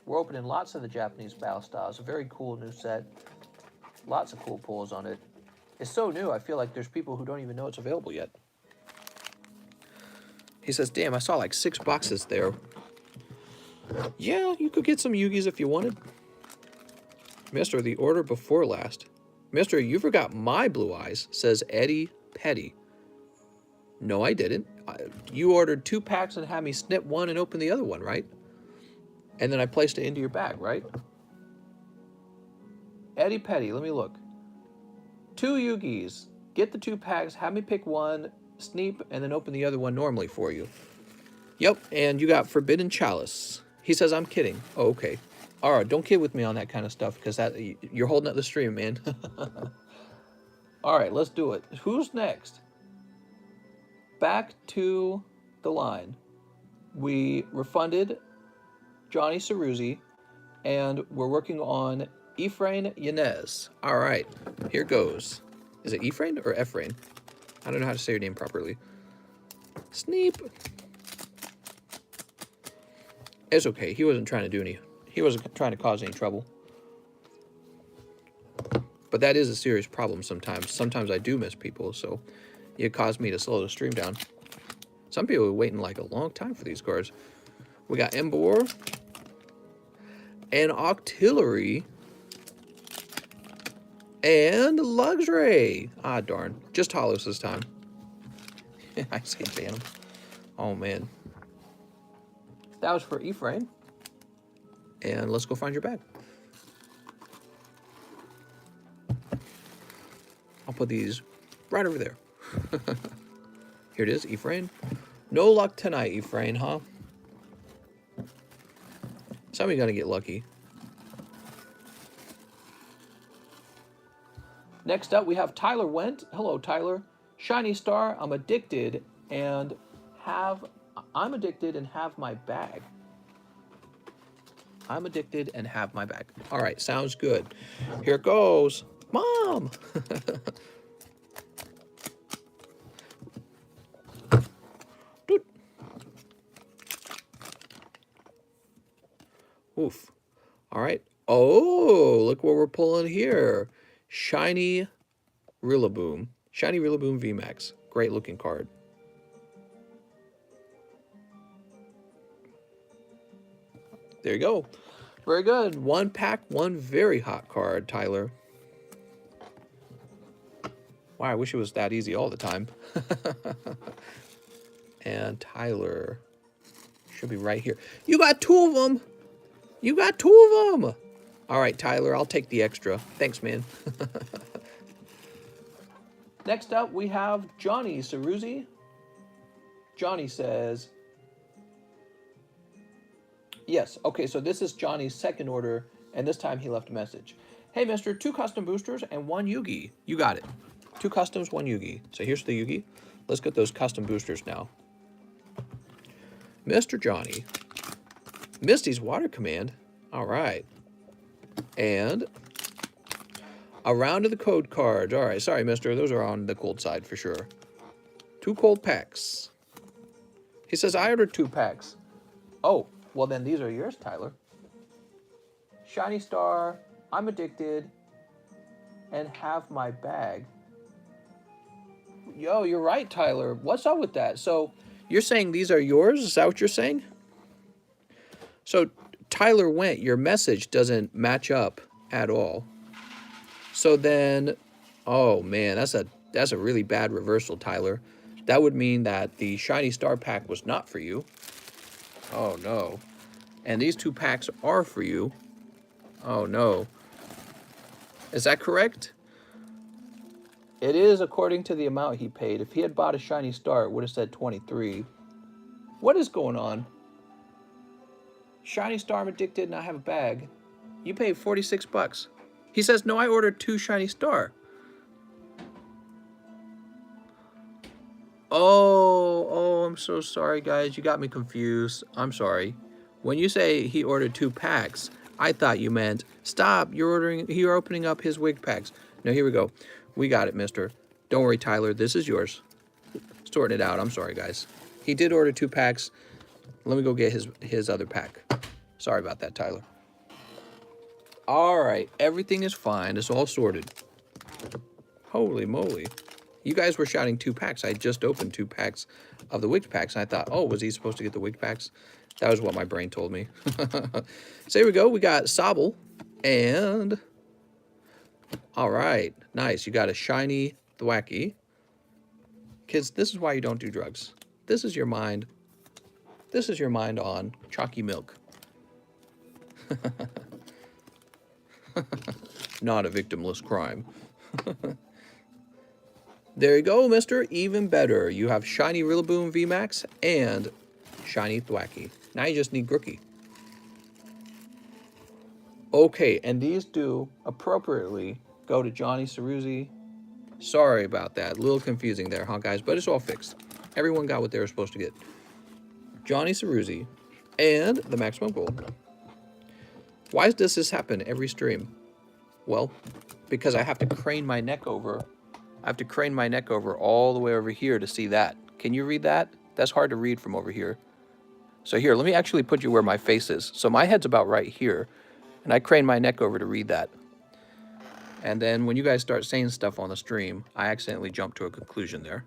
We're opening lots of the Japanese battle styles. A very cool new set. Lots of cool pulls on it. It's so new, I feel like there's people who don't even know it's available yet. He says, damn, I saw like 6 boxes there. Yeah, you could get some Yu-Gis if you wanted. Mister, the order before last. Mister, you forgot my blue eyes, says Eddie Petty. No, I didn't. You ordered 2 packs and had me snip one and open the other one, right? And then I placed it into your bag, right? Eddie Petty, let me look. 2 Yu-Gis. Get the 2 packs, have me pick one, sneep, and then open the other one normally for you. Yep, and you got Forbidden Chalice. He says, I'm kidding. Oh, okay. All right, don't kid with me on that kind of stuff, because you're holding up the stream, man. All right, let's do it. Who's next? Back to the line. We refunded Johnny Ceruzzi, and we're working on Ephraim Yanez. All right, here goes. Is it Ephraim or Ephraim? I don't know how to say your name properly. Sneep. It's okay. He wasn't trying to cause any trouble. But that is a serious problem sometimes. Sometimes I do miss people, so it caused me to slow the stream down. Some people are waiting like a long time for these cards. We got Embor and Octillery and Luxray. Ah, darn. Just holos this time. I say ban them. Oh, man. That was for Ephraim. And let's go find your bag. I'll put these right over there. Here it is, Ephraim. No luck tonight, Ephraim, huh? Somebody's gonna get lucky. Next up, we have Tyler Went. Hello, Tyler. Shiny Star, I'm addicted and have my bag. I'm addicted and have my bag. All right, sounds good. Here it goes. Mom! Dude. Oof. All right. Oh, look what we're pulling here. Shiny Rillaboom. Shiny Rillaboom VMAX. Great looking card. There you go. Very good. 1 pack, 1 very hot card, Tyler. Wow, I wish it was that easy all the time. And Tyler should be right here. You got 2 of them. You got 2 of them. All right, Tyler, I'll take the extra. Thanks, man. Next up, we have Johnny Ceruzzi. Johnny says, yes, okay, so this is Johnny's second order, and this time he left a message. Hey, mister, 2 custom boosters and 1 Yugi. You got it. 2 customs, 1 Yugi. So here's the Yugi. Let's get those custom boosters now. Mr. Johnny. Misty's water command. All right. And a round of the code cards. All right, sorry, mister. Those are on the cold side for sure. 2 cold packs. He says, I ordered 2 packs. Oh, well then these are yours, Tyler. Shiny Star, I'm Addicted, and Have My Bag. Yo, you're right, Tyler. What's up with that? So you're saying these are yours? Is that what you're saying? So Tyler went, your message doesn't match up at all. So then, oh man, that's a really bad reversal, Tyler. That would mean that the Shiny Star pack was not for you. Oh no. And these 2 packs are for you. Oh no. Is that correct? It is according to the amount he paid. If he had bought a Shiny Star, it would have said 23. What is going on? Shiny Star, I'm Addicted, and I have a bag. You paid 46 bucks. He says, no, I ordered 2 Shiny Star. Oh, I'm so sorry, guys. You got me confused. I'm sorry. When you say he ordered 2 packs, I thought you meant, stop, you're opening up his wig packs. No, here we go. We got it, mister. Don't worry, Tyler. This is yours. Sorting it out. I'm sorry, guys. He did order 2 packs. Let me go get his other pack. Sorry about that, Tyler. All right. Everything is fine. It's all sorted. Holy moly. You guys were shouting 2 packs. I just opened 2 packs of the wig packs. And I thought, oh, was he supposed to get the wig packs? That was what my brain told me. So here we go. We got Sobble and... All right, nice. You got a Shiny Thwacky. Kids, this is why you don't do drugs. This is your mind. This is your mind on Choccy Milk. Not a victimless crime. There you go, mister. Even better. You have Shiny Rillaboom VMAX and Shiny Thwacky. Now you just need Grookie. Okay, and these do appropriately go to Johnny Ceruzzi. Sorry about that. A little confusing there, huh, guys? But it's all fixed. Everyone got what they were supposed to get. Johnny Ceruzzi and the Maximum Gold. Why does this happen every stream? Well, because I have to crane my neck over. I have to crane my neck over all the way over here to see that. Can you read that? That's hard to read from over here. So here, let me actually put you where my face is. So my head's about right here. And I crane my neck over to read that. And then when you guys start saying stuff on the stream, I accidentally jump to a conclusion there.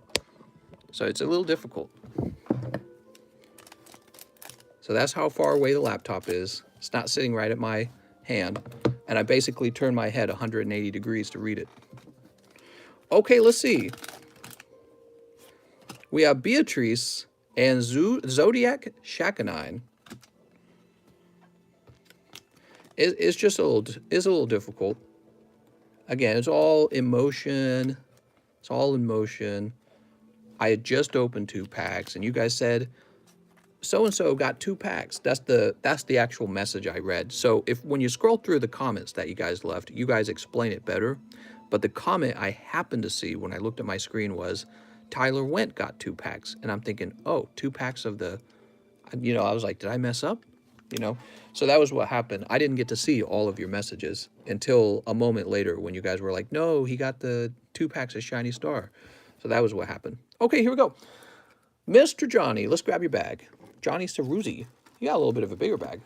So it's a little difficult. So that's how far away the laptop is. It's not sitting right at my hand. And I basically turn my head 180 degrees to read it. Okay, let's see. We have Beatrice and Zodiac Shakanine. It's just a little difficult. Again, it's all emotion. It's all in motion. I had just opened 2 packs, and you guys said so-and-so got 2 packs. That's the actual message I read. So when you scroll through the comments that you guys left, you guys explain it better. But the comment I happened to see when I looked at my screen was, Tyler Went got 2 packs. And I'm thinking, oh, 2 packs of the, I was like, did I mess up? So that was what happened. I didn't get to see all of your messages until a moment later when you guys were like, no, he got the 2 packs of Shiny Star. So that was what happened. Okay, here we go. Mr. Johnny, let's grab your bag. Johnny Ceruzzi, you got a little bit of a bigger bag.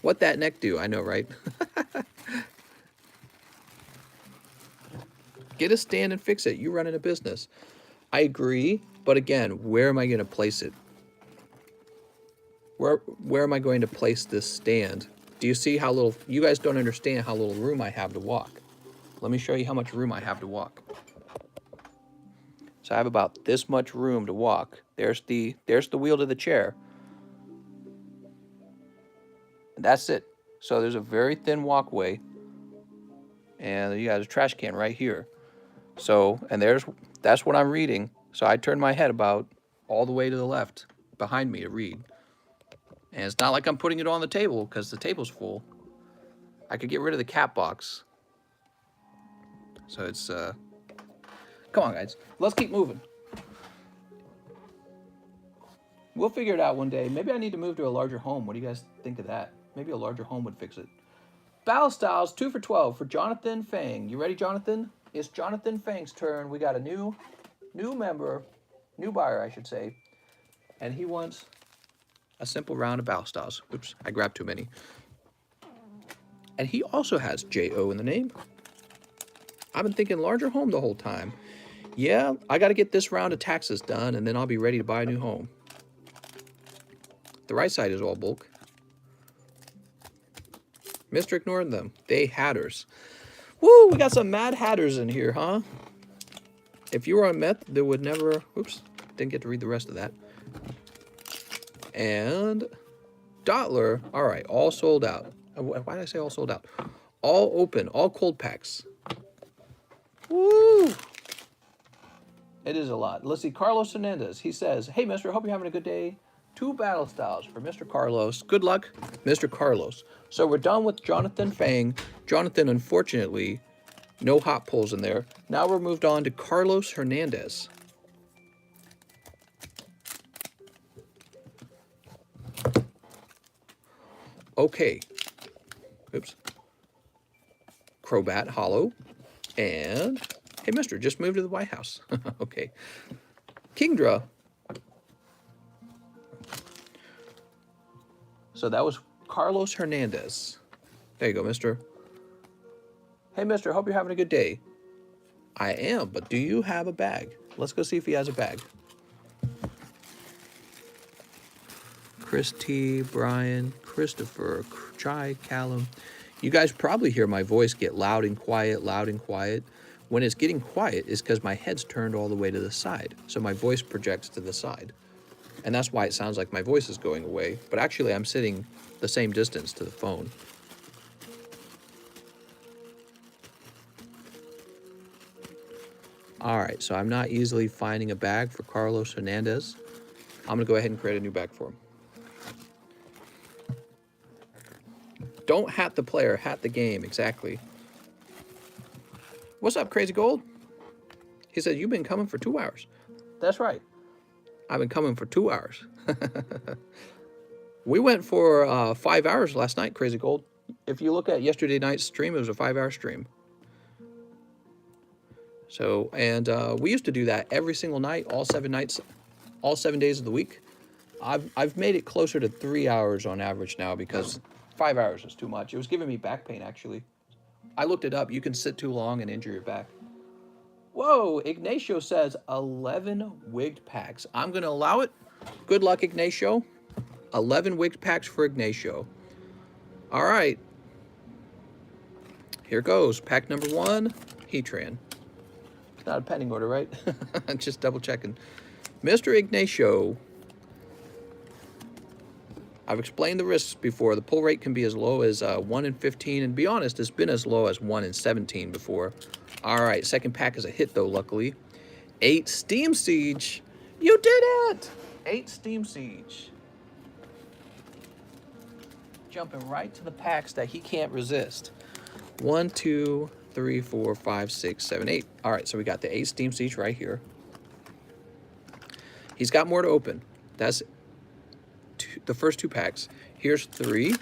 What that neck do? I know, right? Get a stand and fix it. You running a business. I agree, but again, where am I going to place it? Where am I going to place this stand? Do you see how little, you guys don't understand how little room I have to walk. Let me show you how much room I have to walk. So I have about this much room to walk. There's the wheel to the chair. And that's it. So there's a very thin walkway. And you got a trash can right here. So, and that's what I'm reading. So I turn my head about all the way to the left behind me to read. And it's not like I'm putting it on the table because the table's full. I could get rid of the cat box. So it's, come on guys, let's keep moving. We'll figure it out one day. Maybe I need to move to a larger home. What do you guys think of that? Maybe a larger home would fix it. Battle Styles, 2 for 12 for Jonathan Fang. You ready, Jonathan? It's Jonathan Fang's turn. We got a new member, new buyer, I should say. And he wants a simple round of Battle Styles. Oops, I grabbed too many. And he also has J-O in the name. I've been thinking larger home the whole time. Yeah, I got to get this round of taxes done, and then I'll be ready to buy a new home. The right side is all bulk. Mr. Ignored them. They hatters. Woo, we got some mad hatters in here, huh? If you were on meth, there would never... Oops, didn't get to read the rest of that. And Dotler, all right, all sold out. Why did I say all sold out? All open, all cold packs. Woo! It is a lot. Let's see, Carlos Hernandez. He says, hey, mister, hope you're having a good day. 2 Battle Styles for Mr. Carlos. Good luck, Mr. Carlos. So we're done with Jonathan Fang. Jonathan, unfortunately, no hot pulls in there. Now we're moved on to Carlos Hernandez. Okay. Oops. Crobat Hollow. And, hey, mister, just moved to the White House. Okay. Kingdra. So that was Carlos Hernandez. There you go, mister. Hey, mister, hope you're having a good day. I am, but do you have a bag? Let's go see if he has a bag. Chris T, Brian, Christopher, Chai, Callum. You guys probably hear my voice get loud and quiet, loud and quiet. When it's getting quiet, it's because my head's turned all the way to the side. So my voice projects to the side. And that's why it sounds like my voice is going away. But actually, I'm sitting the same distance to the phone. All right, so I'm not easily finding a bag for Carlos Hernandez. I'm going to go ahead and create a new bag for him. Don't hat the player, hat the game. Exactly. What's up, Crazy Gold? He said, you've been coming for 2 hours. That's right. I've been coming for 2 hours. We went for 5 hours last night, Crazy Gold. If you look at yesterday night's stream, it was a 5-hour stream. So, and we used to do that every single night, all 7 nights, all 7 days of the week. I've made it closer to 3 hours on average now because 5 hours is too much. It was giving me back pain, actually. I looked it up. You can sit too long and injure your back. Whoa, Ignacio says 11 wigged packs. I'm going to allow it. Good luck, Ignacio. 11 wigged packs for Ignacio. All right. Here goes. Pack number 1, Heatran. It's not a pending order, right? Just double checking. Mr. Ignacio. I've explained the risks before. The pull rate can be as low as 1 in 15. And to be honest, it's been as low as 1 in 17 before. All right, second pack is a hit, though, luckily. 8 Steam Siege. You did it! 8 Steam Siege. Jumping right to the packs that he can't resist. 1, 2, 3, 4, 5, 6, 7, 8. All right, so we got the 8 Steam Siege right here. He's got more to open. That's the first 2 packs. Here's 3,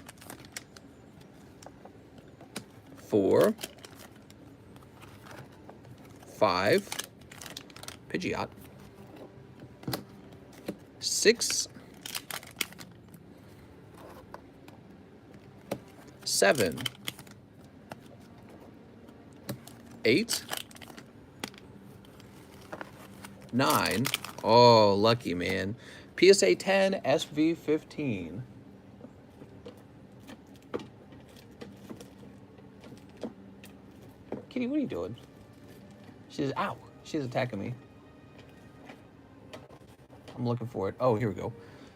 4, 5, Pidgeot, 6, 7, 8, 9. Oh, lucky man. PSA 10, SV 15. Kitty, what are you doing? She's, ow, she's attacking me. I'm looking for it. Oh, here we go.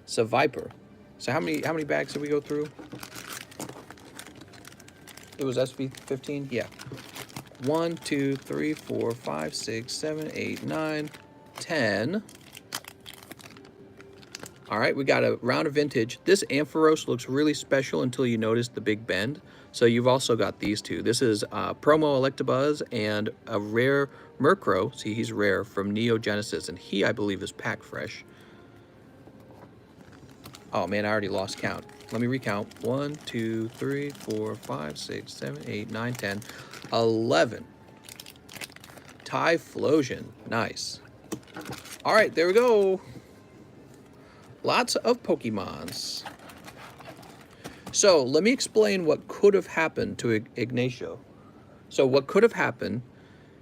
Viper. So how many bags did we go through? It was SV15? Yeah. 1, 2, 3, 4, 5, 6, 7, 8, 9, 10. All right, we got a round of vintage. This Ampharos looks really special until you notice the big bend. So you've also got these two. This is Promo Electabuzz and a rare Murkrow. See, he's rare from Neo Genesis, and he, I believe, is pack fresh. Oh man, I already lost count. Let me recount. 1, 2, 3, 4, 5, 6, 7, 8, 9, 10, 11. Typhlosion. Nice. All right, there we go. Lots of Pokemons. So let me explain what could have happened to Ignacio. So what could have happened,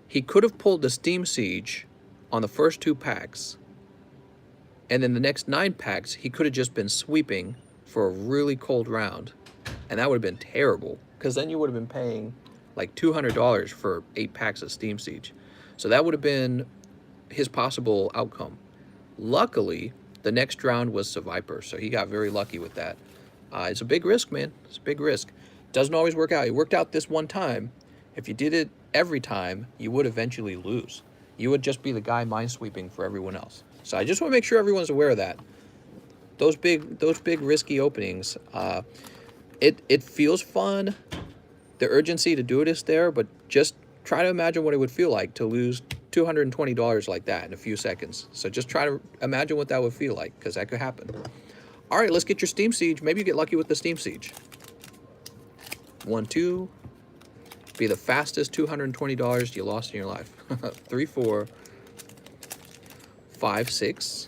he could have pulled the Steam Siege on the first 2 packs. And then the next 9 packs, he could have just been sweeping for a really cold round. And that would have been terrible, because then you would have been paying like $200 for 8 packs of Steam Siege. So that would have been his possible outcome. Luckily, the next round was Viper, so he got very lucky with that. It's a big risk, man. It's a big risk. Doesn't always work out. It worked out this one time. If you did it every time, you would eventually lose. You would just be the guy minesweeping for everyone else. So I just want to make sure everyone's aware of that. Those big risky openings, it feels fun. The urgency to do it is there, but just try to imagine what it would feel like to lose $220 like that in a few seconds. So just try to imagine what that would feel like, because that could happen. All right, let's get your Steam Siege. Maybe you get lucky with the Steam Siege. 1, 2. Be the fastest $220 you lost in your life. 3, 4, 5, 6,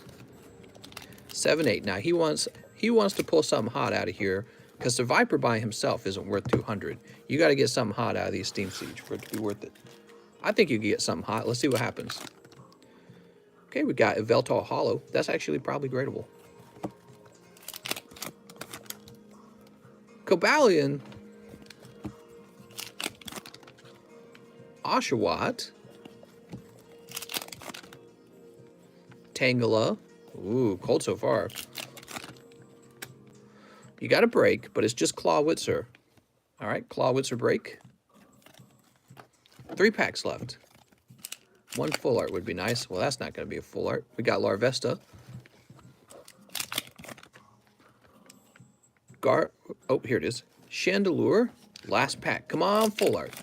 7, 8. Now he wants to pull something hot out of here, because the Viper by himself isn't worth 200. You got to get something hot out of these Steam Siege for it to be worth it. I think you can get something hot. Let's see what happens. Okay, we got a Veltal Hollow. That's actually probably gradable. Cobalion. Oshawott. Tangela. Ooh, cold so far. You got a break, but it's just Clawitzer. All right, Clawitzer break. 3 packs left. 1 full art would be nice. Well, that's not going to be a full art. We got Larvesta. Oh, here it is. Chandelure. Last pack. Come on, full art.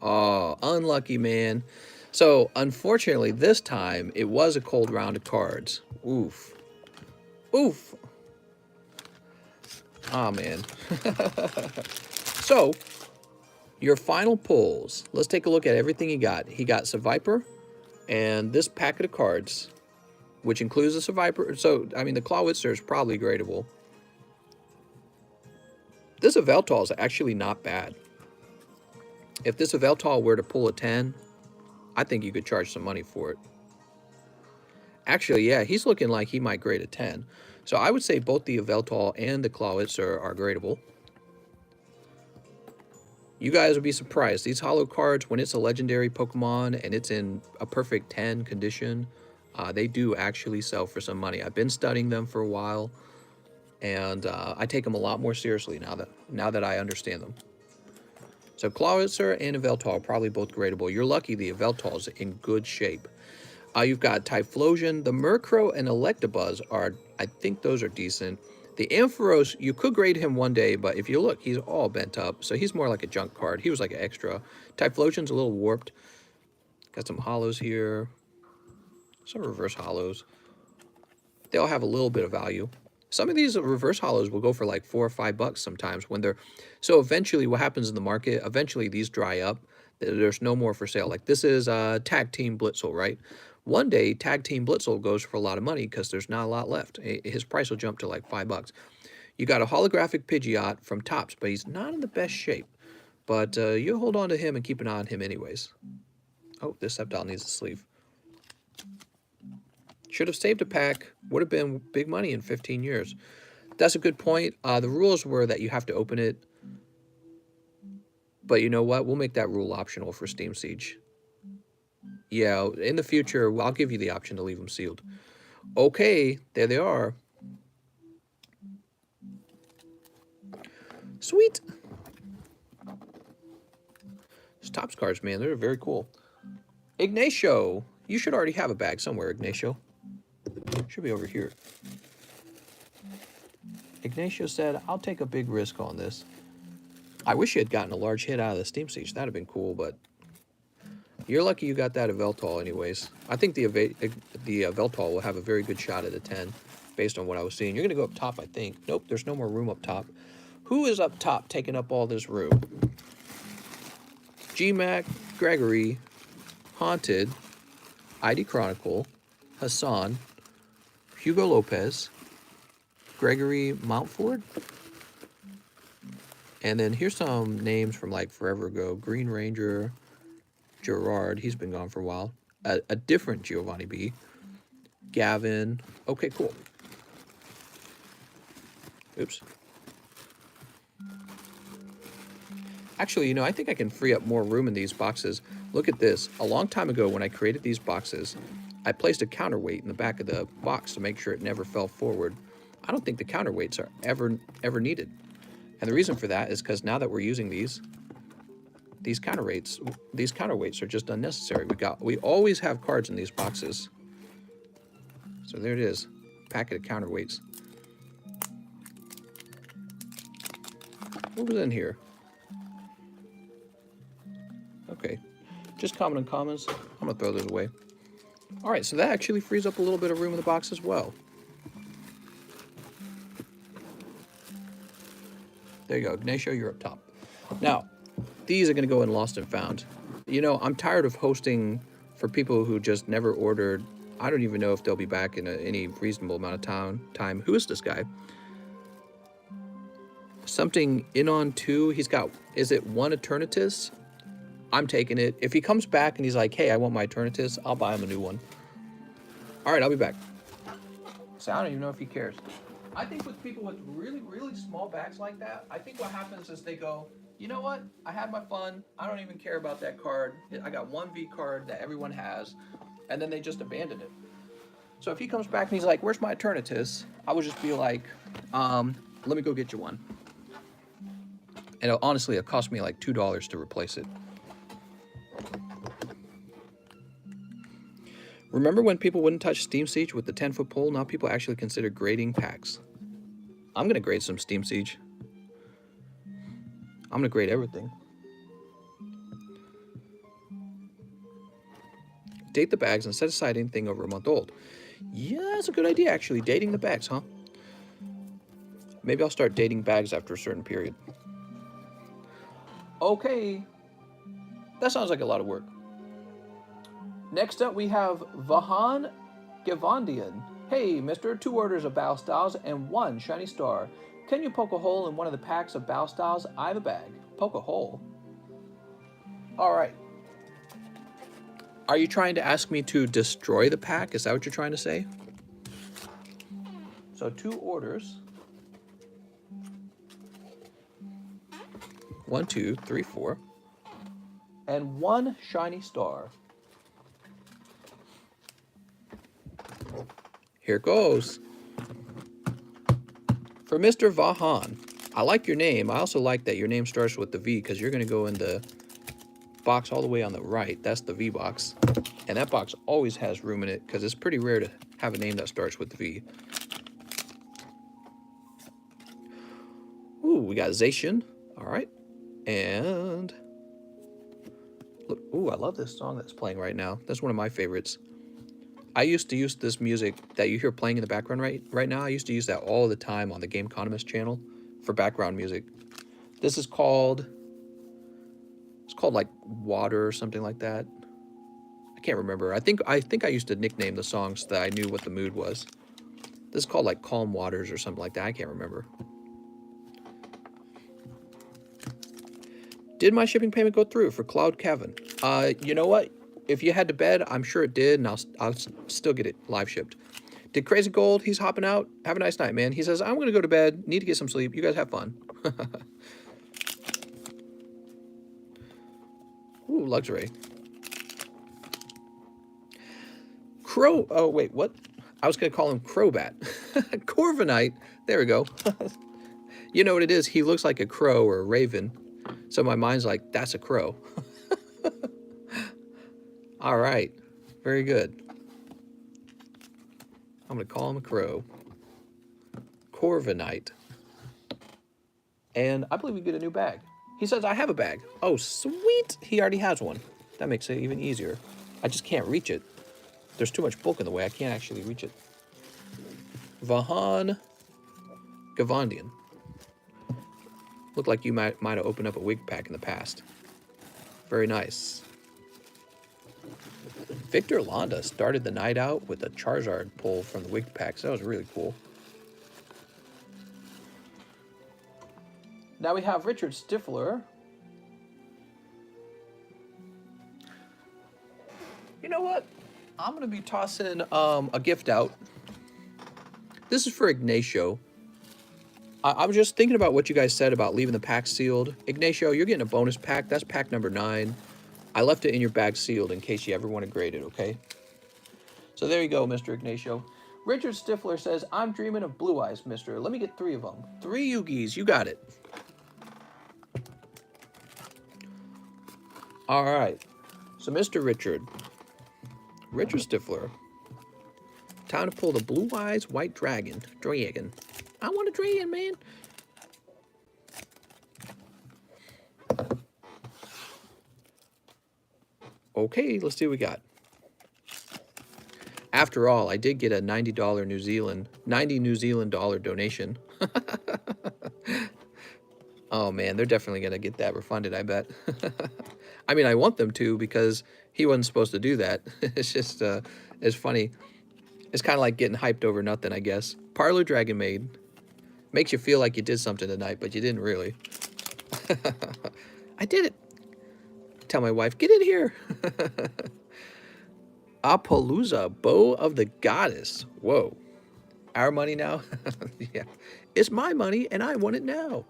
Oh, unlucky, man. So, unfortunately, this time, it was a cold round of cards. Oof. Oof. Ah, man. So, your final pulls. Let's take a look at everything he got. He got Viper and this packet of cards, which includes the Viper. So, I mean, the Clawitzer is probably gradable. This Yveltal is actually not bad. If this Yveltal were to pull a 10, I think you could charge some money for it. Actually, yeah, he's looking like he might grade a 10. So I would say both the Yveltal and the Clawitzer are gradable. You guys would be surprised. These holo cards, when it's a legendary Pokemon and it's in a perfect 10 condition, they do actually sell for some money. I've been studying them for a while, and I take them a lot more seriously now that I understand them. So Clawitzer and Yveltal are probably both gradable. You're lucky the Yveltal is in good shape. You've got Typhlosion. The Murkrow and Electabuzz are, I think those are decent. The Ampharos, you could grade him one day, but if you look, he's all bent up. So he's more like a junk card. He was like an extra. Typhlosion's a little warped. Got some hollows here. Some reverse hollows. They all have a little bit of value. Some of these reverse hollows will go for like $4 or $5 sometimes when they're... So eventually what happens in the market, eventually these dry up. There's no more for sale. Like this is Tag Team Blitzel, right? One day, Tag Team Blitzel goes for a lot of money because there's not a lot left. His price will jump to like $5. You got a holographic Pidgeot from Topps, but he's not in the best shape. But you hold on to him and keep an eye on him anyways. Oh, this Sceptile needs a sleeve. Should have saved a pack. Would have been big money in 15 years. That's a good point. The rules were that you have to open it. But you know what? We'll make that rule optional for Steam Siege. Yeah, in the future, I'll give you the option to leave them sealed. Okay, there they are. Sweet. These Topps cards, man, they're very cool. Ignacio. You should already have a bag somewhere, Ignacio. Should be over here. Ignacio said, I'll take a big risk on this. I wish you had gotten a large hit out of the Steam Siege. That'd have been cool, but you're lucky you got that Veltal anyways. I think the Veltal will have a very good shot at a 10, based on what I was seeing. You're going to go up top, I think. Nope, there's no more room up top. Who is up top taking up all this room? G-Mac, Gregory, Haunted, ID Chronicle, Hassan, Hugo Lopez, Gregory Mountford. And then here's some names from like forever ago. Green Ranger, Gerard, he's been gone for a while. A different Giovanni B. Gavin. Okay, cool. Oops. Actually, you know, I think I can free up more room in these boxes. Look at this. A long time ago when I created these boxes, I placed a counterweight in the back of the box to make sure it never fell forward. I don't think the counterweights are ever needed. And the reason for that is because now that we're using these counterweights are just unnecessary. We always have cards in these boxes. So there it is. Packet of counterweights. What was in here? Okay. Just common and commons. I'm gonna throw those away. Alright, so that actually frees up a little bit of room in the box as well. There you go, Ignacio, you're up top. Now, these are going to go in Lost and Found. You know, I'm tired of hosting for people who just never ordered. I don't even know if they'll be back in any reasonable amount of time. Who is this guy? Something in on 2. He's got, is it 1 Eternatus? I'm taking it. If he comes back and he's like, hey, I want my Eternatus, I'll buy him a new one. All right, I'll be back. So I don't even know if he cares. I think with people with really, really small bags like that, I think what happens is they go, you know what? I had my fun. I don't even care about that card. I got one V card that everyone has, and then they just abandon it. So if he comes back and he's like, where's my Eternatus? I would just be like, let me go get you one. And honestly, it cost me like $2 to replace it. Remember when people wouldn't touch Steam Siege with the 10-foot pole? Now people actually consider grading packs. I'm going to grade some Steam Siege. I'm going to grade everything. Date the bags and set aside anything over a month old. Yeah, that's a good idea, actually. Dating the bags, huh? Maybe I'll start dating bags after a certain period. Okay. That sounds like a lot of work. Next up, we have Vahan Gavandian. Hey, mister, 2 orders of Battle Styles and 1 Shiny Star. Can you poke a hole in one of the packs of Battle Styles? I have a bag. Poke a hole. All right. Are you trying to ask me to destroy the pack? Is that what you're trying to say? So 2 orders. 1, 2, 3, 4. And 1 Shiny Star. Here goes. For Mr. Vahan, I like your name. I also like that your name starts with the V because you're going to go in the box all the way on the right. That's the V box. And that box always has room in it because it's pretty rare to have a name that starts with the V. Ooh, we got Zacian. All right. And look, ooh, I love this song that's playing right now. That's one of my favorites. I used to use this music that you hear playing in the background right now. I used to use that all the time on the TheCardconomist channel for background music. This is called, it's called like Water or something like that. I can't remember. I think I used to nickname the songs that I knew what the mood was. This is called like Calm Waters or something like that. I can't remember. Did my shipping payment go through for Cloud Kevin? You know what? If you had to bed, I'm sure it did, and I'll still get it live shipped. Did Crazy Gold? He's hopping out. Have a nice night, man. He says, I'm going to go to bed. Need to get some sleep. You guys have fun. Ooh, Luxury. Oh, wait, what? I was going to call him Crowbat. Corviknight. There we go. You know what it is? He looks like a crow or a raven. So my mind's like, that's a crow. All right. Very good. I'm going to call him a crow. Corviknight. And I believe we get a new bag. He says, I have a bag. Oh, sweet. He already has one. That makes it even easier. I just can't reach it. There's too much bulk in the way. I can't actually reach it. Vahan Gavandian. Looked like you might have opened up a wig pack in the past. Very nice. Victor Londa started the night out with a Charizard pull from the wig packs. That was really cool. Now we have Richard Stifler. You know what? I'm going to be tossing a gift out. This is for Ignacio. I was just thinking about what you guys said about leaving the pack sealed. Ignacio, you're getting a bonus pack. That's pack number 9. I left it in your bag sealed in case you ever want to grade it, okay? So there you go, Mr. Ignacio. Richard Stifler says, I'm dreaming of blue eyes, mister. Let me get 3 of them. 3 Yugis. You got it. All right. So, Mr. Richard Stifler. Time to pull the blue eyes white dragon. I want a dragon, man. Okay, let's see what we got. After all, I did get a $90 90 New Zealand dollar donation. Oh man, they're definitely gonna get that refunded, I bet. I mean, I want them to because he wasn't supposed to do that. It's just, it's funny. It's kind of like getting hyped over nothing, I guess. Parlor Dragon Maid. Makes you feel like you did something tonight, but you didn't really. I did it. Tell my wife, get in here. Apollousa, Bow of the Goddess. Whoa. Our money now? Yeah. It's my money, and I want it now.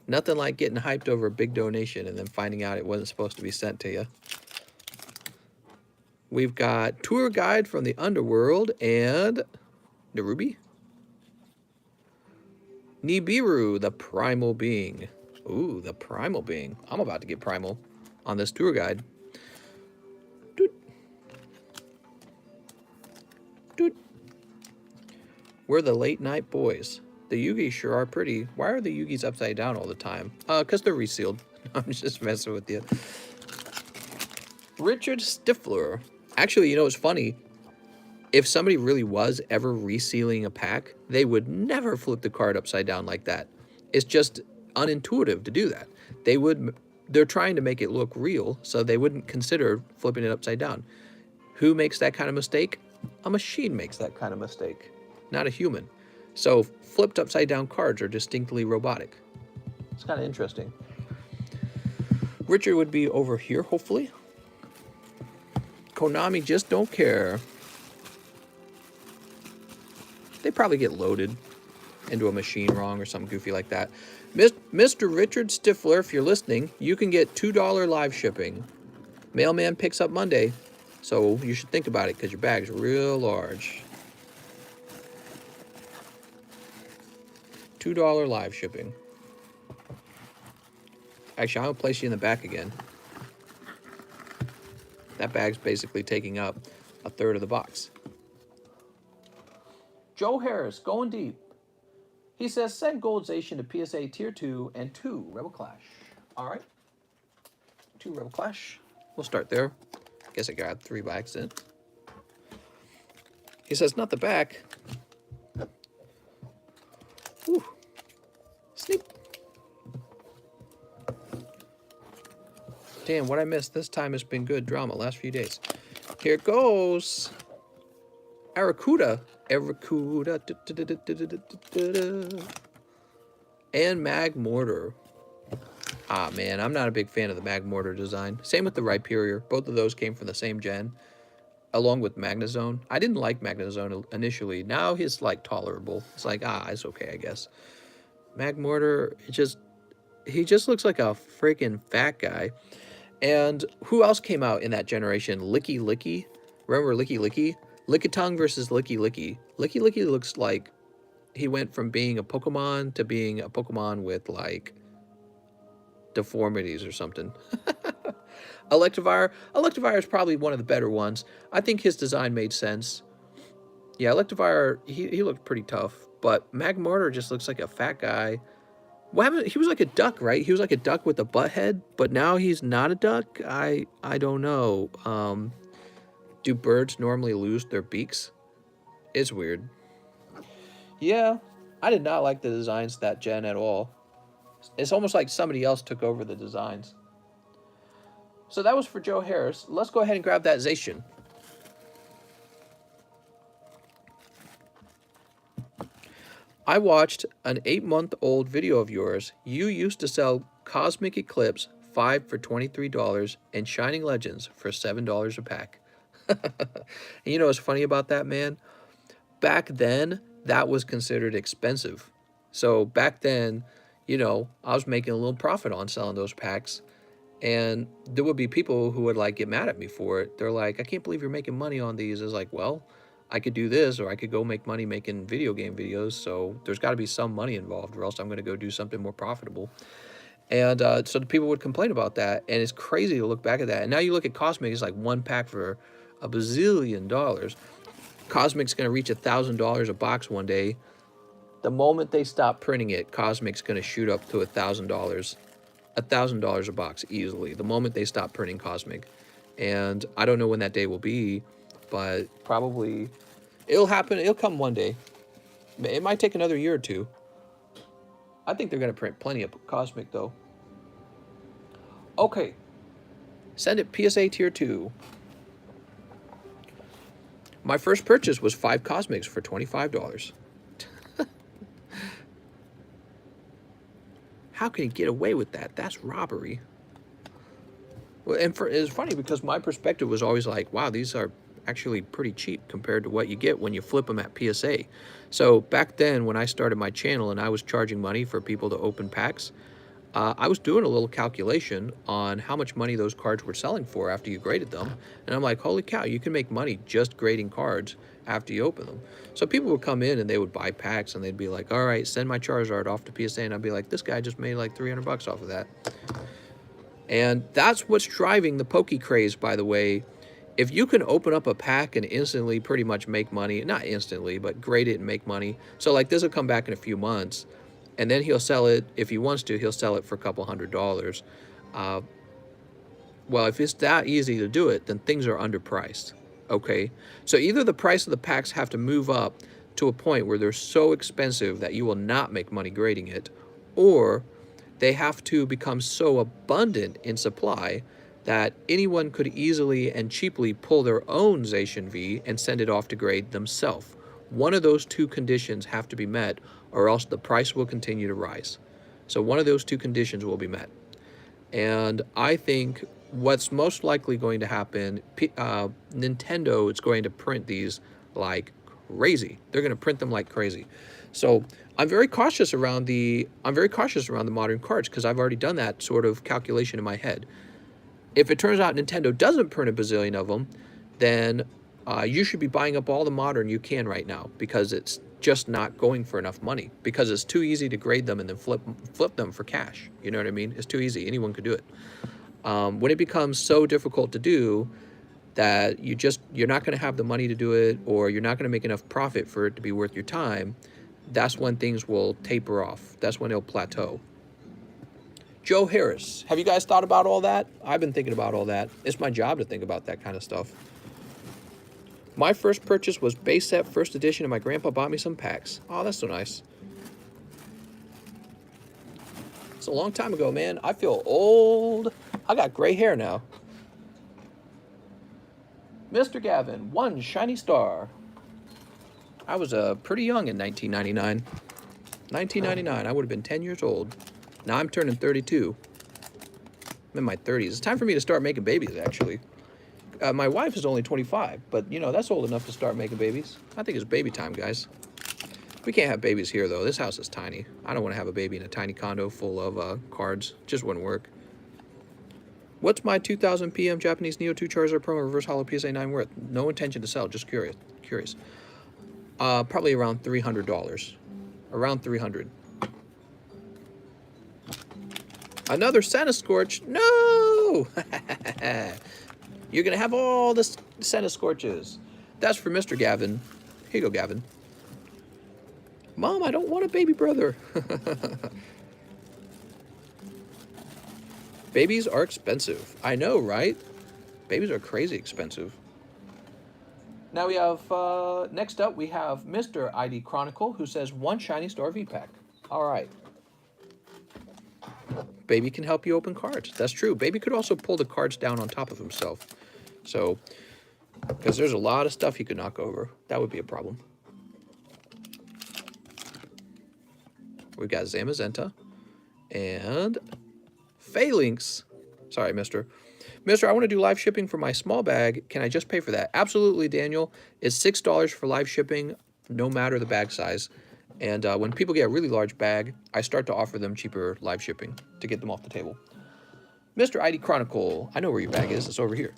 Nothing like getting hyped over a big donation and then finding out it wasn't supposed to be sent to you. We've got Tour Guide from the Underworld and Narubi. Nibiru, the Primal Being. Ooh, the Primal Being. I'm about to get primal on this tour guide. Doot. Doot. We're the late night boys. The Yugis sure are pretty. Why are the Yugis upside down all the time? Because they're resealed. I'm just messing with you. Richard Stifler. Actually, you know, it's funny. If somebody really was ever resealing a pack, they would never flip the card upside down like that. It's just unintuitive to do that. They're trying to make it look real, so they wouldn't consider flipping it upside down. Who makes that kind of mistake? A machine makes that kind of mistake, not a human. So flipped upside down cards are distinctly robotic. It's kind of interesting. Richard would be over here, hopefully. Konami just don't care. They probably get loaded into a machine wrong or something goofy like that. Mr. Richard Stifler, if you're listening, you can get $2 live shipping. Mailman picks up Monday, so you should think about it because your bag's real large. $2 live shipping. Actually, I'm going to place you in the back again. That bag's basically taking up a third of the box. Joe Harris, going deep. He says, send Goldization to PSA Tier 2 and 2 Rebel Clash. All right. 2 Rebel Clash. We'll start there. Guess I got 3 by accident. He says, not the back. Whew. Sneak. Damn, what I missed this time has been good drama last few days. Here it goes. Aracuda. And Mag Mortar. Ah, man, I'm not a big fan of the Mag Mortar design. Same with the Rhyperior. Both of those came from the same gen, along with Magnezone. I didn't like Magnezone initially. Now he's, like, tolerable. It's like, it's okay, I guess. Mag Mortar, he just looks like a freaking fat guy. And who else came out in that generation? Licky Licky. Remember Licky Licky? Lickitung versus Licky Licky. Licky Licky looks like he went from being a Pokemon to being a Pokemon with like deformities or something. Electivire is probably one of the better ones. I think his design made sense. Yeah, Electivire, he looked pretty tough. But Magmortar just looks like a fat guy. What happened? He was like a duck, right? He was like a duck with a butt head, but now he's not a duck? I don't know. Do birds normally lose their beaks? It's weird. Yeah, I did not like the designs that gen at all. It's almost like somebody else took over the designs. So that was for Joe Harris. Let's go ahead and grab that Zacian. I watched an 8-month-old video of yours. You used to sell Cosmic Eclipse 5 for $23 and Shining Legends for $7 a pack. And you know what's funny about that, man? Back then, that was considered expensive. So back then, you know, I was making a little profit on selling those packs. And there would be people who would like get mad at me for it. They're like, I can't believe you're making money on these. It's like, well, I could do this, or I could go make money making video game videos. So there's got to be some money involved, or else I'm going to go do something more profitable. And so the people would complain about that. And it's crazy to look back at that. And now you look at Cosmic, it's like one pack for a bazillion dollars. Cosmic's going to reach $1,000 a box one day. The moment they stop printing it, Cosmic's going to shoot up to $1,000. $1,000 a box easily the moment they stop printing Cosmic. And I don't know when that day will be, but probably it'll happen. It'll come one day. It might take another year or two. I think they're going to print plenty of Cosmic though. Okay. Send it PSA tier 2. My first purchase was 5 Cosmics for $25. How can you get away with that? That's robbery. Well, and it's funny because my perspective was always like, wow, these are actually pretty cheap compared to what you get when you flip them at PSA. So back then when I started my channel and I was charging money for people to open packs, I was doing a little calculation on how much money those cards were selling for after you graded them. And I'm like, holy cow, you can make money just grading cards after you open them. So people would come in and they would buy packs and they'd be like, all right, send my Charizard off to PSA. And I'd be like, this guy just made like 300 bucks off of that. And that's what's driving the Poke craze, by the way. If you can open up a pack and instantly pretty much make money, not instantly, but grade it and make money. So like this will come back in a few months. And then he'll sell it, if he wants to, he'll sell it for a couple $100. Well, if it's that easy to do it, then things are underpriced, okay? So either the price of the packs have to move up to a point where they're so expensive that you will not make money grading it, or they have to become so abundant in supply that anyone could easily and cheaply pull their own Zacian V and send it off to grade themselves. One of those two conditions have to be met, or else the price will continue to rise. So one of those two conditions will be met. And I think what's most likely going to happen, Nintendo is going to print these like crazy. They're going to print them like crazy. So I'm very cautious around the modern cards because I've already done that sort of calculation in my head. If it turns out Nintendo doesn't print a bazillion of them, then you should be buying up all the modern you can right now because it's just not going for enough money because it's too easy to grade them and then flip them for cash. You know what I mean? It's too easy. Anyone could do it. When it becomes so difficult to do that you're not going to have the money to do it, or you're not going to make enough profit for it to be worth your time, that's when things will taper off. That's when it'll plateau. Joe Harris, have you guys thought about all that? I've been thinking about all that. It's my job to think about that kind of stuff. My first purchase was base set first edition, and my grandpa bought me some packs. Oh, that's so nice. It's a long time ago, man. I feel old. I got gray hair now. Mr. Gavin, 1 shiny star. I was pretty young in 1999. 1999, I would have been 10 years old. Now I'm turning 32. I'm in my 30s. It's time for me to start making babies, actually. My wife is only 25, but, you know, that's old enough to start making babies. I think it's baby time, guys. We can't have babies here, though. This house is tiny. I don't want to have a baby in a tiny condo full of cards. Just wouldn't work. What's my 2000 PM Japanese Neo 2 Charizard Promo Reverse Holo PSA 9 worth? No intention to sell, just curious. Probably around $300. Around 300. Another Santa Scorch. No! You're going to have all the Santa Scorches. That's for Mr. Gavin. Here you go, Gavin. Mom, I don't want a baby brother. Babies are expensive. I know, right? Babies are crazy expensive. Now we have, next up, we have Mr. ID Chronicle, who says 1 Shiny Star V-Pack. All right. Baby can help you open cards. That's true. Baby could also pull the cards down on top of himself. So, because there's a lot of stuff he could knock over. That would be a problem. We've got Zamazenta and Phalanx. Sorry, mister. Mister, I want to do live shipping for my small bag. Can I just pay for that? Absolutely, Daniel. It's $6 for live shipping, no matter the bag size. And when people get a really large bag, I start to offer them cheaper live shipping to get them off the table. Mr. ID Chronicle, I know where your bag is. It's over here.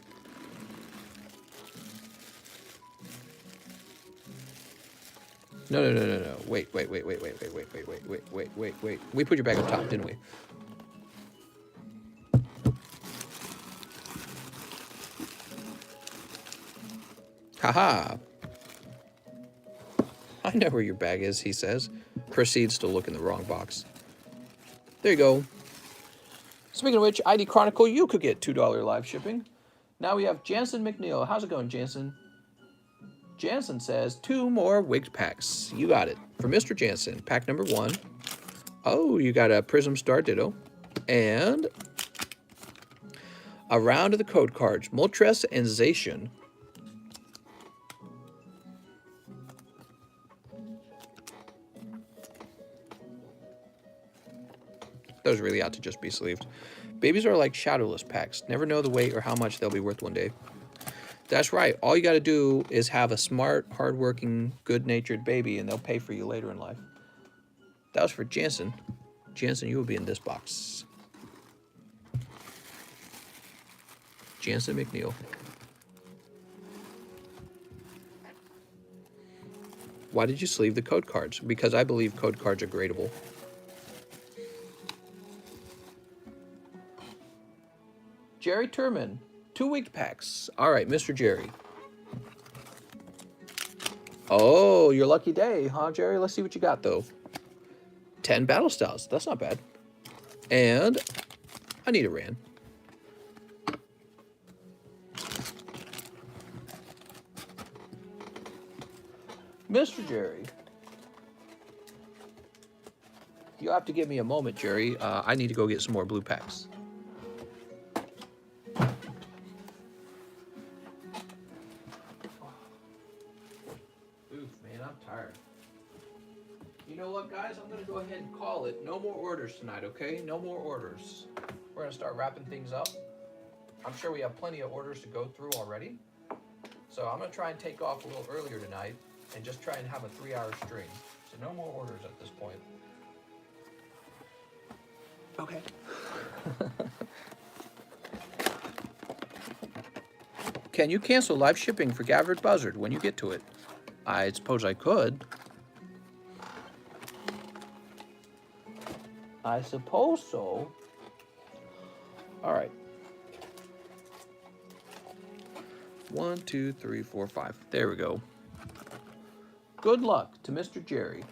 No. Wait. We put your bag up top, didn't we? Haha. I know where your bag is, he says. Proceeds to look in the wrong box. There you go. Speaking of which, ID Chronicle, you could get $2 live shipping. Now we have Jansen McNeil. How's it going, Jansen? Jansen says 2 more wigged packs. You got it. For Mr. Jansen, pack number 1. Oh, you got a Prism Star Ditto. And a round of the code cards. Moltres and Zacian. Those really ought to just be sleeved. Babies are like shadowless packs. Never know the weight or how much they'll be worth one day. That's right. All you got to do is have a smart, hardworking, good-natured baby, and they'll pay for you later in life. That was for Jansen. Jansen, you will be in this box. Jansen McNeil. Why did you sleeve the code cards? Because I believe code cards are gradable. Jerry Turman, 2 wigged packs. All right, Mr. Jerry. Oh, your lucky day, huh, Jerry? Let's see what you got, though. 10 Battle Styles. That's not bad. And I need a Ran. Mr. Jerry. You'll have to give me a moment, Jerry. I need to go get some more blue packs. You know what, guys? I'm going to go ahead and call it. No more orders tonight, okay? No more orders. We're going to start wrapping things up. I'm sure we have plenty of orders to go through already. So I'm going to try and take off a little earlier tonight and just try and have a 3-hour stream. So no more orders at this point. Okay. Can you cancel live shipping for Gabbard Buzzard when you get to it? I suppose I could. I suppose so. All right. 1, 2, 3, 4, 5. There we go. Good luck to Mr. Jerry.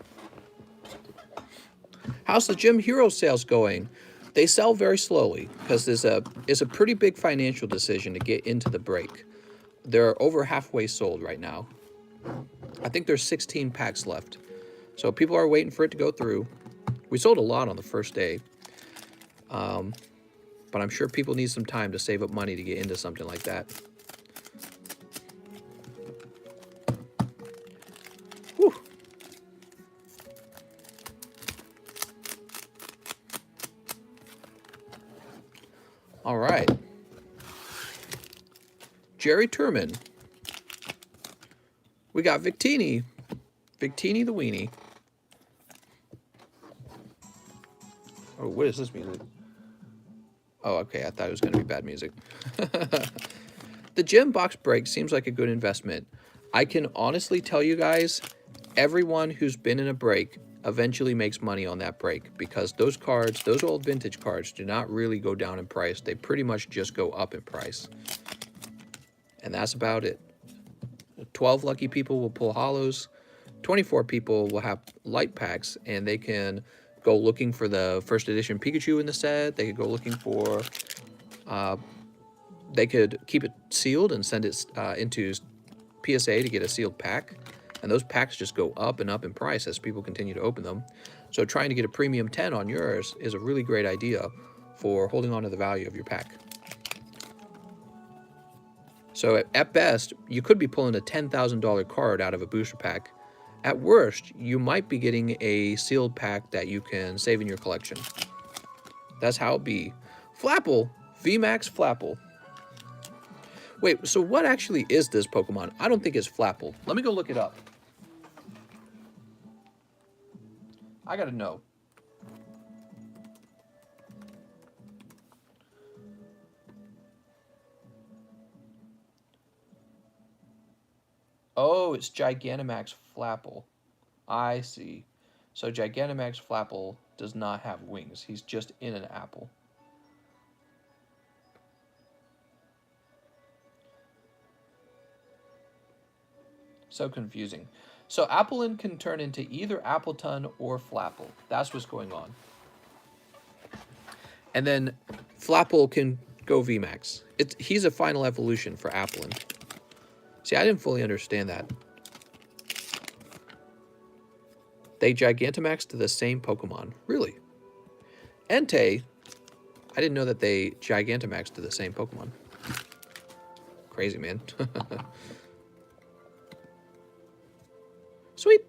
How's the Gym Hero sales going? They sell very slowly because it's a pretty big financial decision to get into the break. They're over halfway sold right now. I think there's 16 packs left. So people are waiting for it to go through. We sold a lot on the first day. But I'm sure people need some time to save up money to get into something like that. Whew. All right. Jerry Turman. We got Victini. Victini the Weenie. Oh, what is this music? Oh, okay. I thought it was going to be bad music. The gem box break seems like a good investment. I can honestly tell you guys, everyone who's been in a break eventually makes money on that break, because those cards, those old vintage cards, do not really go down in price. They pretty much just go up in price. And that's about it. 12 lucky people will pull hollows. 24 people will have light packs, and they can go looking for the first edition Pikachu in the set. They could go looking for... they could keep it sealed and send it into PSA to get a sealed pack. And those packs just go up and up in price as people continue to open them. So trying to get a premium 10 on yours is a really great idea for holding on to the value of your pack. So at best, you could be pulling a $10,000 card out of a booster pack. At worst, you might be getting a sealed pack that you can save in your collection. That's how it be. Flapple, VMAX Flapple. Wait, so what actually is this Pokemon? I don't think it's Flapple. Let me go look it up. I gotta know. Oh, it's Gigantamax Flapple. I see. So Gigantamax Flapple does not have wings. He's just in an apple. So confusing. So Applin can turn into either Appleton or Flapple. That's what's going on. And then Flapple can go VMAX. He's a final evolution for Applin. See, I didn't fully understand that. They Gigantamax to the same Pokemon. Really? Entei, I didn't know that they Gigantamax to the same Pokemon. Crazy, man. Sweet.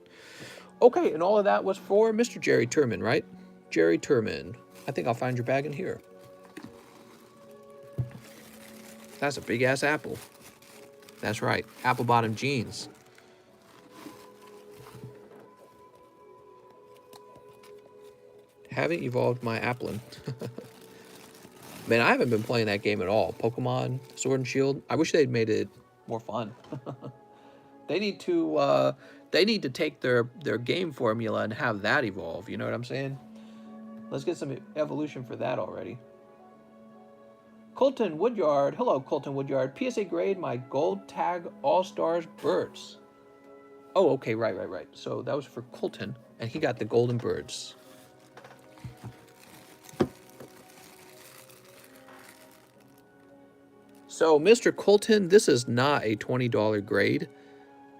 Okay, and all of that was for Mr. Jerry Turman, right? Jerry Turman. I think I'll find your bag in here. That's a big-ass apple. That's right. Apple-bottom jeans. Haven't evolved my Applin. Man, I haven't been playing that game at all. Pokemon Sword and Shield. I wish they'd made it more fun. They need to take their game formula and have that evolve. You know what I'm saying? Let's get some evolution for that already. Colton Woodyard. Hello, Colton Woodyard. PSA grade my gold tag All-Stars birds. Oh, okay, right. So that was for Colton, and he got the golden birds. So, Mr. Colton, this is not a $20 grade.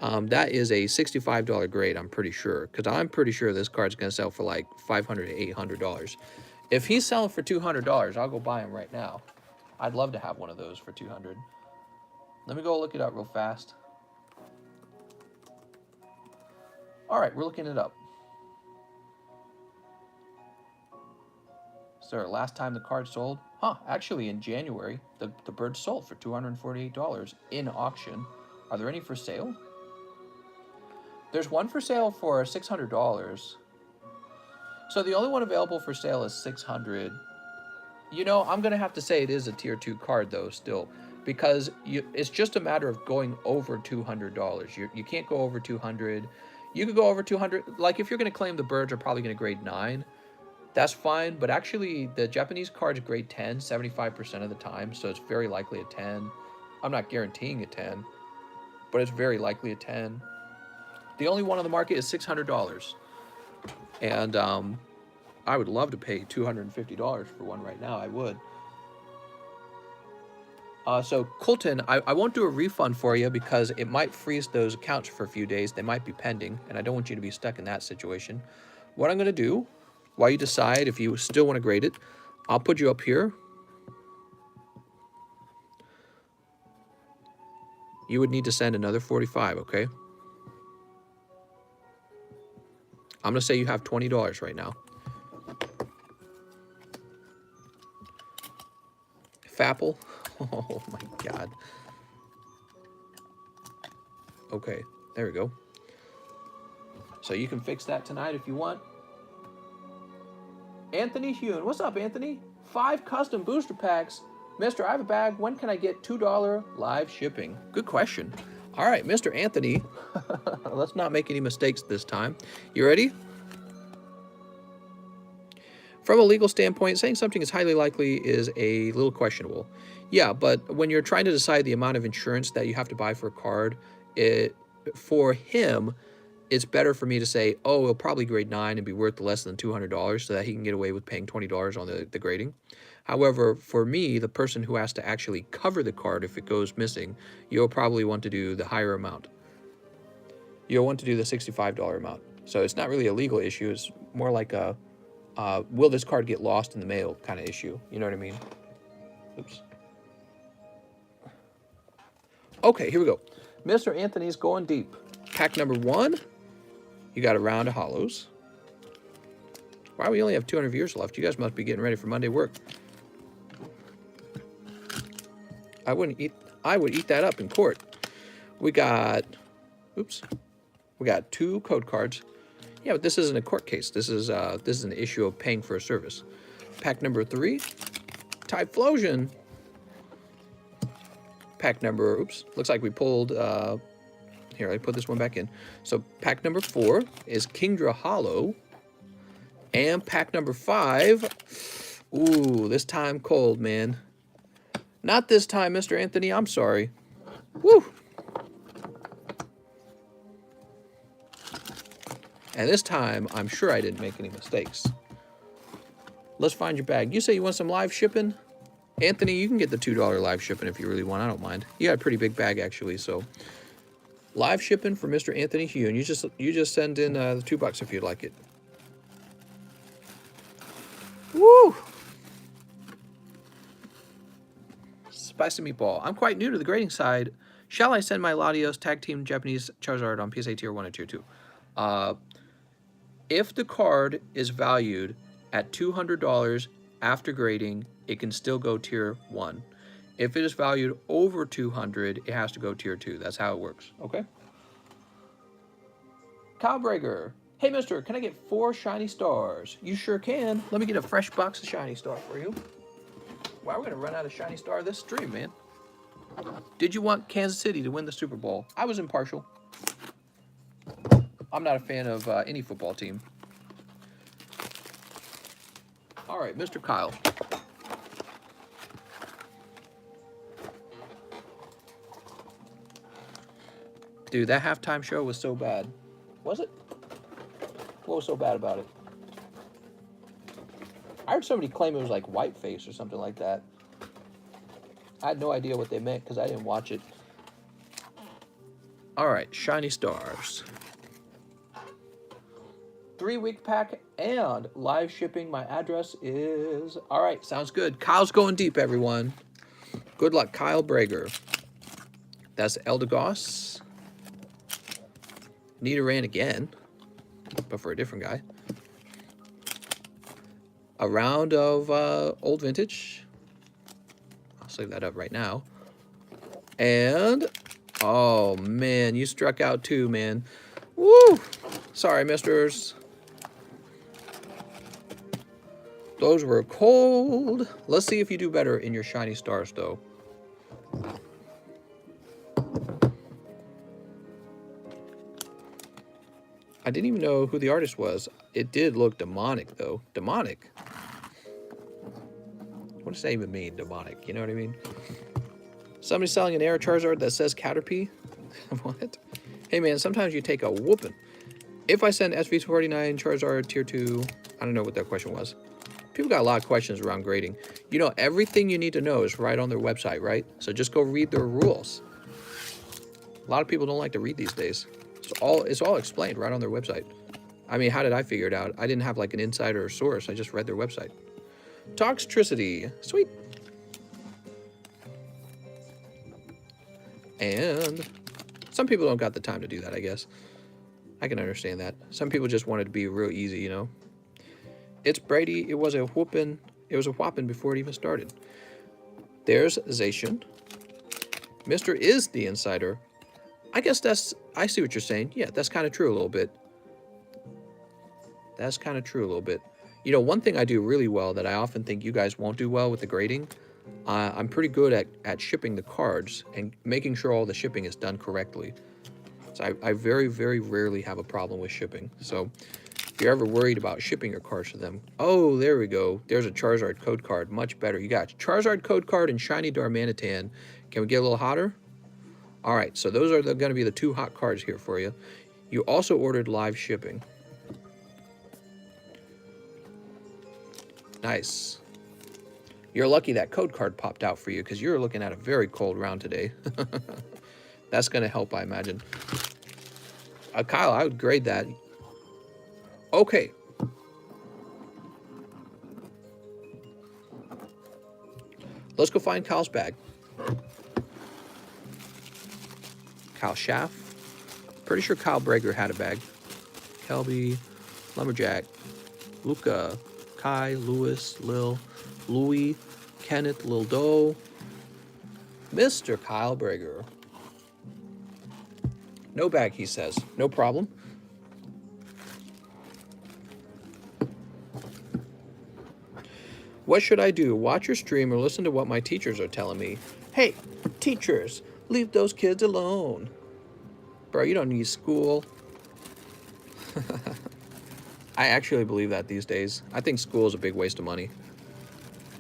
That is a $65 grade, I'm pretty sure. Because I'm pretty sure this card's going to sell for like $500 to $800. If he's selling for $200, I'll go buy him right now. I'd love to have one of those for $200. Let me go look it up real fast. All right, we're looking it up. So, last time the card sold? Huh, actually in January, the bird sold for $248 in auction. Are there any for sale? There's one for sale for $600. So the only one available for sale is $600. You know, I'm going to have to say it is a tier 2 card though still, because it's just a matter of going over $200. You can't go over 200. You could go over 200. Like if you're going to claim the birds are probably going to grade 9, that's fine, but actually the Japanese cards grade 10 75% of the time, so it's very likely a 10. I'm not guaranteeing a 10, but it's very likely a 10. The only one on the market is $600. And I would love to pay $250 for one right now. I would. So Colton, I won't do a refund for you because it might freeze those accounts for a few days. They might be pending, and I don't want you to be stuck in that situation. What I'm going to do, while you decide if you still want to grade it, I'll put you up here. You would need to send another $45, okay? I'm going to say you have $20 right now. Fapple? Oh my God. Okay, there we go. So you can fix that tonight if you want. Anthony Hune. What's up, Anthony? 5 custom booster packs. Mister, I have a bag. When can I get $2 live shipping? Good question. All right, Mr. Anthony. Let's not make any mistakes this time. You ready? From a legal standpoint, saying something is highly likely is a little questionable. Yeah, but when you're trying to decide the amount of insurance that you have to buy for a card, for him, it's better for me to say, oh, it'll probably grade 9 and be worth less than $200 so that he can get away with paying $20 on the grading. However, for me, the person who has to actually cover the card if it goes missing, you'll probably want to do the higher amount. You'll want to do the $65 amount. So it's not really a legal issue. It's more like a, will this card get lost in the mail kind of issue. You know what I mean? Oops. Okay, here we go. Mr. Anthony's going deep. Pack number 1, you got a round of hollows. Wow, we only have 200 viewers left. You guys must be getting ready for Monday work. I would eat that up in court. We got, oops, we got 2 code cards. Yeah, but this isn't a court case. This is an issue of paying for a service. Pack number 3, Typhlosion. Pack number, oops, looks like we pulled, here, I put this one back in. So pack number 4 is Kingdra Hollow. And pack number 5, ooh, this time cold, man. Not this time, Mr. Anthony, I'm sorry. Woo! And this time, I'm sure I didn't make any mistakes. Let's find your bag. You say you want some live shipping? Anthony, you can get the $2 live shipping if you really want. I don't mind. You got a pretty big bag, actually, so. Live shipping for Mr. Anthony Hugh, and you just send in the $2 if you'd like it. Woo! Spicy meatball. I'm quite new to the grading side. Shall I send my Latios Tag Team Japanese Charizard on PSA Tier 1 and Tier 2? If the card is valued at $200 after grading, it can still go Tier 1. If it is valued over 200, it has to go Tier 2. That's how it works, okay? Cowbreaker. Hey, mister, can I get 4 shiny stars? You sure can. Let me get a fresh box of shiny star for you. Wow, we're going to run out of shiny star this stream, man. Did you want Kansas City to win the Super Bowl? I was impartial. I'm not a fan of any football team. All right, Mr. Kyle. Dude, that halftime show was so bad. Was it? What was so bad about it? I heard somebody claim it was like whiteface or something like that. I had no idea what they meant because I didn't watch it. All right, shiny stars. 3-week pack and live shipping. My address is... All right, sounds good. Kyle's going deep, everyone. Good luck, Kyle Brager. That's Eldegoss. Nidoran again, but for a different guy. A round of old vintage. I'll save that up right now. And, oh man, you struck out too, man. Woo! Sorry, misters. Those were cold. Let's see if you do better in your shiny stars, though. I didn't even know who the artist was. It did look demonic, though. Demonic? What does that even mean, demonic? You know what I mean? Somebody selling an Air Charizard that says Caterpie? What? Hey, man, sometimes you take a whooping. If I send SV49 Charizard Tier 2... I don't know what that question was. People got a lot of questions around grading. You know, everything you need to know is right on their website, right? So just go read their rules. A lot of people don't like to read these days. It's all explained right on their website. I mean, how did I figure it out? I didn't have like an insider or source. I just read their website. Toxtricity. Sweet. And some people don't got the time to do that, I guess. I can understand that. Some people just want it to be real easy, you know. It's Brady. It was a whooping. It was a whopping before it even started. There's Zacian. Mr. is the insider. I guess that's... I see what you're saying. Yeah, that's kind of true a little bit. That's kind of true a little bit. You know, one thing I do really well that I often think you guys won't do well with the grading, I'm pretty good at shipping the cards and making sure all the shipping is done correctly. So I very, very rarely have a problem with shipping. So if you're ever worried about shipping your cards to them, oh, there we go. There's a Charizard code card, much better. You got Charizard code card and Shiny Darmanitan. Can we get a little hotter? All right, so those are going to be the 2 hot cards here for you. You also ordered live shipping. Nice. You're lucky that code card popped out for you because you're looking at a very cold round today. That's going to help, I imagine. Kyle, I would grade that. Okay. Let's go find Kyle's bag. Kyle Schaff. Pretty sure Kyle Brager had a bag. Kelby, Lumberjack, Luca, Kai, Lewis, Lil, Louie, Kenneth, Lil Doe, Mr. Kyle Brager. No bag, he says. No problem. What should I do? Watch your stream or listen to what my teachers are telling me? Hey, teachers, leave those kids alone. Bro, you don't need school. I actually believe that these days. I think school is a big waste of money.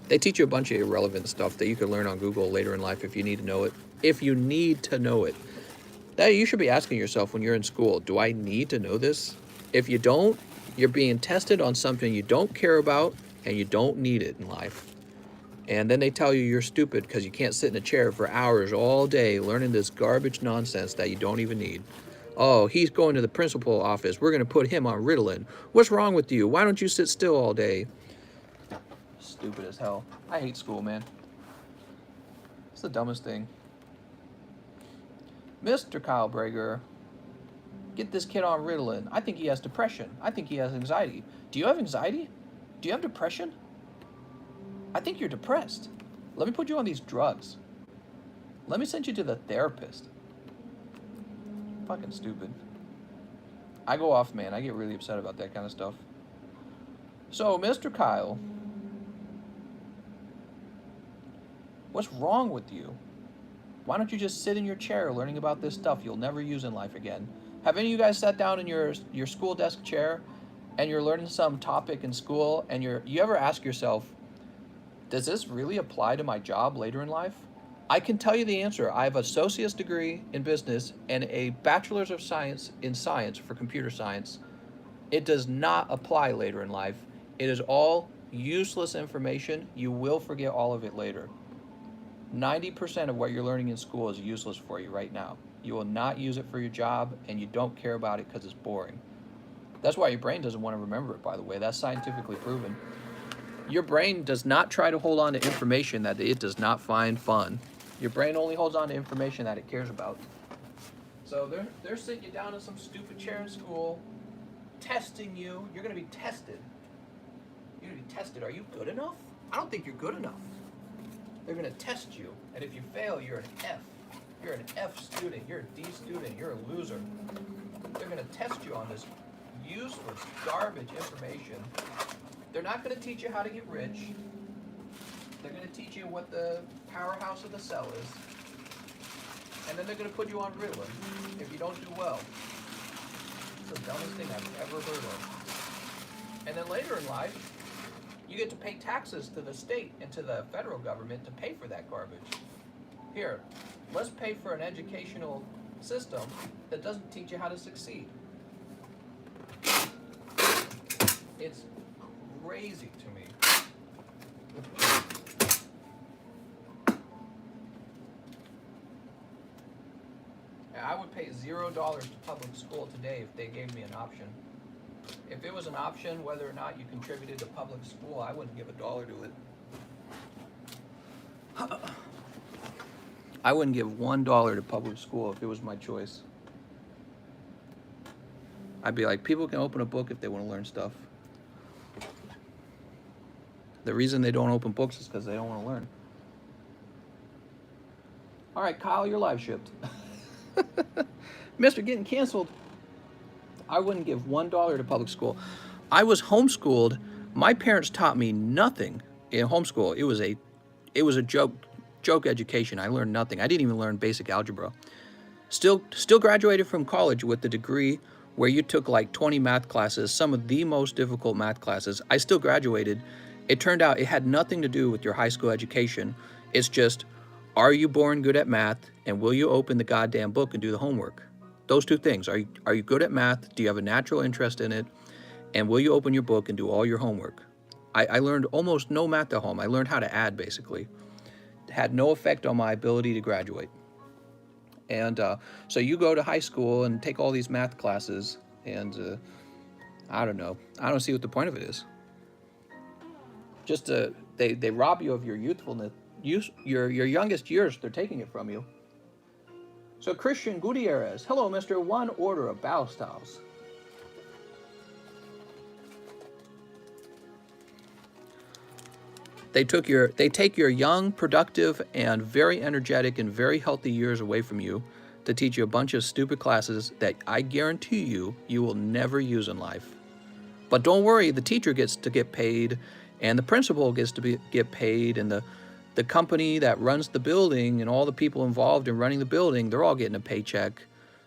They teach you a bunch of irrelevant stuff that you could learn on Google later in life if you need to know it. If you need to know it. That you should be asking yourself when you're in school, do I need to know this? If you don't, you're being tested on something you don't care about and you don't need it in life. And then they tell you you're stupid because you can't sit in a chair for hours all day learning this garbage nonsense that you don't even need. Oh, he's going to the principal office. We're going to put him on Ritalin. What's wrong with you? Why don't you sit still all day? Stupid as hell. I hate school, man. It's the dumbest thing. Mr. Kyle Brager, get this kid on Ritalin. I think he has depression. I think he has anxiety. Do you have anxiety? Do you have depression? I think you're depressed. Let me put you on these drugs. Let me send you to the therapist. Fucking stupid. I go off, man. I get really upset about that kind of stuff. So, Mr. Kyle, what's wrong with you? Why don't you just sit in your chair learning about this stuff you'll never use in life again? Have any of you guys sat down in your school desk chair and you're learning some topic in school and you ever ask yourself, does this really apply to my job later in life? I can tell you the answer. I have an associate's degree in business and a bachelor's of science in science for computer science. It does not apply later in life. It is all useless information. You will forget all of it later. 90% of what you're learning in school is useless for you right now. You will not use it for your job, and you don't care about it because it's boring. That's why your brain doesn't want to remember it, by the way. That's scientifically proven. Your brain does not try to hold on to information that it does not find fun. Your brain only holds on to information that it cares about. So they're sitting you down in some stupid chair in school, testing you. You're going to be tested. You're going to be tested. Are you good enough? I don't think you're good enough. They're going to test you, and if you fail, you're an F. You're an F student. You're a D student. You're a loser. They're going to test you on this useless garbage information. They're not going to teach you how to get rich. They're going to teach you what the powerhouse of the cell is. And then they're going to put you on Ritalin if you don't do well. It's the dumbest thing I've ever heard of. And then later in life, you get to pay taxes to the state and to the federal government to pay for that garbage. Here, let's pay for an educational system that doesn't teach you how to succeed. It's crazy to me. I would pay $0 to public school today if they gave me an option. If it was an option, whether or not you contributed to public school, I wouldn't give $1 to it. I wouldn't give $1 to public school if it was my choice. I'd be like, people can open a book if they want to learn stuff. The reason they don't open books is because they don't want to learn. All right, Kyle, you're live shipped. Mr. Getting canceled. I wouldn't give $1 to public school. I was homeschooled My parents taught me nothing in homeschool. It was a joke education. I learned nothing. I didn't even learn basic algebra. Still graduated from college with the degree where you took like 20 math classes, some of the most difficult math classes. I still graduated. It turned out it had nothing to do with your high school education. It's just, are you born good at math, and will you open the goddamn book and do the homework? Those two things. Are you good at math? Do you have a natural interest in it? And will you open your book and do all your homework? I learned almost no math at home. I learned how to add, basically. It had no effect on my ability to graduate. And so you go to high school and take all these math classes, and I don't know. I don't see what the point of it is. Just they rob you of your youthfulness, your youngest years. They're taking it from you. So Christian Gutierrez, hello, Mr. One order of Bauhaus. They take your young, productive, and very energetic and very healthy years away from you to teach you a bunch of stupid classes that I guarantee you will never use in life. But don't worry, the teacher gets to get paid, and the principal gets to get paid, and the company that runs the building and all the people involved in running the building, they're all getting a paycheck.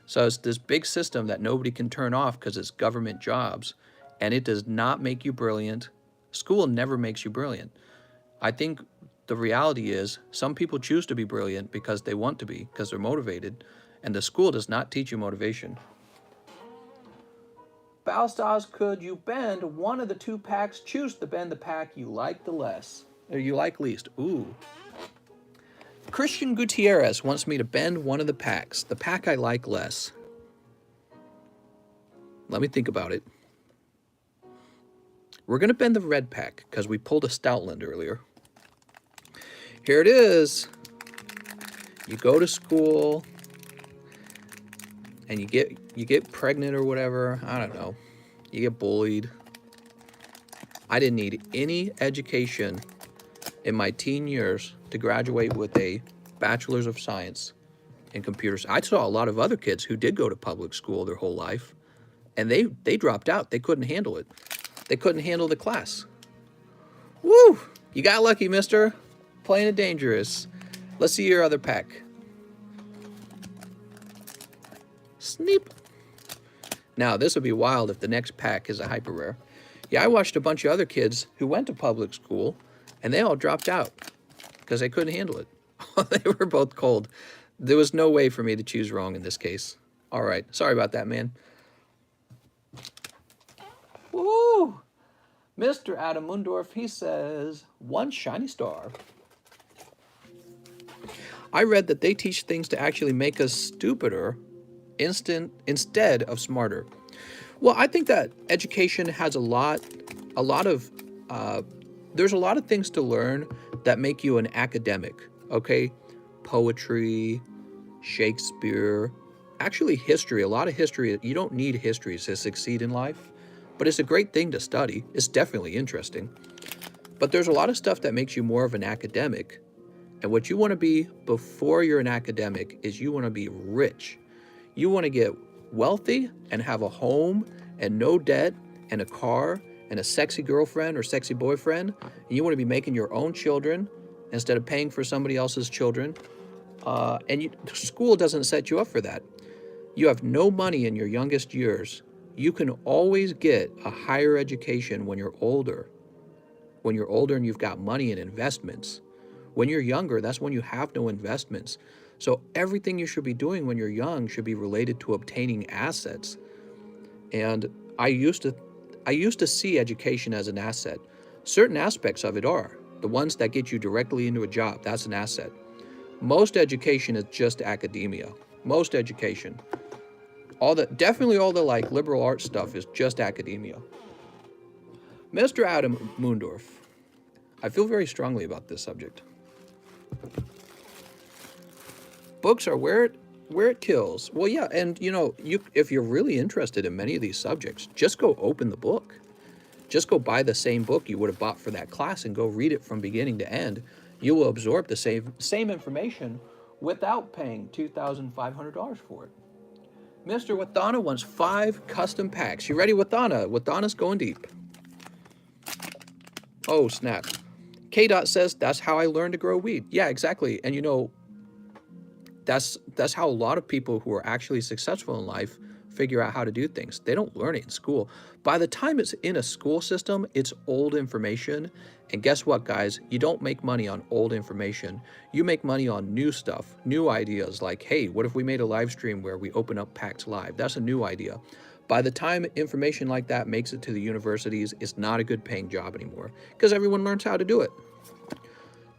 So it's this big system that nobody can turn off because it's government jobs, and it does not make you brilliant. School never makes you brilliant. I think the reality is some people choose to be brilliant because they want to be, because they're motivated, and the school does not teach you motivation. Balstas, could you bend one of the two packs? Choose to bend the pack you like the less, or you like least. Ooh. Christian Gutierrez wants me to bend one of the packs, the pack I like less. Let me think about it. We're going to bend the red pack because we pulled a Stoutland earlier. Here it is. You go to school and you get pregnant or whatever. I don't know. You get bullied. I didn't need any education in my teen years to graduate with a bachelor's of science in computers. I saw a lot of other kids who did go to public school their whole life, and they dropped out. They couldn't handle it. They couldn't handle the class. Woo! You got lucky, mister. Playing it dangerous. Let's see your other pack. Sneep. Now, this would be wild if the next pack is a hyper rare. Yeah, I watched a bunch of other kids who went to public school, and they all dropped out because they couldn't handle it. They were both cold. There was no way for me to choose wrong in this case. All right. Sorry about that, man. Woo! Mr. Adam Mundorf, he says, one shiny star. I read that they teach things to actually make us stupider instead of smarter. Well, I think that education has there's a lot of things to learn that make you an academic, okay? Poetry, Shakespeare, actually history, a lot of history. You don't need history to succeed in life, but it's a great thing to study. It's definitely interesting. But there's a lot of stuff that makes you more of an academic. And what you want to be before you're an academic is you want to be rich. You want to get wealthy and have a home and no debt and a car and a sexy girlfriend or sexy boyfriend. And you want to be making your own children instead of paying for somebody else's children. School doesn't set you up for that. You have no money in your youngest years. You can always get a higher education when you're older. When you're older and you've got money and investments. When you're younger, that's when you have no investments. So everything you should be doing when you're young should be related to obtaining assets. And I used to see education as an asset. Certain aspects of it are. The ones that get you directly into a job, that's an asset. Most education is just academia. Most education. Definitely all the like liberal arts stuff is just academia. Mr. Adam Mundorf, I feel very strongly about this subject. Books are where it kills. Well, yeah, and if you're really interested in many of these subjects, just go open the book. Just go buy the same book you would have bought for that class and go read it from beginning to end. You will absorb the same information without paying $2,500 for it. Mr. Wathana wants 5 custom packs. You ready, Wathana? Wathana's going deep. Oh, snap. K. Dot says, that's how I learned to grow weed. Yeah, exactly. And you know, that's how a lot of people who are actually successful in life figure out how to do things. They don't learn it in school. By the time it's in a school system, it's old information. And guess what, guys? You don't make money on old information. You make money on new stuff, new ideas like, hey, what if we made a live stream where we open up packs live? That's a new idea. By the time information like that makes it to the universities, it's not a good paying job anymore because everyone learns how to do it.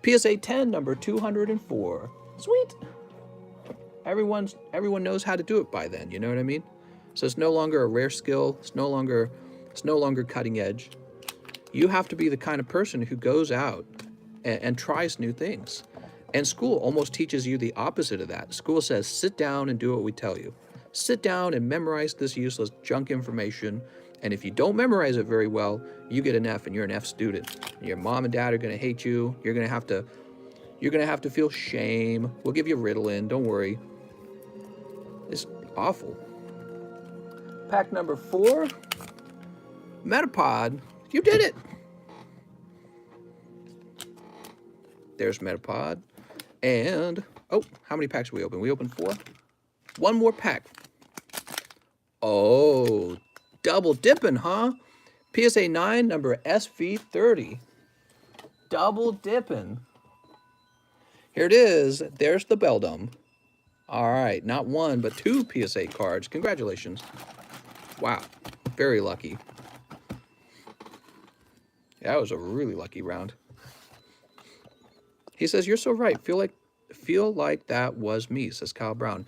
PSA 10, number 204. Sweet. Everyone knows how to do it by then, you know what I mean? So it's no longer a rare skill, it's no longer cutting edge. You have to be the kind of person who goes out and tries new things. And school almost teaches you the opposite of that. School says, sit down and do what we tell you. Sit down and memorize this useless junk information. And if you don't memorize it very well, you get an F and you're an F student. Your mom and dad are gonna hate you. You're gonna have to feel shame. We'll give you Ritalin, don't worry. It's awful. Pack number 4, Metapod. You did it. There's Metapod. And, oh, how many packs did we open? We opened 4. One more pack. Oh, double dipping, huh? PSA 9, number SV30. Double dipping. Here it is. There's the Beldum. All right, not 1, but 2 PSA cards. Congratulations. Wow, very lucky. That was a really lucky round. He says, you're so right. Feel like that was me, says Kyle Brown.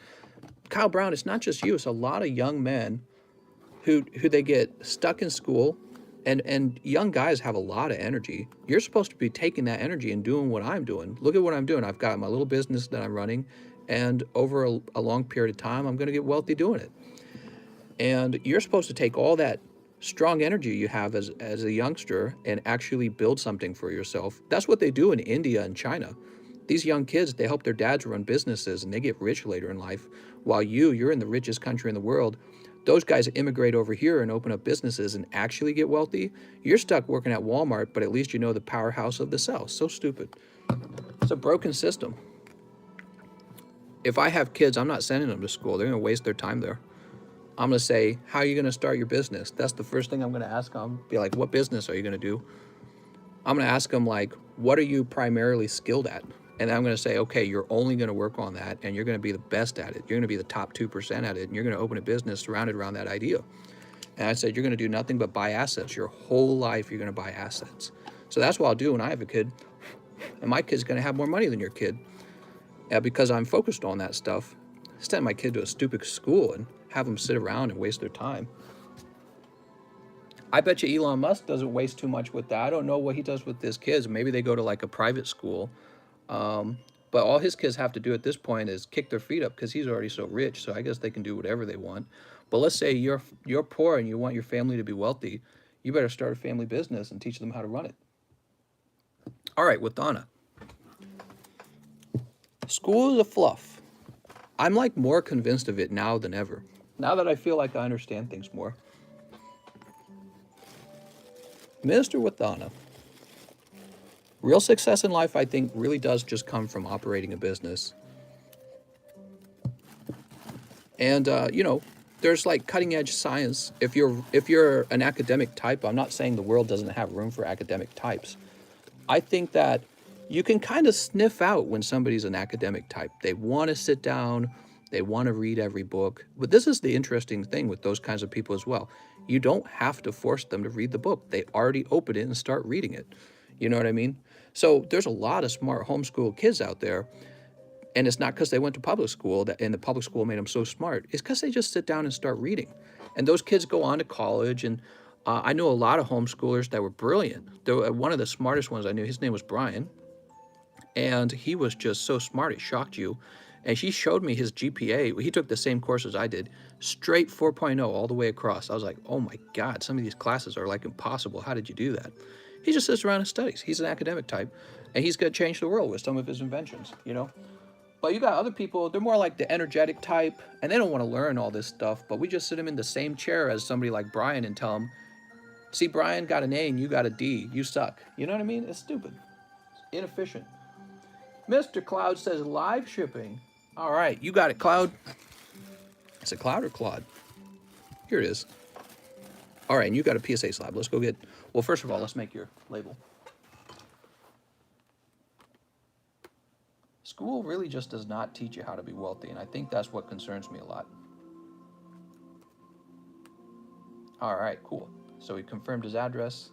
Kyle Brown, it's not just you. It's a lot of young men who they get stuck in school, and young guys have a lot of energy. You're supposed to be taking that energy and doing what I'm doing. Look at what I'm doing. I've got my little business that I'm running, and over a long period of time, I'm going to get wealthy doing it. And you're supposed to take all that strong energy you have as a youngster and actually build something for yourself. That's what they do in India and China. These young kids, they help their dads run businesses and they get rich later in life. While you're in the richest country in the world, those guys immigrate over here and open up businesses and actually get wealthy. You're stuck working at Walmart, but at least you know the powerhouse of the South. So stupid. It's a broken system. If I have kids, I'm not sending them to school. They're going to waste their time there. I'm going to say, how are you going to start your business? That's the first thing I'm going to ask them. Be like, what business are you going to do? I'm going to ask them, like, what are you primarily skilled at? And I'm going to say, okay, you're only going to work on that, and you're going to be the best at it. You're going to be the top 2% at it, and you're going to open a business surrounded around that idea. And I said, you're going to do nothing but buy assets. Your whole life, you're going to buy assets. So that's what I'll do when I have a kid. And my kid's going to have more money than your kid. Because I'm focused on that stuff. Send my kid to a stupid school and have them sit around and waste their time. I bet you Elon Musk doesn't waste too much with that. I don't know what he does with his kids. Maybe they go to like a private school. But all his kids have to do at this point is kick their feet up because he's already so rich. So I guess they can do whatever they want. But let's say you're poor and you want your family to be wealthy. You better start a family business and teach them how to run it. All right, with Donna. School is a fluff. I'm like more convinced of it now than ever. Now that I feel like I understand things more. Minister with Donna. Real success in life, I think, really does just come from operating a business. And, there's like cutting edge science. If you're an academic type, I'm not saying the world doesn't have room for academic types. I think that you can kind of sniff out when somebody's an academic type. They want to sit down, they want to read every book. But this is the interesting thing with those kinds of people as well. You don't have to force them to read the book. They already open it and start reading it. You know what I mean? So there's a lot of smart homeschool kids out there. And it's not because they went to public school and the public school made them so smart. It's because they just sit down and start reading. And those kids go on to college. And I know a lot of homeschoolers that were brilliant. One of the smartest ones I knew, his name was Brian. And he was just so smart, it shocked you. And he showed me his GPA. He took the same course as I did, straight 4.0 all the way across. I was like, oh my God, some of these classes are like impossible. How did you do that? He just sits around and studies. He's an academic type, and he's going to change the world with some of his inventions, you know? But you got other people, they're more like the energetic type, and they don't want to learn all this stuff, but we just sit them in the same chair as somebody like Brian and tell them, See, Brian got an A and you got a D. You suck. You know what I mean? It's stupid. It's inefficient. Mr. Cloud says live shipping. All right, you got it, Cloud. Is it Cloud or Claude? Here it is. All right, and you got a PSA slab. Let's go get, well, first of all, let's make your label. School really just does not teach you how to be wealthy, and I think that's what concerns me a lot. All right, cool. So he confirmed his address.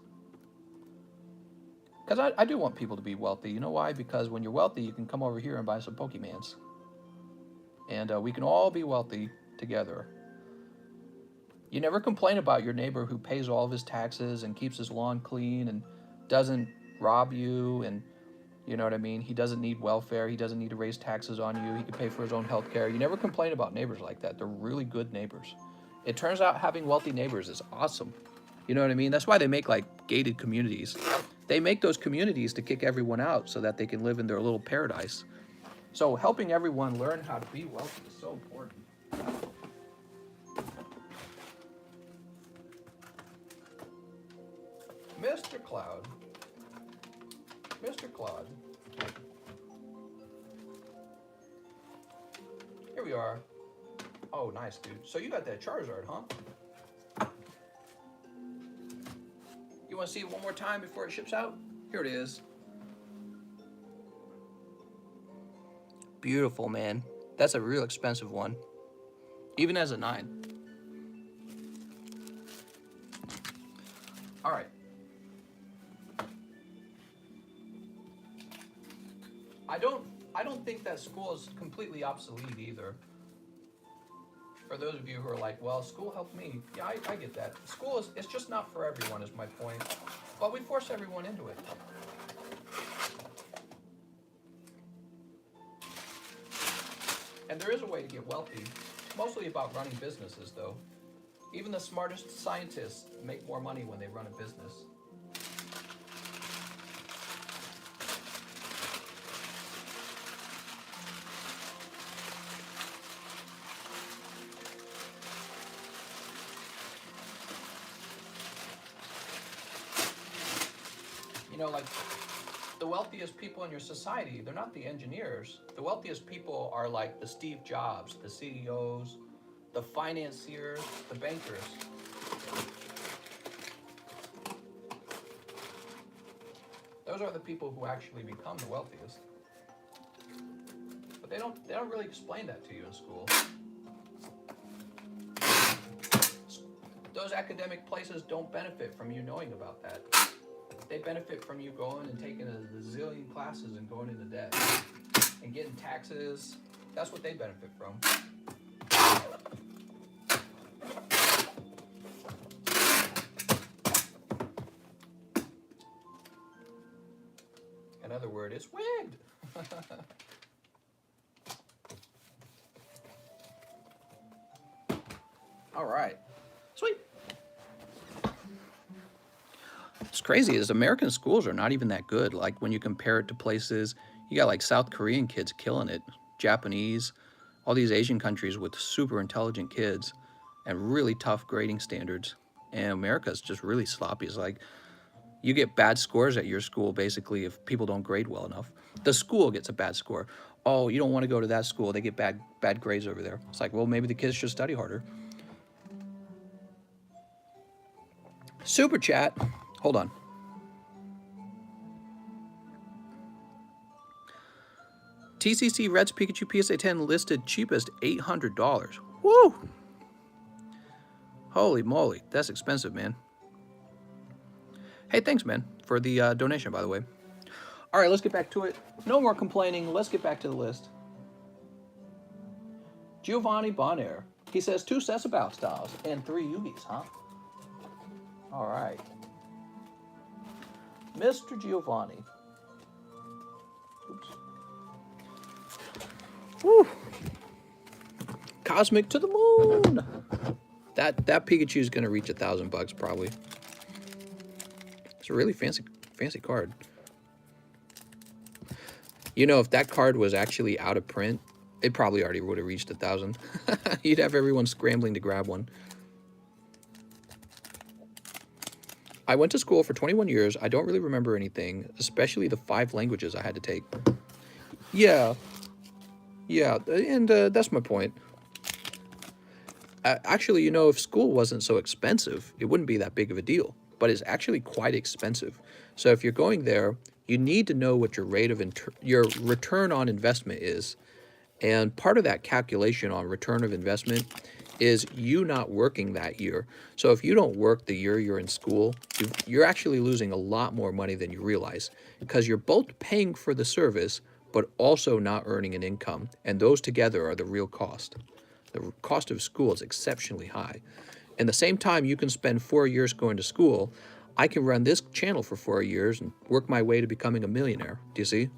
Because I do want people to be wealthy. You know why? Because when you're wealthy, you can come over here and buy some Pokemans. And we can all be wealthy together. You never complain about your neighbor who pays all of his taxes and keeps his lawn clean and doesn't rob you, and you know what I mean? He doesn't need welfare. He doesn't need to raise taxes on you. He can pay for his own health care. You never complain about neighbors like that. They're really good neighbors. It turns out having wealthy neighbors is awesome. You know what I mean? That's why they make like gated communities. They make those communities to kick everyone out so that they can live in their little paradise. So helping everyone learn how to be wealthy is so important. Mr. Cloud. Mr. Cloud. Here we are. Oh, nice, dude. So you got that Charizard, huh? You want to see it one more time before it ships out? Here it is. Beautiful, man. That's a real expensive one. Even as a 9. All right. I don't think that school is completely obsolete either. For those of you who are like, well, school helped me. Yeah, I get that. School it's just not for everyone is my point. But we force everyone into it. And there is a way to get wealthy. It's mostly about running businesses, though. Even the smartest scientists make more money when they run a business. You know, like the wealthiest people in your society, they're not the engineers. The wealthiest people are like the Steve Jobs, the CEOs, the financiers, the bankers. Those are the people who actually become the wealthiest. But they don't really explain that to you in school. Those academic places don't benefit from you knowing about that. They benefit from you going and taking a zillion classes and going into debt and getting taxes. That's what they benefit from. In other words, it's wigged. All right. Sweet. What's crazy is American schools are not even that good. Like when you compare it to places, you got like South Korean kids killing it, Japanese, all these Asian countries with super intelligent kids and really tough grading standards. And America's just really sloppy. It's like you get bad scores at your school basically if people don't grade well enough. The school gets a bad score. Oh, you don't want to go to that school. They get bad grades over there. It's like, well, maybe the kids should study harder. Super chat. Hold on. TCC Reds Pikachu PSA 10 listed cheapest $800. Woo! Holy moly, that's expensive, man. Hey, thanks, man, for the donation, by the way. All right, let's get back to it. No more complaining. Let's get back to the list. Giovanni Bonaire. He says 2 sets of Battle Styles and 3 Yugis, huh? All right. Mr. Giovanni. Oops. Woo. Cosmic to the moon. That Pikachu is gonna reach $1,000 probably. It's a really fancy card. You know, if that card was actually out of print, it probably already would have reached 1,000. You'd have everyone scrambling to grab one. I went to school for 21 years. I don't really remember anything, especially the 5 languages I had to take. Yeah, yeah, and that's my point. Actually, you know, if school wasn't so expensive, it wouldn't be that big of a deal. But it's actually quite expensive. So if you're going there, you need to know what your rate of your return on investment is. And part of that calculation on return of investment is you not working that year. So if you don't work the year you're in school, you're actually losing a lot more money than you realize, because you're both paying for the service, but also not earning an income. And those together are the real cost. The cost of school is exceptionally high. And the same time you can spend 4 years going to school, I can run this channel for 4 years and work my way to becoming a millionaire. Do you see?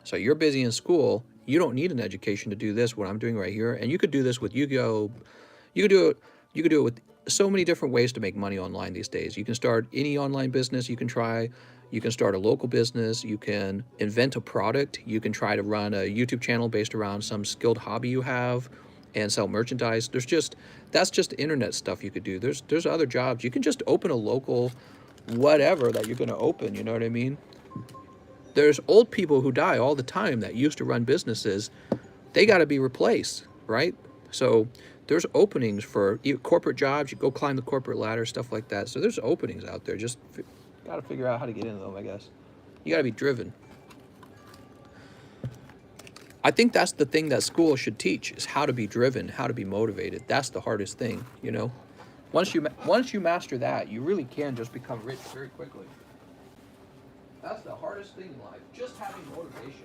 So you're busy in school. You don't need an education to do this, what I'm doing right here. And you could do this with Yu-Gi-Oh! You could do it with so many different ways to make money online these days. You can start any online business you can try. You can start a local business. You can invent a product. You can try to run a YouTube channel based around some skilled hobby you have and sell merchandise. That's just internet stuff you could do. There's other jobs. You can just open a local whatever that you're going to open, you know what I mean? There's old people who die all the time that used to run businesses. They got to be replaced, right? So there's openings for corporate jobs. You go climb the corporate ladder, stuff like that. So there's openings out there. Just got to figure out how to get into them, I guess. You got to be driven. I think that's the thing that school should teach, is how to be driven, how to be motivated. That's the hardest thing, you know? Once you master that, you really can just become rich very quickly. That's the hardest thing in life, just having motivation.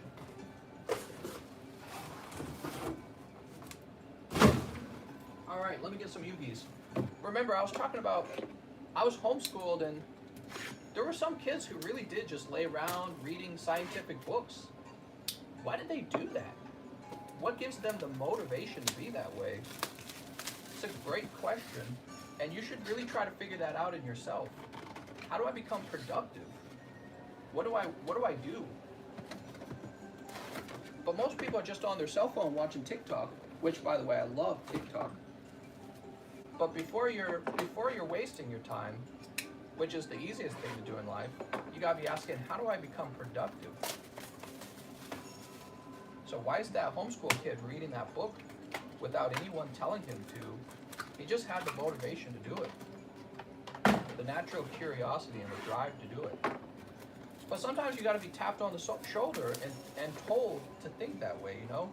All right, let me get some Yu-Gis. Remember, I was talking about, I was homeschooled, and there were some kids who really did just lay around reading scientific books. Why did they do that? What gives them the motivation to be that way? It's a great question, and you should really try to figure that out in yourself. How do I become productive? What do I do? But most people are just on their cell phone watching TikTok, which, by the way, I love TikTok. But before you're wasting your time, which is the easiest thing to do in life, you gotta be asking, how do I become productive? So why is that homeschool kid reading that book without anyone telling him to? He just had the motivation to do it. The natural curiosity and the drive to do it. But sometimes you got to be tapped on the shoulder and told to think that way, you know?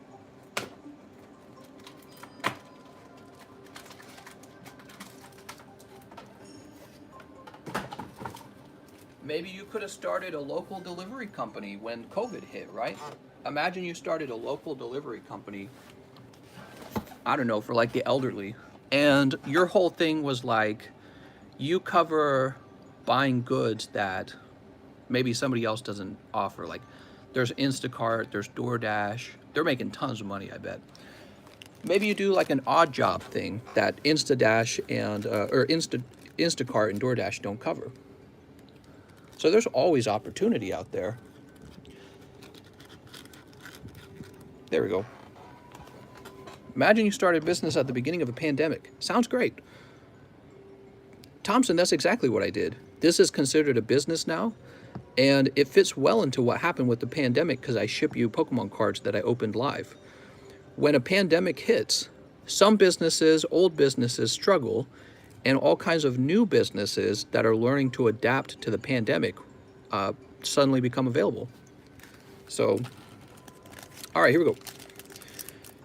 Maybe you could have started a local delivery company when COVID hit, right? Imagine you started a local delivery company, I don't know, for like the elderly. And your whole thing was like, you cover buying goods that maybe somebody else doesn't offer. Like there's Instacart, there's DoorDash. They're making tons of money, I bet. Maybe you do like an odd job thing that Instacart and DoorDash don't cover. So there's always opportunity out there. There we go. Imagine you started a business at the beginning of a pandemic. Sounds great. Thompson, that's exactly what I did. This is considered a business now, and it fits well into what happened with the pandemic because I ship you Pokemon cards that I opened live. When a pandemic hits, some businesses, old businesses, struggle, and all kinds of new businesses that are learning to adapt to the pandemic suddenly become available. So, all right, here we go.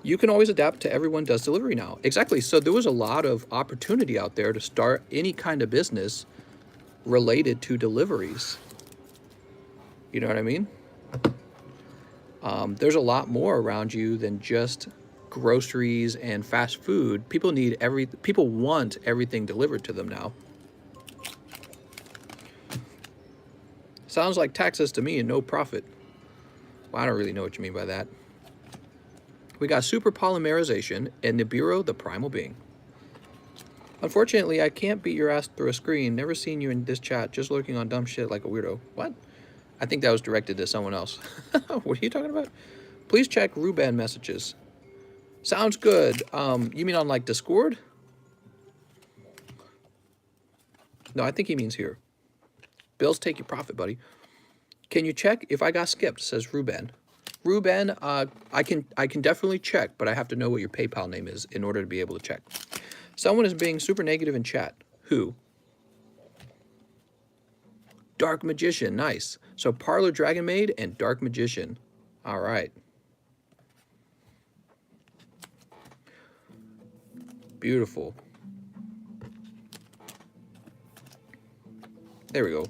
You can always adapt to everyone does delivery now. Exactly. So there was a lot of opportunity out there to start any kind of business related to deliveries. You know what I mean? There's a lot more around you than just groceries and fast food. People want everything delivered to them now. Sounds like taxes to me and no profit. Well, I don't really know what you mean by that. We got super polymerization and Nibiru, the primal being. Unfortunately, I can't beat your ass through a screen. Never seen you in this chat, just lurking on dumb shit like a weirdo. What? I think that was directed to someone else. What are you talking about? Please check Ruban messages. Sounds good. You mean on like Discord? No, I think he means here. Bills take your profit, buddy. Can you check if I got skipped? Says Ruben. Ruben, I can definitely check, but I have to know what your PayPal name is in order to be able to check. Someone is being super negative in chat. Who? Dark Magician. Nice. So Parlor Dragon Maid and Dark Magician. All right. Beautiful. There we go.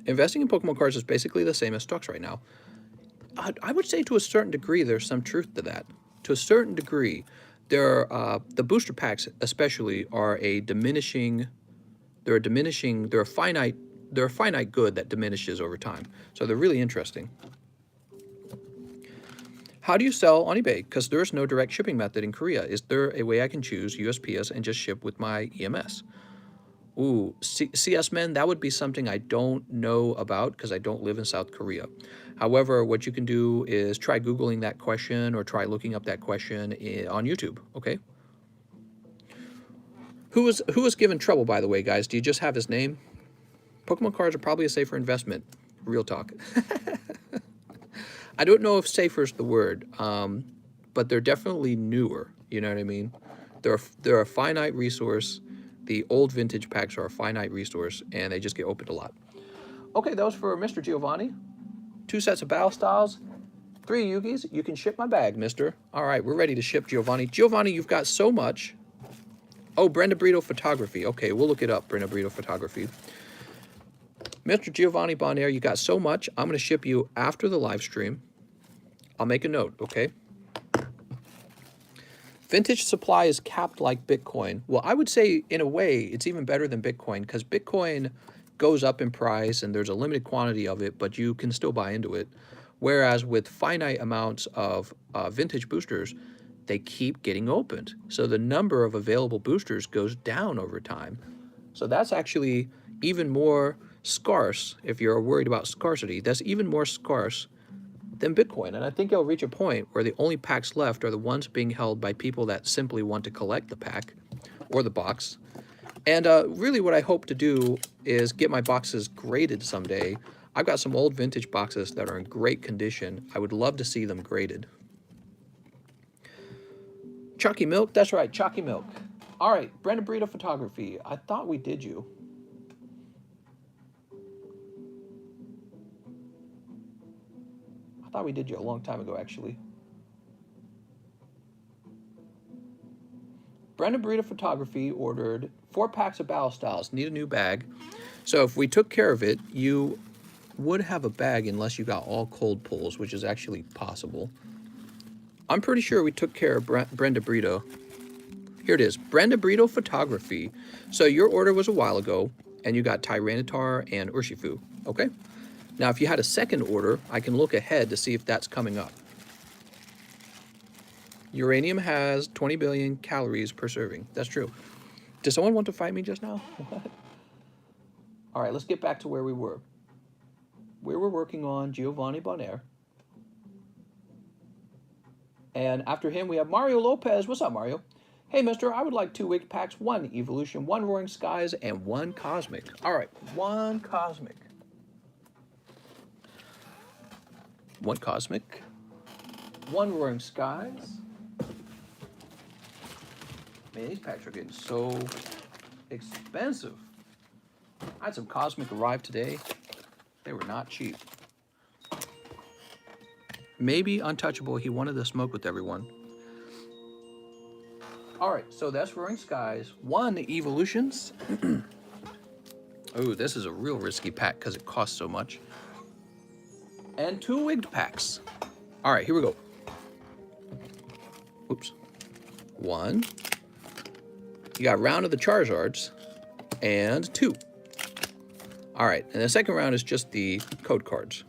Investing in Pokemon cards is basically the same as stocks right now. I would say to a certain degree there's some truth to that. To a certain degree, the booster packs especially are a diminishing. They're a finite good that diminishes over time. So they're really interesting. How do you sell on eBay? Because there's no direct shipping method in Korea. Is there a way I can choose USPS and just ship with my EMS? Ooh, CS Men, that would be something I don't know about because I don't live in South Korea. However, what you can do is try Googling that question or try looking up that question on YouTube, okay? Who was given trouble, by the way, guys? Do you just have his name? Pokemon cards are probably a safer investment. Real talk. I don't know if safer is the word, but they're definitely newer. You know what I mean? They're a finite resource. The old vintage packs are a finite resource, and they just get opened a lot. Okay, that was for Mr. Giovanni. 2 sets of Battle Styles, 3 Yugis. You can ship my bag, mister. All right, we're ready to ship Giovanni. Giovanni, you've got so much. Oh, Brenda Brito Photography. Okay, we'll look it up, Brenda Brito Photography. Mr. Giovanni Bonaire, you got so much. I'm going to ship you after the live stream. I'll make a note, okay? Vintage supply is capped like Bitcoin. Well, I would say, in a way, it's even better than Bitcoin because Bitcoin goes up in price and there's a limited quantity of it, but you can still buy into it. Whereas with finite amounts of vintage boosters, they keep getting opened. So the number of available boosters goes down over time. So that's actually even more scarce if you're worried about scarcity. That's even more scarce than Bitcoin. And I think it'll reach a point where the only packs left are the ones being held by people that simply want to collect the pack or the box. And really what I hope to do is get my boxes graded someday. I've got some old vintage boxes that are in great condition. I would love to see them graded. Choccy Milk, that's right, Choccy Milk. All right, Brenda Brito Photography. I thought we did you. I thought we did you a long time ago, actually. Brenda Burrito Photography ordered 4 packs of Battle Styles. Need a new bag. So if we took care of it, you would have a bag unless you got all cold pulls, which is actually possible. I'm pretty sure we took care of Brenda Brito. Here it is, Brenda Brito Photography. So your order was a while ago, and you got Tyranitar and Urshifu, okay? Now, if you had a second order, I can look ahead to see if that's coming up. Uranium has 20 billion calories per serving. That's true. Did someone want to fight me just now? All right, let's get back to where we were. We were working on Giovanni Bonaire. And after him, we have Mario Lopez. What's up, Mario? Hey, mister, I would like 2 wicked packs, 1 Evolution, 1 Roaring Skies, and 1 Cosmic. All right, 1 Cosmic. 1 Cosmic. 1 Roaring Skies. Man, these packs are getting so expensive. I had some Cosmic arrive today. They were not cheap. Maybe Untouchable, he wanted to smoke with everyone. All right, so that's Roaring Skies. 1 Evolutions. Oh, this is a real risky pack because it costs so much. And 2 wigged packs. All right, here we go. Oops. 1. You got Round of the Charizards. And 2. All right, and the second round is just the code cards.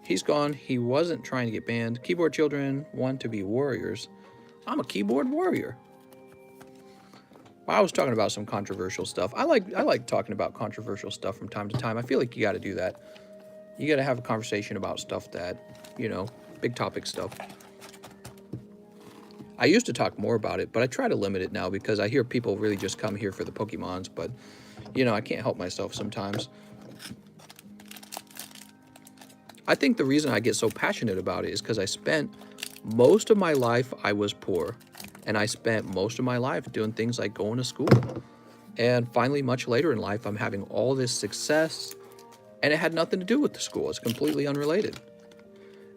He's gone. He wasn't trying to get banned. Keyboard Children want to be warriors. I'm a keyboard warrior. Well, I was talking about some controversial stuff. I like talking about controversial stuff from time to time. I feel like you got to do that. You got to have a conversation about stuff that, you know, big topic stuff. I used to talk more about it, but I try to limit it now because I hear people really just come here for the Pokemons, but, you know, I can't help myself sometimes. I think the reason I get so passionate about it is because I spent most of my life, I was poor, and I spent most of my life doing things like going to school. And finally, much later in life, I'm having all this success, and it had nothing to do with the school. It's completely unrelated.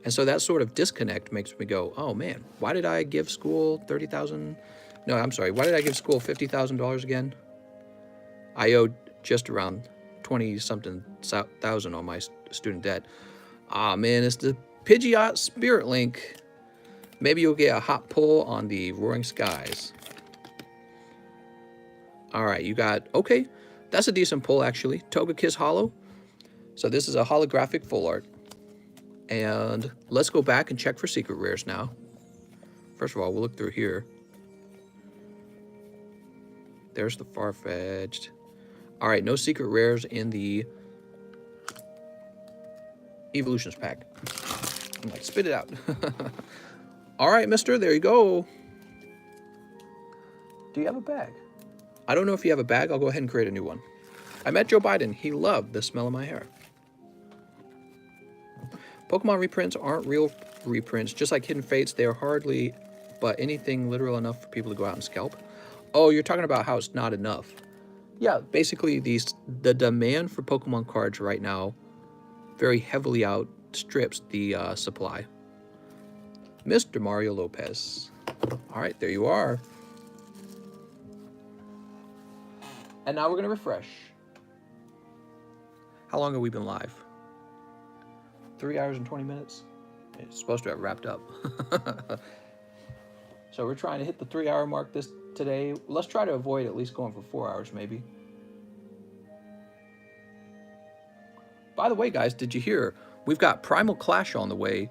And so that sort of disconnect makes me go, oh man, why did I give school $30,000? No, I'm sorry. Why did I give school $50,000 again? I owed just around 20 something thousand on my student debt. Ah man, it's the Pidgeot Spirit Link. Maybe you'll get a hot pull on the Roaring Skies. All right, you got, okay, that's a decent pull actually. Togekiss Hollow. So this is a holographic full art. And let's go back and check for secret rares now. First of all, we'll look through here. There's the Farfetch'd. All right, no secret rares in the Evolutions pack. I'm like, spit it out. All right, mister, there you go. Do you have a bag? I don't know if you have a bag. I'll go ahead and create a new one. I met Joe Biden. He loved the smell of my hair. Pokemon reprints aren't real reprints. Just like Hidden Fates, they are hardly but anything literal enough for people to go out and scalp. Oh, you're talking about how it's not enough. Yeah, basically the demand for Pokemon cards right now very heavily outstrips the supply. Mr. Mario Lopez. All right, there you are. And now we're going to refresh. How long have we been live? 3 hours and 20 minutes? It's supposed to have wrapped up. So we're trying to hit the 3 hour mark today. Let's try to avoid at least going for 4 hours maybe. By the way, guys, did you hear? We've got Primal Clash on the way.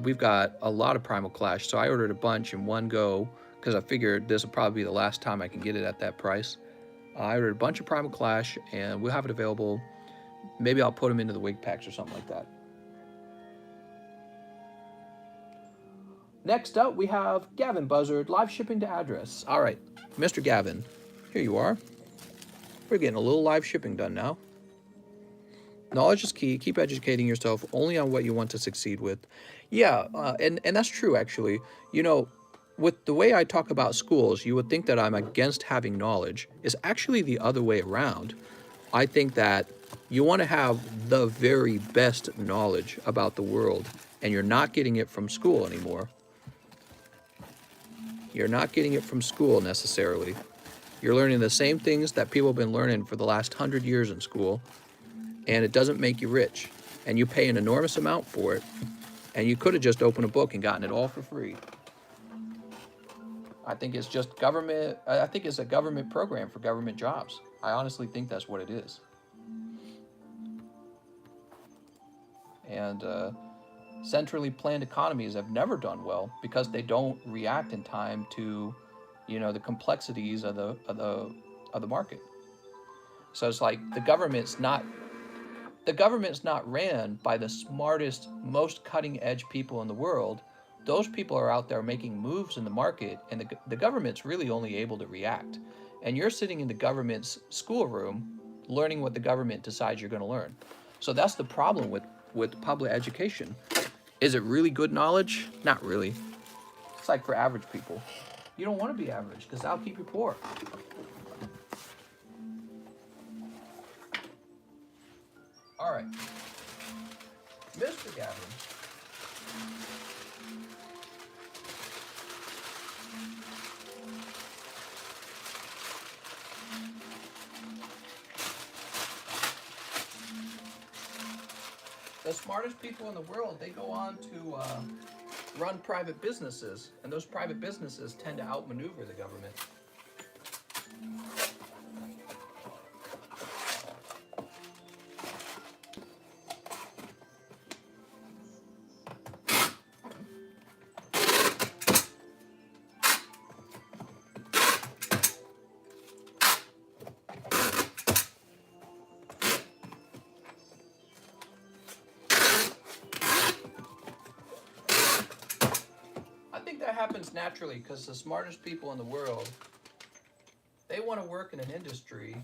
We've got a lot of Primal Clash. So I ordered a bunch in one go because I figured this will probably be the last time I can get it at that price. I ordered a bunch of Primal Clash and we'll have it available. Maybe I'll put them into the wig packs or something like that. Next up, we have Gavin Buzzard, live shipping to address. All right, Mr. Gavin, here you are. We're getting a little live shipping done now. Knowledge is key. Keep educating yourself only on what you want to succeed with. Yeah, and that's true, actually. You know, with the way I talk about schools, you would think that I'm against having knowledge. It's actually the other way around. I think that you want to have the very best knowledge about the world, and you're not getting it from school anymore. You're not getting it from school necessarily. You're learning the same things that people have been learning for the last 100 years in school, and it doesn't make you rich. And you pay an enormous amount for it, and you could have just opened a book and gotten it all for free. I think it's just government. I think it's a government program for government jobs. I honestly think that's what it is. And centrally planned economies have never done well because they don't react in time to, you know, the complexities of the market. So it's like the government's not ran by the smartest, most cutting edge people in the world. Those people are out there making moves in the market, and the government's really only able to react. And you're sitting in the government's schoolroom learning what the government decides you're going to learn. So that's the problem with public education. Is it really good knowledge? Not really. It's like for average people. You don't want to be average because that'll keep you poor. All right. Mr. Gavin. The smartest people in the world, they go on to run private businesses, and those private businesses tend to outmaneuver the government. happens naturally because the smartest people in the world, they want to work in an industry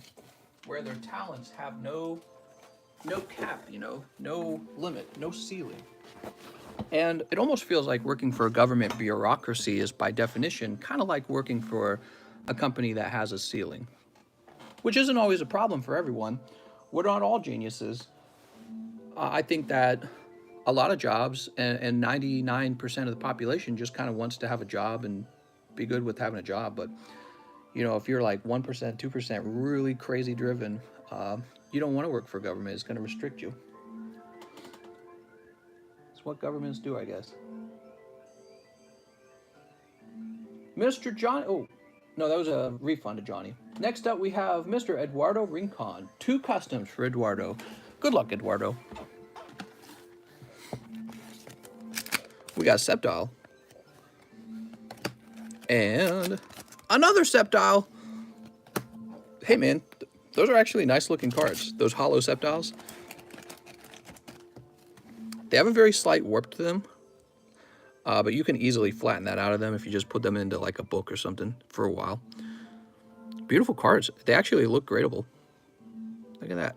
where their talents have no cap, you know, no limit, no ceiling. And it almost feels like working for a government bureaucracy is by definition kind of like working for a company that has a ceiling, which isn't always a problem for everyone. We're not all geniuses. I think that a lot of jobs and 99% of the population just kind of wants to have a job and be good with having a job. But, you know, if you're like 1%, 2% really crazy driven, you don't want to work for government. It's going to restrict you. It's what governments do, I guess. Mr. John, oh, no, that was a refunded Johnny. Next up, we have Mr. Eduardo Rincon. 2 customs for Eduardo. Good luck, Eduardo. We got Septile. And another Septile. Hey, man, those are actually nice looking cards. Those hollow Septiles. They have a very slight warp to them. But you can easily flatten that out of them if you just put them into like a book or something for a while. Beautiful cards. They actually look gradable. Look at that.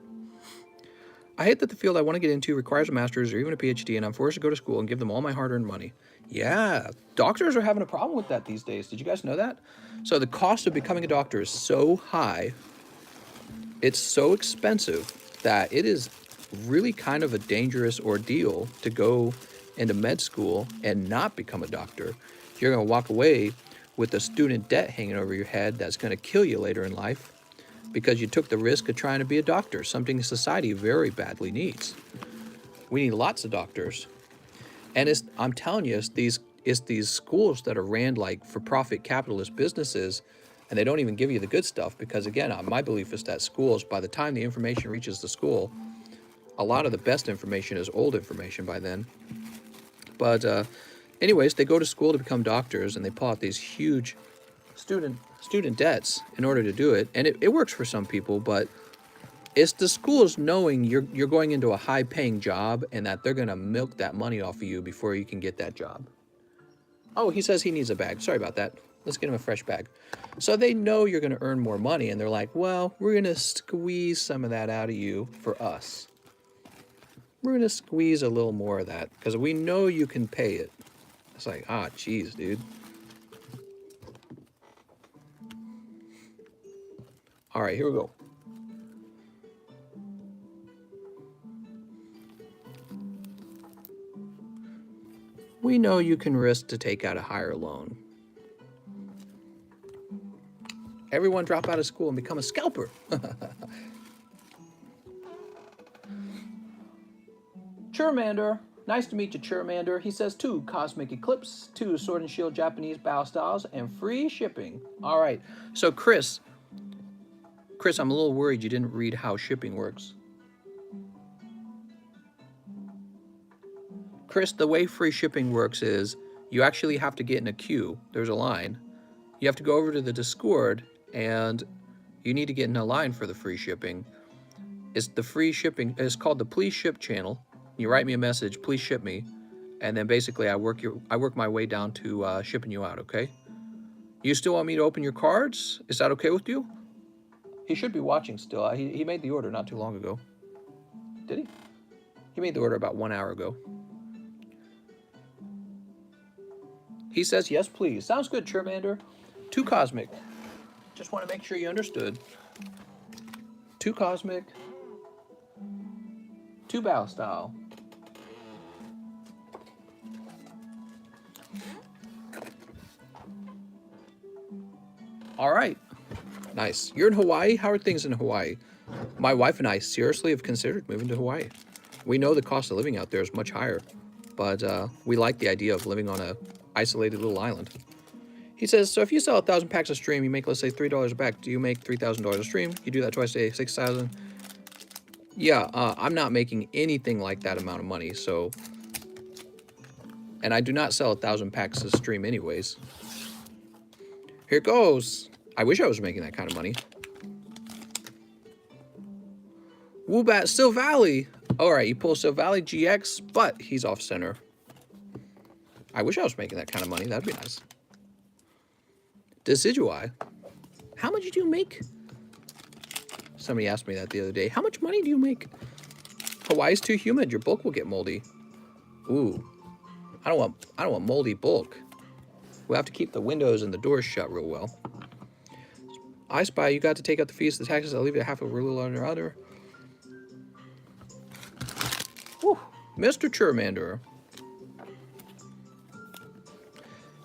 I hate that the field I want to get into requires a master's or even a PhD, and I'm forced to go to school and give them all my hard-earned money. Yeah, doctors are having a problem with that these days. Did you guys know that? So the cost of becoming a doctor is so high, it's so expensive that it is really kind of a dangerous ordeal to go into med school and not become a doctor. You're going to walk away with a student debt hanging over your head that's going to kill you later in life because you took the risk of trying to be a doctor, something society very badly needs. We need lots of doctors. And I'm telling you, it's these schools that are ran like for-profit capitalist businesses, and they don't even give you the good stuff because, again, my belief is that schools, by the time the information reaches the school, a lot of the best information is old information by then. But anyways, they go to school to become doctors, and they pull out these huge student debts in order to do it. And it works for some people, but it's the schools knowing you're going into a high-paying job and that they're going to milk that money off of you before you can get that job. Oh, he says he needs a bag. Sorry about that. Let's get him a fresh bag. So they know you're going to earn more money, and they're like, well, we're going to squeeze some of that out of you for us. We're going to squeeze a little more of that because we know you can pay it. It's like, geez, dude. All right, here we go. We know you can risk to take out a higher loan. Everyone drop out of school and become a scalper. Charmander. Nice to meet you, Charmander. He says 2 Cosmic Eclipse, 2 Sword and Shield Japanese Battle Styles, and free shipping. All right. So, Chris, I'm a little worried you didn't read how shipping works. Chris, the way free shipping works is you actually have to get in a queue. There's a line. You have to go over to the Discord, and you need to get in a line for the free shipping. It's the free shipping. It's called the Please Ship channel. You write me a message, please ship me, and then basically I work my way down to shipping you out, okay? You still want me to open your cards? Is that okay with you? He should be watching still. He made the order not too long ago. Did he? He made the order about 1 hour ago. He says, yes, please. Sounds good, Charmander. 2 Cosmic. Just want to make sure you understood. 2 Cosmic. 2 Battle Style. All right. Nice. You're in Hawaii? How are things in Hawaii? My wife and I seriously have considered moving to Hawaii. We know the cost of living out there is much higher, but we like the idea of living on a isolated little island. He says, so if you sell 1,000 packs a stream, you make, let's say, $3 a pack. Do you make $3,000 a stream? You do that twice a day, 6,000. Yeah, I'm not making anything like that amount of money, so... And I do not sell 1,000 packs a stream anyways. Here goes. I wish I was making that kind of money. Woobat Silvally. Alright, you pull Silvally GX, but he's off center. I wish I was making that kind of money. That'd be nice. Decidui. How much do you make? Somebody asked me that the other day. How much money do you make? Hawaii's too humid. Your bulk will get moldy. Ooh, I don't want moldy bulk. We'll have to keep the windows and the doors shut real well. I Spy, you got to take out the fees, the taxes. I'll leave it half a little under. Whew. Mr. Churmander.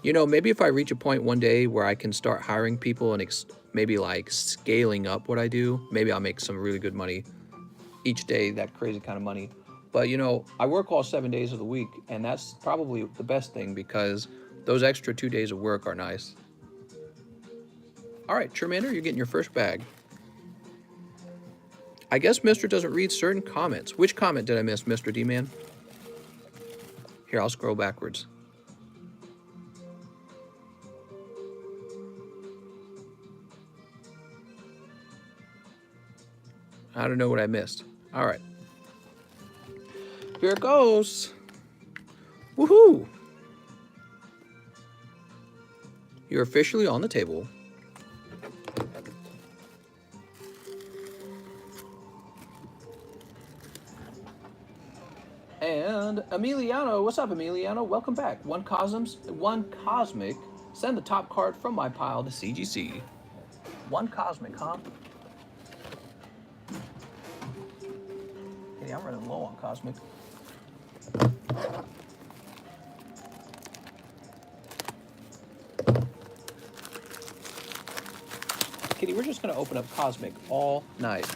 You know, maybe if I reach a point one day where I can start hiring people and maybe like scaling up what I do, maybe I'll make some really good money each day, that crazy kind of money. But you know, I work all 7 days of the week, and that's probably the best thing because those extra 2 days of work are nice. All right, Charmander, you're getting your first bag. I guess Mr. doesn't read certain comments. Which comment did I miss, Mr. D-Man? Here, I'll scroll backwards. I don't know what I missed. All right. Here it goes. Woohoo! You're officially on the table. And Emiliano, what's up, Emiliano? Welcome back. One Cosmic. Send the top card from my pile to CGC. One Cosmic, huh? Hey, I'm running low on Cosmic. Kitty, we're just going to open up Cosmic all night.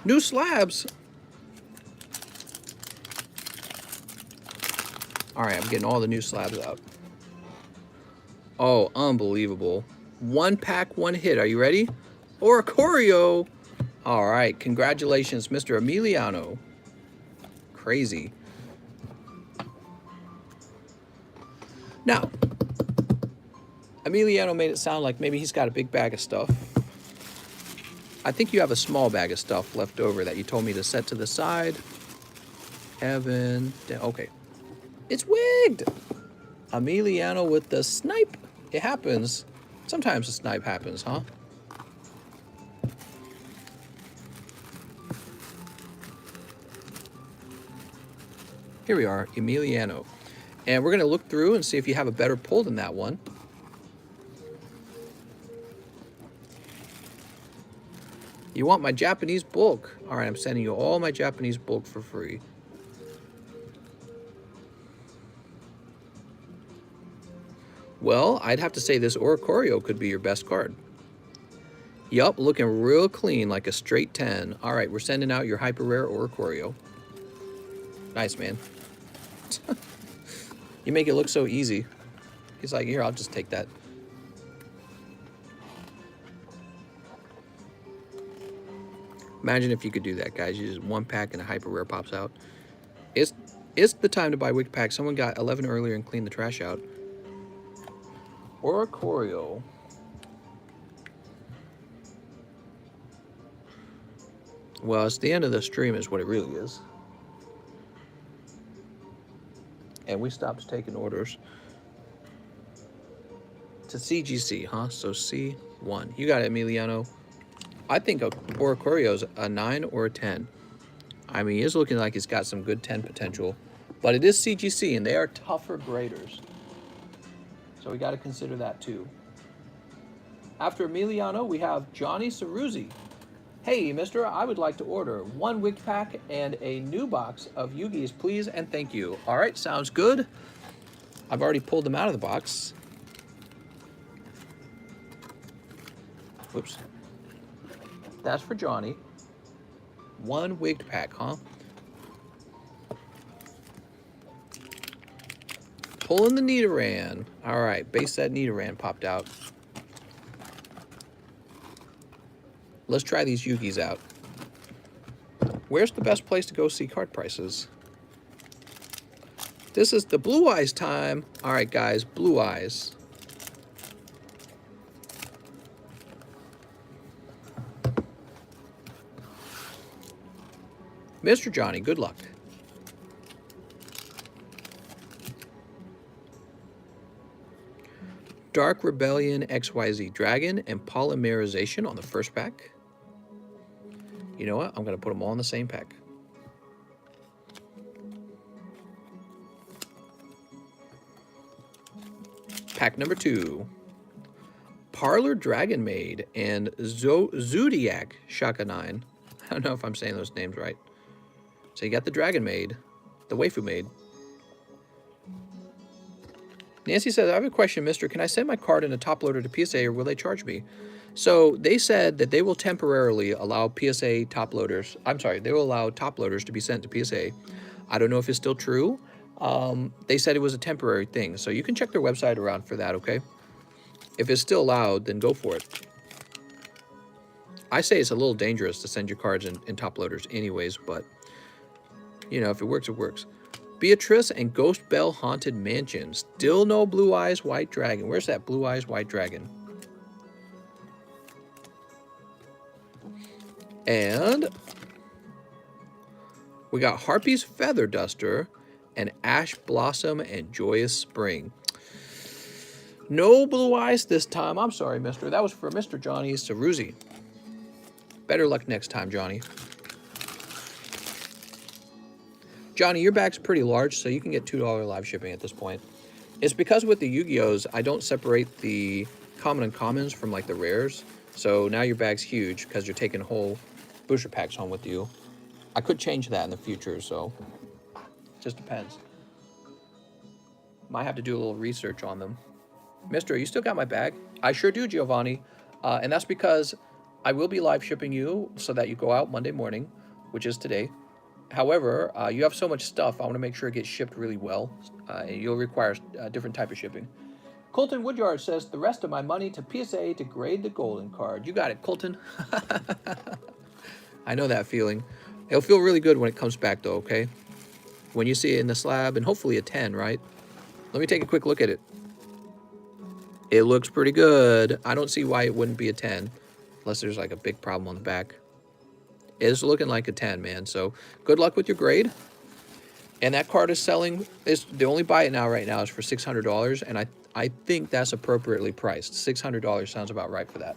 New slabs. All right, I'm getting all the new slabs out. Oh, unbelievable. One pack, one hit. Are you ready? Oricorio. All right, congratulations, Mr. Emiliano. Crazy. Now, Emiliano made it sound like maybe he's got a big bag of stuff. I think you have a small bag of stuff left over that you told me to set to the side. Heaven. Okay. It's wigged. Emiliano with the snipe. It happens. Sometimes the snipe happens, huh? Here we are, Emiliano. And we're going to look through and see if you have a better pull than that one. You want my Japanese bulk? All right, I'm sending you all my Japanese bulk for free. Well, I'd have to say this Oricorio could be your best card. Yup, looking real clean, like a straight 10. All right, we're sending out your hyper rare Oricorio. Nice, man. You make it look so easy. He's like, here, I'll just take that. Imagine if you could do that, guys. You just one pack and a hyper rare pops out. It's the time to buy wick pack. Someone got 11 earlier and cleaned the trash out. Oricorio. Well, it's the end of the stream is what it really is. And we stopped taking orders. To CGC, huh? So C1. You got it, Emiliano. I think Oricorio's a 9 or a 10. I mean, he's looking like he's got some good 10 potential. But it is CGC, and they are tougher graders. So we got to consider that, too. After Emiliano, we have Johnny Ceruzzi. Hey, mister, I would like to order 1 wig pack and a new box of Yu-Gis, please, and thank you. All right, sounds good. I've already pulled them out of the box. Whoops. That's for Johnny. 1 wigged pack, huh? Pulling the Nidoran. All right, base set Nidoran popped out. Let's try these Yu-Gis out. Where's the best place to go see card prices? This is the Blue Eyes time. All right, guys, Blue Eyes. Mr. Johnny, good luck. Dark Rebellion XYZ Dragon and Polymerization on the first pack. You know what? I'm going to put them all in the same pack. Pack number 2. Parlor Dragon Maid and Zodiac Shaka 9. I don't know if I'm saying those names right. So you got the Dragon Maid, the Waifu Maid. Nancy says, I have a question, mister. Can I send my card in a top loader to PSA or will they charge me? So they said that they will temporarily allow PSA top loaders. I'm sorry, they will allow top loaders to be sent to PSA. I don't know if it's still true. They said it was a temporary thing. So you can check their website around for that, okay? If it's still allowed, then go for it. I say it's a little dangerous to send your cards in top loaders anyways, but, you know, if it works, it works. Beatrice and Ghost Bell Haunted Mansion. Still no Blue Eyes White Dragon. Where's that Blue Eyes White Dragon? And we got Harpy's Feather Duster and Ash Blossom and Joyous Spring. No Blue Eyes this time. I'm sorry, mister. That was for Mr. Johnny Ceruzzi. Better luck next time, Johnny. Johnny, your bag's pretty large, so you can get $2 live shipping at this point. It's because with the Yu-Gi-Ohs, I don't separate the common and commons from like the rares. So now your bag's huge because you're taking whole booster packs home with you. I could change that in the future, so just depends. Might have to do a little research on them. Mister, you still got my bag? I sure do, Giovanni. And that's because I will be live shipping you so that you go out Monday morning, which is today. However, you have so much stuff, I want to make sure it gets shipped really well. And you'll require a different type of shipping. Colton Woodyard says, the rest of my money to PSA to grade the golden card. You got it, Colton. I know that feeling. It'll feel really good when it comes back, though, okay? When you see it in the slab, and hopefully a 10, right? Let me take a quick look at it. It looks pretty good. I don't see why it wouldn't be a 10, unless there's like a big problem on the back. It's looking like a 10, man. So good luck with your grade. And that card is selling. The only buy it now right now is for $600, and I think that's appropriately priced. $600 sounds about right for that.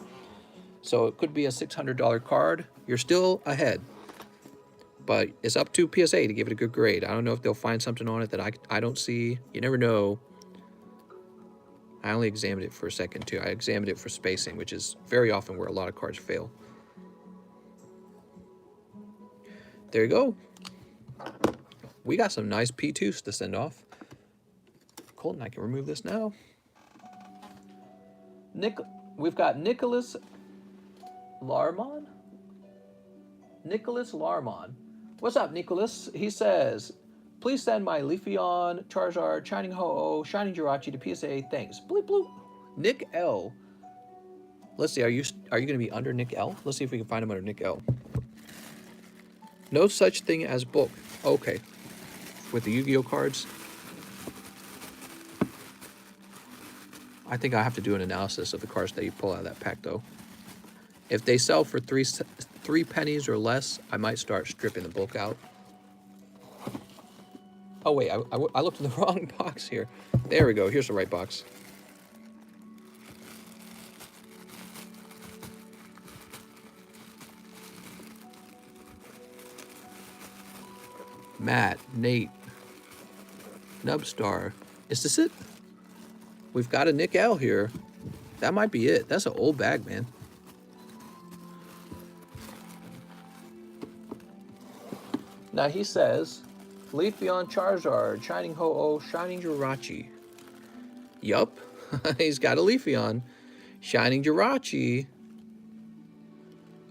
So it could be a $600 card. You're still ahead, but it's up to PSA to give it a good grade. I don't know if they'll find something on it that I don't see. You never know. I only examined it for a second too. I examined it for spacing, which is very often where a lot of cards fail. There you go. We got some nice P2s to send off. Colton, I can remove this now. We've got Nicholas Larmon. Nicholas Larmon. What's up, Nicholas? He says, please send my Leafeon, Charizard, Shining Ho-Oh, Shining Jirachi to PSA. Thanks. Bloop, bloop. Nick L. Let's see, are you going to be under Nick L? Let's see if we can find him under Nick L. No such thing as bulk. Okay. With the Yu-Gi-Oh cards. I think I have to do an analysis of the cards that you pull out of that pack, though. If they sell for three pennies or less, I might start stripping the bulk out. Oh, wait. I looked in the wrong box here. There we go. Here's the right box. Matt, Nate, Nubstar. Is this it? We've got a Nick L here. That might be it. That's an old bag, man. Now he says, Leafeon Charizard, Shining Ho-Oh, Shining Jirachi. Yup. He's got a Leafeon, Shining Jirachi.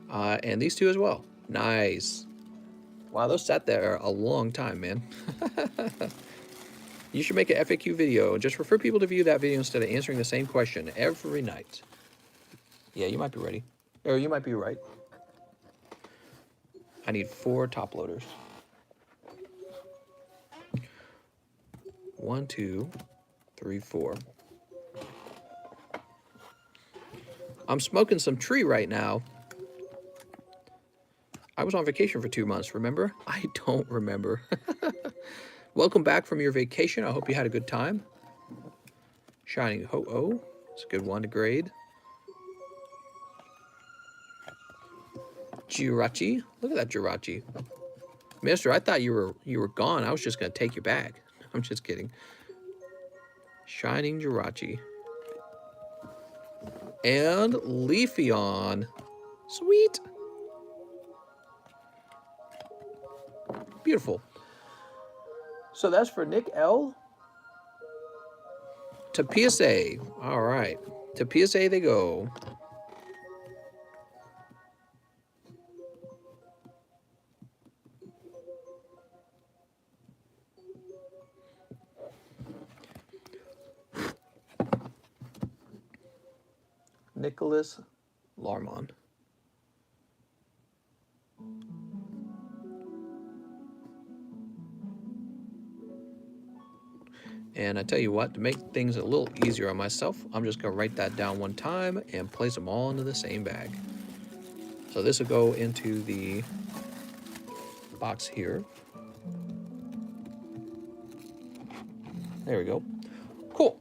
And these two as well. Nice. Wow, those sat there a long time, man. You should make an FAQ video and just refer people to view that video instead of answering the same question every night. Yeah, you might be ready. Or you might be right. I need 4 top loaders. 1, 2, 3, 4. I'm smoking some tree right now. I was on vacation for 2 months, remember? I don't remember. Welcome back from your vacation. I hope you had a good time. Shining Ho-Oh. It's a good one to grade. Jirachi. Look at that Jirachi. Mister, I thought you were gone. I was just going to take you back. I'm just kidding. Shining Jirachi. And Leafeon. Sweet. Beautiful. So that's for Nick L. To PSA. All right. To PSA they go. Nicholas Larmon. And I tell you what, to make things a little easier on myself, I'm just going to write that down one time and place them all into the same bag. So this will go into the box here. There we go. Cool.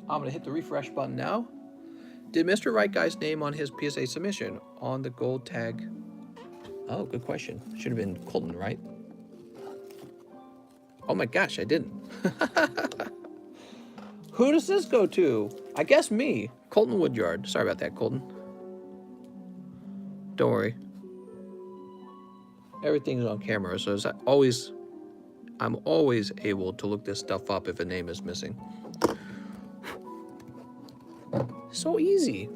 I'm going to hit the refresh button now. Did Mr. Right Guy's name on his PSA submission on the gold tag? Oh, good question. Should have been Colton, right? Oh my gosh, I didn't. Who does this go to? I guess me, Colton Woodyard. Sorry about that, Colton. Don't worry. Everything's on camera, so I'm always able to look this stuff up if a name is missing. So easy.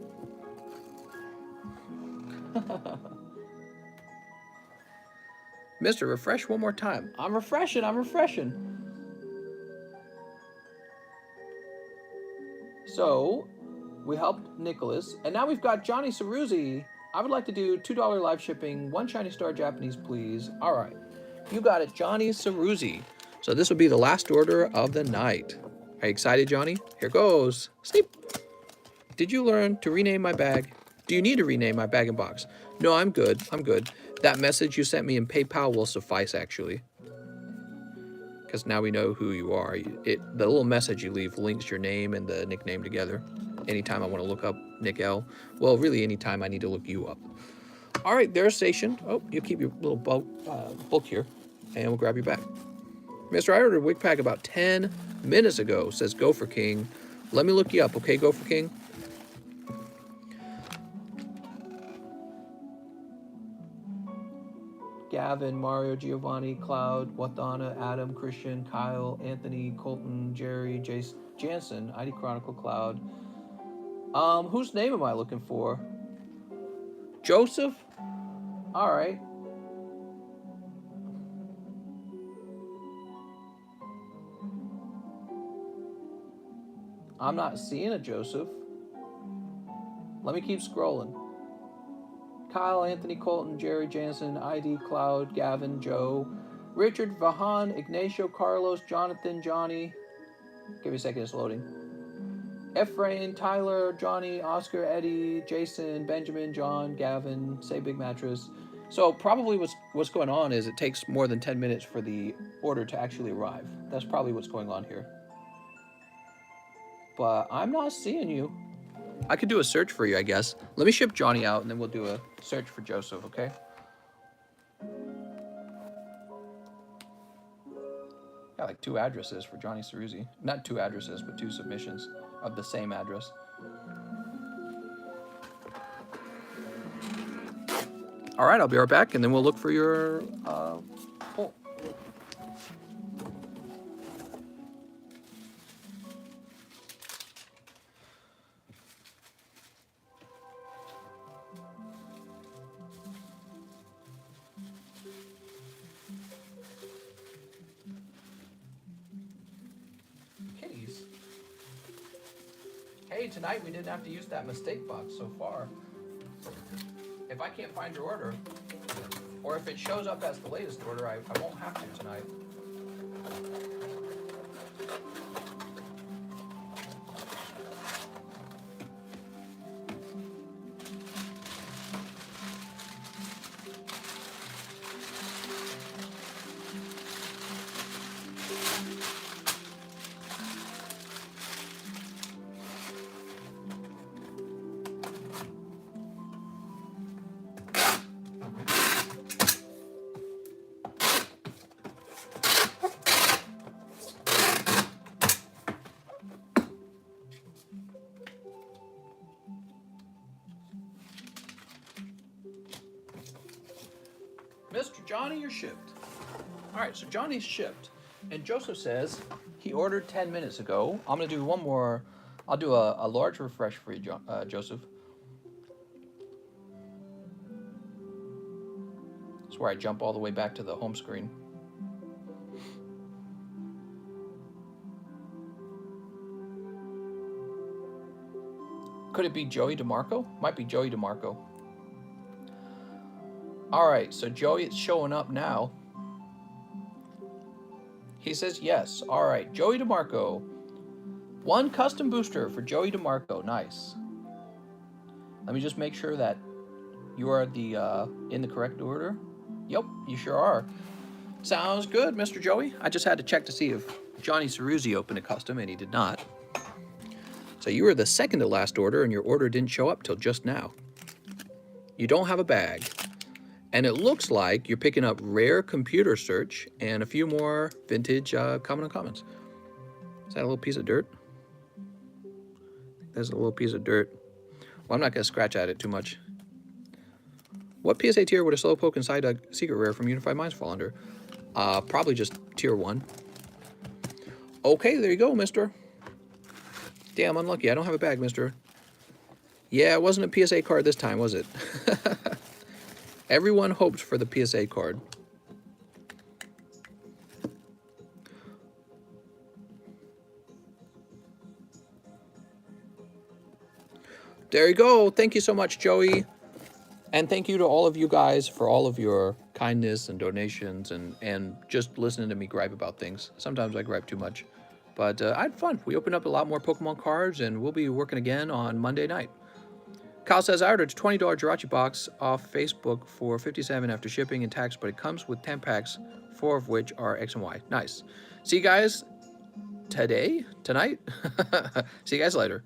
Mister, refresh one more time. I'm refreshing. So, we helped Nicholas, and now we've got Johnny Ceruzzi. I would like to do $2 live shipping, 1 Shiny Star Japanese, please. All right, you got it, Johnny Ceruzzi. So this will be the last order of the night. Are you excited, Johnny? Here goes. Sleep. Did you learn to rename my bag? Do you need to rename my bag and box? No, I'm good. That message you sent me in PayPal will suffice, actually. Because now we know who you are. The little message you leave links your name and the nickname together. Anytime I want to look up Nick L. Well, really, anytime I need to look you up. All right, there's Station. Oh, you keep your little bulk here, and we'll grab you back. Mister, I ordered a wig pack about 10 minutes ago. Says Gopher King. Let me look you up, okay, Gopher King? Gavin, Mario, Giovanni, Cloud, Watana, Adam, Christian, Kyle, Anthony, Colton, Jerry, Jace, Jansen, ID Chronicle, Cloud. Whose name am I looking for? Joseph? All right. I'm not seeing a Joseph. Let me keep scrolling. Kyle, Anthony, Colton, Jerry, Jansen, ID, Cloud, Gavin, Joe, Richard, Vahan, Ignacio, Carlos, Jonathan, Johnny. Give me a second, it's loading. Ephraim, Tyler, Johnny, Oscar, Eddie, Jason, Benjamin, John, Gavin, Say Big Mattress. So probably what's going on is it takes more than 10 minutes for the order to actually arrive. That's probably what's going on here. But I'm not seeing you. I could do a search for you, I guess. Let me ship Johnny out, and then we'll do a search for Joseph, okay? Got like 2 addresses for Johnny Ceruzzi. Not 2 addresses, but 2 submissions of the same address. All right, I'll be right back, and then we'll look for your poll. Hey, tonight we didn't have to use that mistake box so far. If I can't find your order, or if it shows up as the latest order, I won't have to tonight. Mr. Johnny, you're shipped. All right, so Johnny's shipped. And Joseph says he ordered 10 minutes ago. I'm going to do one more. I'll do a large refresh for you, Joseph. That's where I jump all the way back to the home screen. Could it be Joey DeMarco? Might be Joey DeMarco. All right, so Joey, it's showing up now. He says yes. All right, Joey DeMarco. One custom booster for Joey DeMarco. Nice. Let me just make sure that you are in the correct order. Yep, you sure are. Sounds good, Mr. Joey. I just had to check to see if Johnny Ceruzzi opened a custom, and he did not. So you were the second to last order, and your order didn't show up till just now. You don't have a bag. And it looks like you're picking up rare computer search and a few more vintage common uncommons. Is that a little piece of dirt? There's a little piece of dirt. Well, I'm not going to scratch at it too much. What PSA tier would a Slowpoke inside a secret rare from Unified Minds fall under? Probably just tier 1. Okay, there you go, mister. Damn, unlucky. I don't have a bag, mister. Yeah, it wasn't a PSA card this time, was it? Everyone hoped for the PSA card. There you go. Thank you so much, Joey. And thank you to all of you guys for all of your kindness and donations and just listening to me gripe about things. Sometimes I gripe too much. But I had fun. We opened up a lot more Pokemon cards, and we'll be working again on Monday night. Kyle says, I ordered a $20 Jirachi box off Facebook for $57 after shipping and tax, but it comes with 10 packs, 4 of which are X and Y. Nice. See you guys tonight. See you guys later.